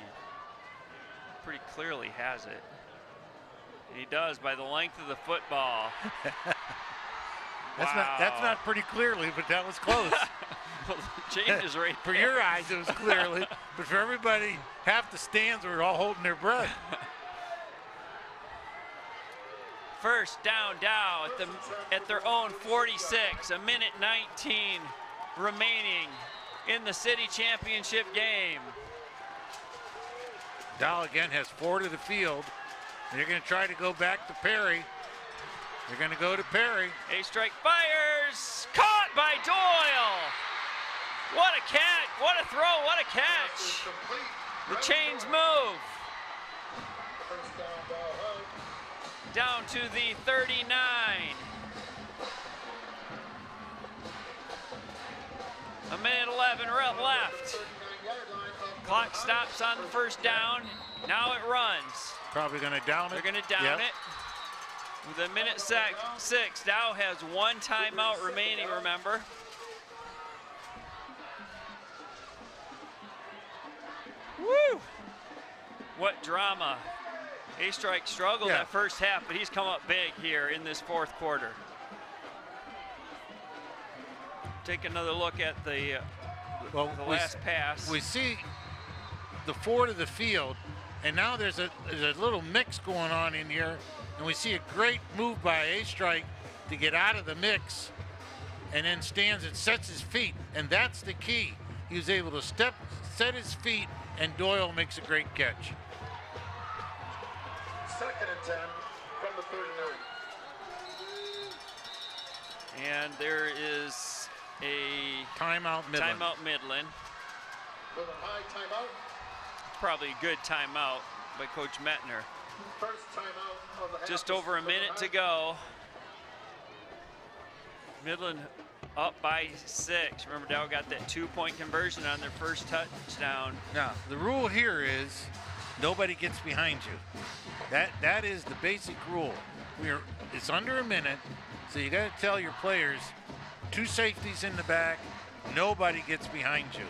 pretty clearly has it. And he does by the length of the football. That's not pretty clearly, but that was close. Well, the change is right For there. your eyes, it was clearly, but for everybody, half the stands were all holding their breath. First down, Dow at their own 46. A minute 19 remaining in the city championship game. Dow again has 4 to the field. They're going to try to go back to Perry. They're going to go to Perry. A-Strike fires, caught by Doyle. What a catch, what a throw, what a catch. The chains move. Down to the 39. A minute 11 left. Clock stops on the first down. Now it runs. Probably going to down it. They're going to down it. With a minute 6, Dow has 1 timeout remaining, remember. Woo! What drama. A-Strike struggled that first half, but he's come up big here in this 4th quarter. Take another look at the last pass. We see the 4 to the field, and now there's a little mix going on in here, and we see a great move by A-Strike to get out of the mix, and then stands and sets his feet, and that's the key. He was able to set his feet, and Doyle makes a great catch. 2nd and 10 from the 39. And there is a timeout Midland. Timeout Midland. With a high timeout. Probably a good timeout by Coach Metner. First timeout of the half. Just over a minute to go. Midland up by 6. Remember, Dow got that 2-point conversion on their first touchdown. Now, the rule here is nobody gets behind you. That is the basic rule. It's under a minute. So you got to tell your players, 2 safeties in the back, nobody gets behind you.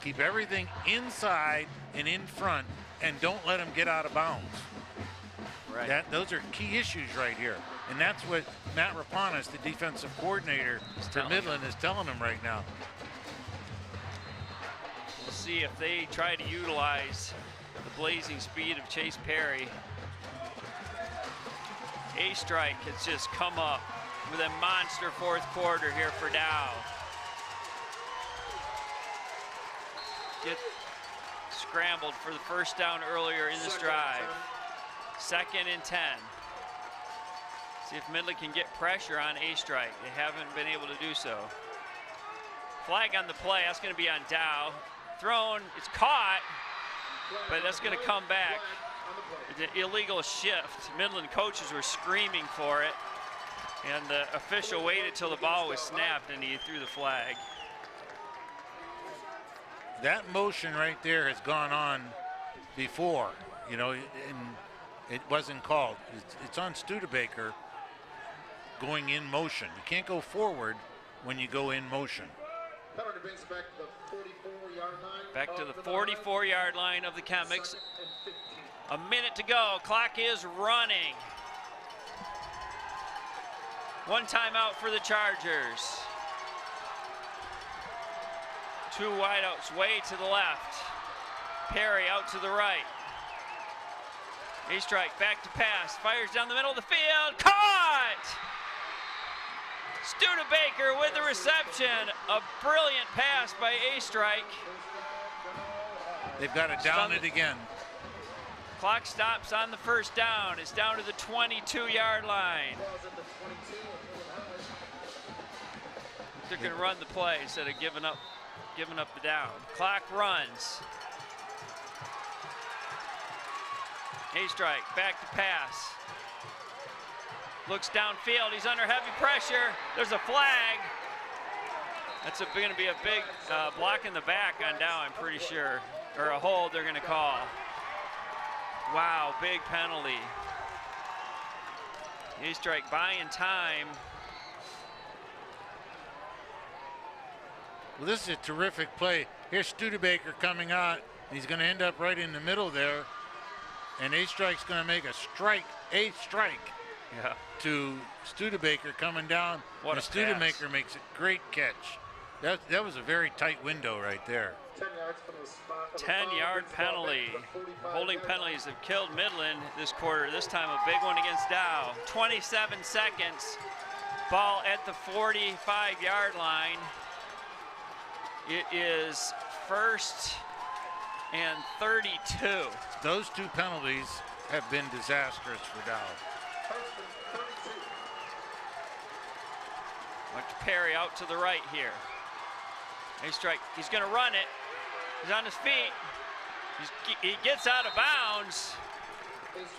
Keep everything inside and in front, and don't let them get out of bounds. Right. Those are key issues right here. And that's what Matt Rapanis, the defensive coordinator for Midland, is telling them right now. We'll see if they try to utilize the blazing speed of Chase Perry. A-Strike has just come up with a monster 4th quarter here for Dow. Get scrambled for the first down earlier in this drive. 2nd and 10. See if Midland can get pressure on A-Strike. They haven't been able to do so. Flag on the play, that's gonna be on Dow. Thrown, it's caught, but that's gonna come back. It's an illegal shift. Midland coaches were screaming for it, and the official waited till the ball was snapped and he threw the flag. That motion right there has gone on before, you know, and it wasn't called. It's on Studebaker going in motion. You can't go forward when you go in motion. Penalty brings it back to the 44-yard line. Back to the 44-yard line of the Chemics. A minute to go. Clock is running. 1 timeout for the Chargers. 2 wideouts way to the left. Perry out to the right. A-Strike back to pass. Fires down the middle of the field. Caught! Studebaker with the reception. A brilliant pass by A-Strike. They've got to down it again. Clock stops on the first down. It's down to the 22-yard line. They're going to run the play instead of giving up the down. Clock runs. A-Strike back to pass. Looks downfield. He's under heavy pressure. There's a flag. That's going to be a big block in the back on Dow, I'm pretty sure. Or a hold they're going to call. Wow, big penalty. A-Strike buying time. Well, this is a terrific play. Here's Studebaker coming out. He's going to end up right in the middle there. And A-Strike's going to make a strike to Studebaker coming down. What and a Studebaker pass. makes a great catch. That was a very tight window right there. 10 yards from the spot. 10-yard penalty. Holding penalties have killed Midland this quarter. This time a big one against Dow. 27 seconds. Ball at the 45-yard line. It is 1st and 32. Those 2 penalties have been disastrous for Dow. Watch Perry out to the right here. A-Strike, he's gonna run it. He's on his feet. He gets out of bounds.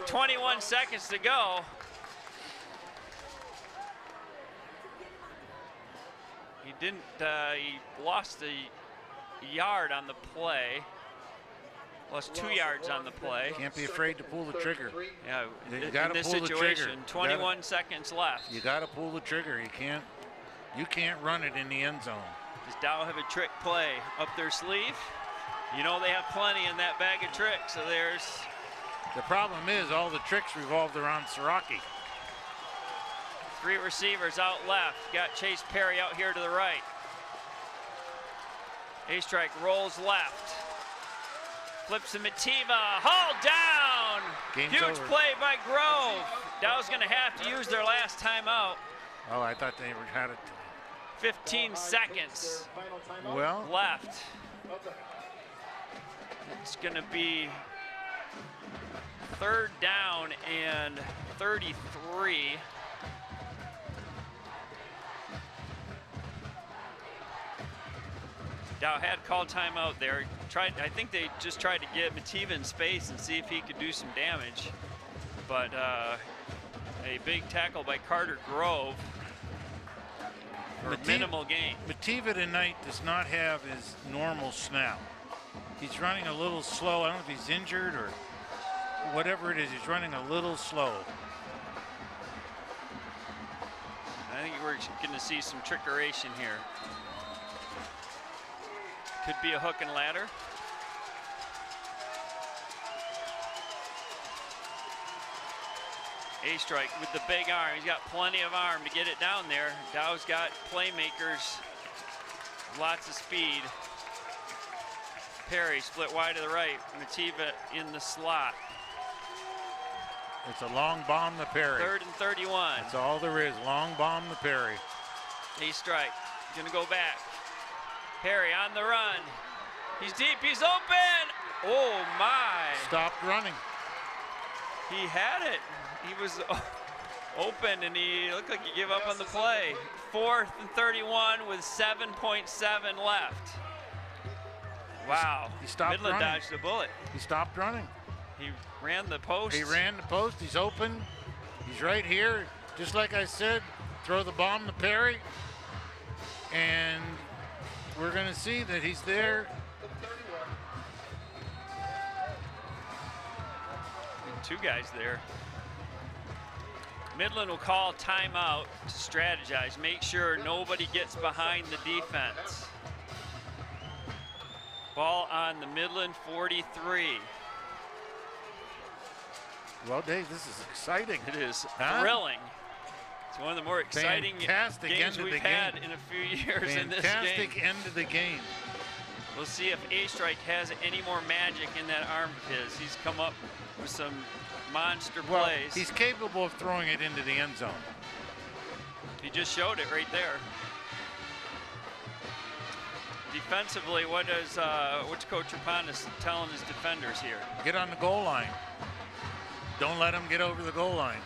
21 seconds to go. He didn't, he lost a yard on the play. Lost 2 yards on the play. Can't be afraid to pull the trigger. Yeah, You gotta in this pull the situation, trigger. 21 seconds left. You got to pull the trigger. You can't run it in the end zone. Does Dow have a trick play up their sleeve? You know they have plenty in that bag of tricks, so there's... The problem is all the tricks revolved around Siraki. 3 receivers out left. Got Chase Perry out here to the right. A-Strike rolls left. Flips to Mativa. Hauled down! Game's Huge over. play by Grove. Dow's going to have to use their last timeout. Oh, I thought they had it. 15 seconds Well, left. It's going to be 3rd down and 33. Dow had called timeout there. I think they just tried to get Mativa in space and see if he could do some damage. But a big tackle by Carter Grove for minimal gain. Mativa tonight does not have his normal snap. He's running a little slow. I don't know if he's injured or whatever it is. He's running a little slow. think we're going to see some trickeration here. Could be a hook and ladder. A-Strike with the big arm. He's got plenty of arm to get it down there. Dow's got playmakers, lots of speed. Perry split wide to the right. Mativa in the slot. It's a long bomb to Perry. 3rd and 31. That's all there is, long bomb to Perry. A-Strike, gonna go back. Perry on the run. He's deep, he's open! Oh my! Stopped running. He had it. He was open and he looked like he gave up on the play. 4th and 31 with 7.7 left. Wow. He stopped Midland running. dodged a bullet. He stopped running. He ran the post. He ran the post. He's open. He's right here. Just like I said, throw the bomb to Perry. And we're going to see that he's there. Two guys there. Midland will call timeout to strategize. Make sure nobody gets behind the defense. Ball on the Midland 43. Well, Dave, this is exciting. It is thrilling. It's one of the more exciting Fantastic games end of we've the had game. in a few years in this game. Fantastic end of the game. We'll see if A-Strike has any more magic in that arm of his. He's come up with some monster plays. He's capable of throwing it into the end zone. He just showed it right there. Defensively, what's Coach Raponis telling his defenders here? Get on the goal line. Don't let him get over the goal line.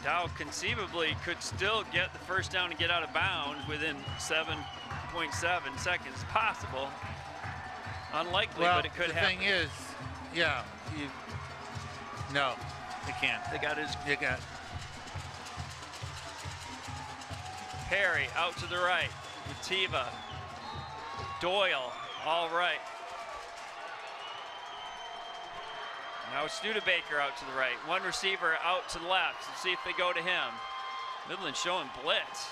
Dow conceivably could still get the first down and get out of bounds within 7.7 seconds. Possible. Unlikely, Well, but it could the happen. thing is, yeah, no, they can't. They got his You got Perry out to the right. Mativa. Doyle, all right. Now Studebaker out to the right. One receiver out to the left. Let's see if they go to him. Midland showing blitz.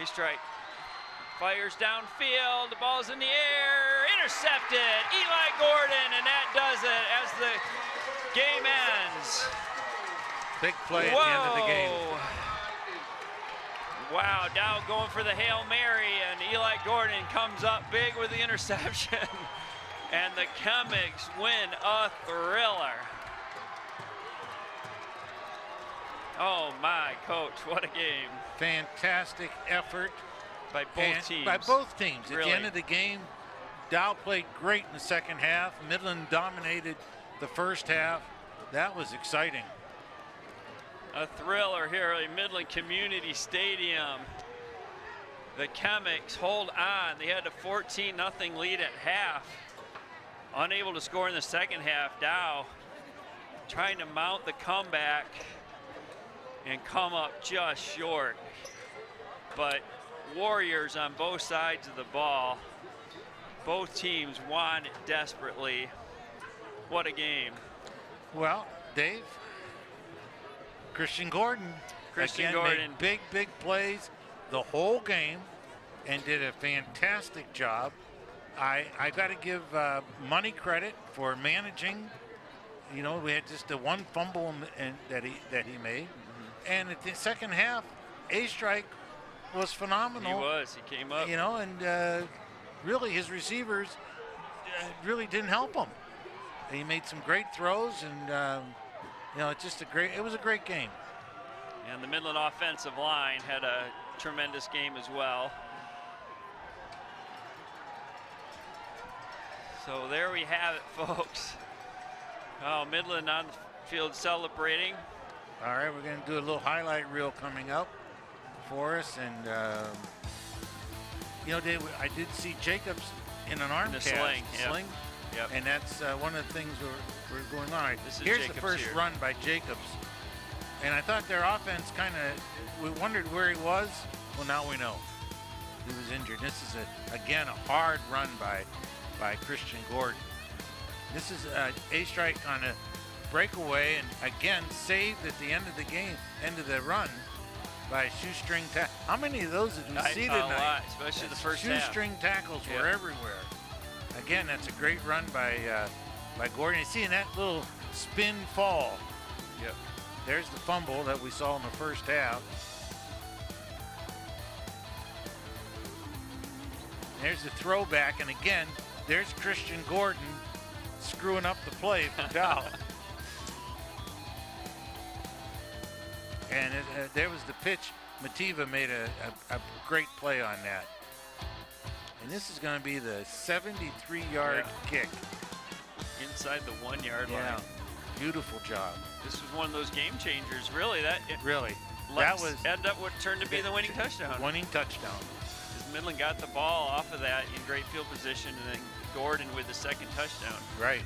A-Strike fires downfield. The ball's in the air. Intercepted. Eli Gordon, and that does it as the game ends. big play at the end of the game. Wow, Dow going for the Hail Mary, and Eli Gordon comes up big with the interception. And the Chemics win a thriller. Oh my, Coach, what a game. Fantastic effort By both teams. By both teams. At Really. the end of the game, Dow played great in the second half. Midland dominated the first half. That was exciting. A thriller here at Midland Community Stadium. The Chemics hold on. They had a 14-0 lead at half. Unable to score in the second half. Dow trying to mount the comeback and come up just short. But Warriors on both sides of the ball. Both teams want it desperately. What a game. Well, Dave, Christian Gordon again made big plays the whole game and did a fantastic job. I got to give Money credit for managing. You know, we had just the one fumble that he made, and at the second half, A-Strike was phenomenal. He was. He came up. You know, and really his receivers really didn't help him. He made some great throws, and you know, it's just it was a great game. And the Midland offensive line had a tremendous game as well. So there we have it, folks. Oh, Midland on the field celebrating. All right, we're going to do a little highlight reel coming up for us, and you know, Dave, I did see Jacobs in an arm cast. Sling. Yep. And that's one of the things we're going on. This is Here's Jacobs the first here. run by Jacobs. And I thought their offense kind of, we wondered where he was. Well, now we know. He was injured. This is, again, a hard run by Christian Gordon. This is A-Strike on a breakaway, and again saved at the end of the game, end of the run by a shoestring tackle. How many of those did we see tonight? A lot, especially the first half. Shoestring tackles were everywhere. Again, that's a great run by Gordon. You see in that little spin fall. Yep. There's the fumble that we saw in the first half. There's the throwback, and again, there's Christian Gordon screwing up the play for Dow. And there was the pitch. Mativa made a great play on that. And this is going to be the 73-yard kick. Inside the 1 yard line. Beautiful job. This was one of those game changers, really. Really. That was ended up what turned to be the winning touchdown. Winning touchdown. Because Midland got the ball off of that in great field position, and then Gordon with the second touchdown. Right.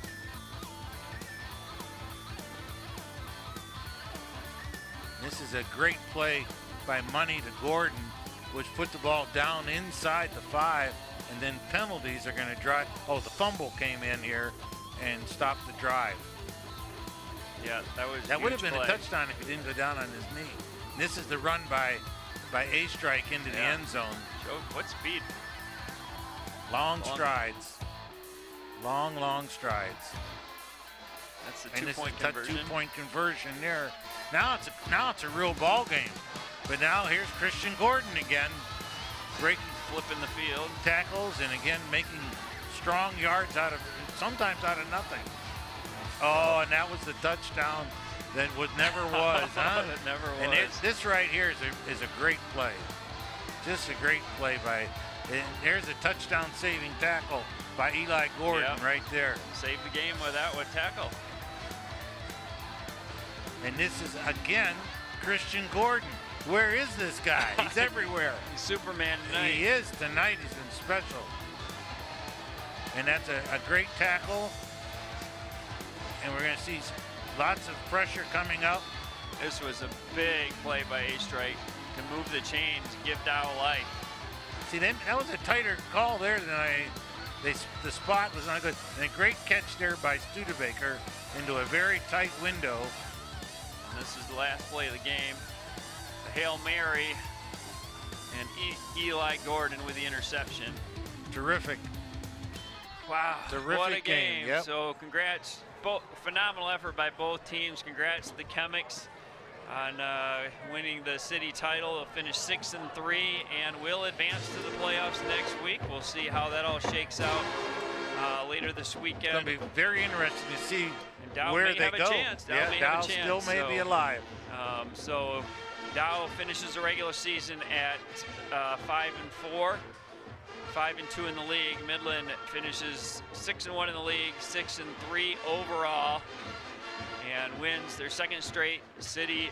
This is a great play by Money to Gordon, which put the ball down inside the 5, and then penalties are going to drive. Oh, the fumble came in here and stopped the drive. Yeah, that would have been a touchdown if he didn't go down on his knee. And this is the run by A-Strike into the end zone. What speed? Long strides. Long strides. That's a two-point conversion. Two-point conversion there. Now it's a real ball game. But now here's Christian Gordon again, flipping the field, tackles, and again making strong yards sometimes out of nothing. Oh, and that was the touchdown that never was, huh? It never was. And this right here is a great play. Just a great play and there's a touchdown-saving tackle by Eli Gordon right there. Saved the game with that tackle. And this is, again, Christian Gordon. Where is this guy? He's everywhere. He's Superman tonight. He is tonight. He's been special. And that's a great tackle. And we're going to see lots of pressure coming up. This was a big play by A-Strike to move the chains, give Dow life. See, that was a tighter call there than the spot was not good. And a great catch there by Studebaker into a very tight window. And this is the last play of the game. The Hail Mary and Eli Gordon with the interception. Terrific. Wow, terrific what a game. Yep. So congrats, phenomenal effort by both teams. Congrats to the Chemics on winning the city title. They'll finish 6-3 and will advance to the playoffs next week. We'll see how that all shakes out later this weekend. It's going to be very interesting to see Dow where may they have go. A chance. Dow still may be alive. So Dow finishes the regular season at 5-4. 5-2 in the league. Midland finishes 6-1 in the league, 6-3 overall, and wins their second straight city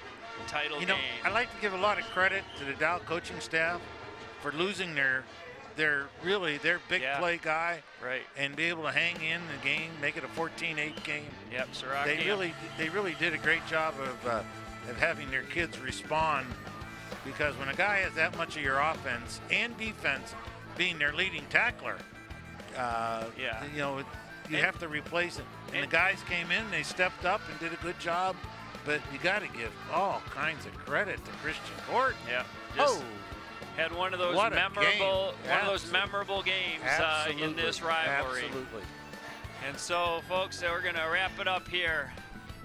title game. I'd like to give a lot of credit to the Dow coaching staff for losing their big play guy, and be able to hang in the game, make it a 14-8 game. Yep, Sirach. They really did a great job of having their kids respond, because when a guy has that much of your offense and defense being their leading tackler, you have to replace it. And the guys came in, they stepped up and did a good job. But you got to give all kinds of credit to Christian Gordon. Yeah. Had one of those memorable games in this rivalry. Absolutely. And so, folks, we're going to wrap it up here.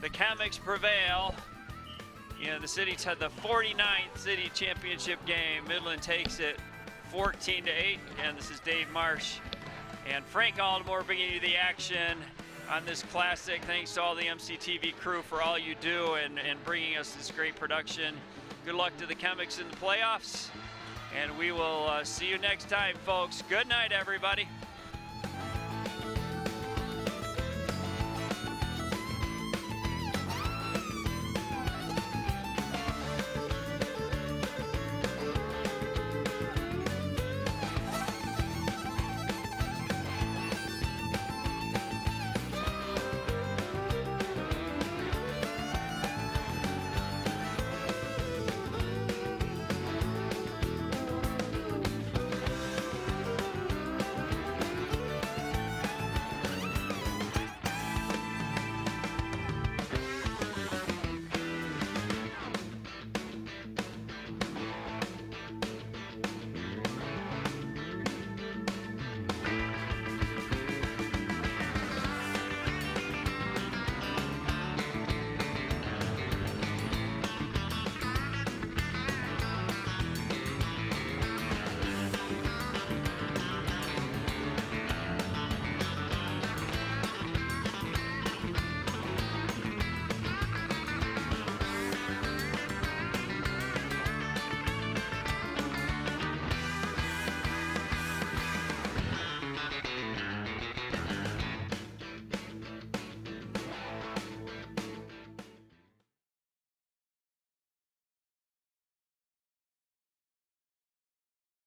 The Chemics prevail. The city had the 49th city championship game. Midland takes it 14-8, and this is Dave Marsh and Frank Aldemore bringing you the action on this classic. Thanks to all the MCTV crew for all you do and bringing us this great production. Good luck to the Chemics in the playoffs, and we will see you next time, folks. Good night, everybody.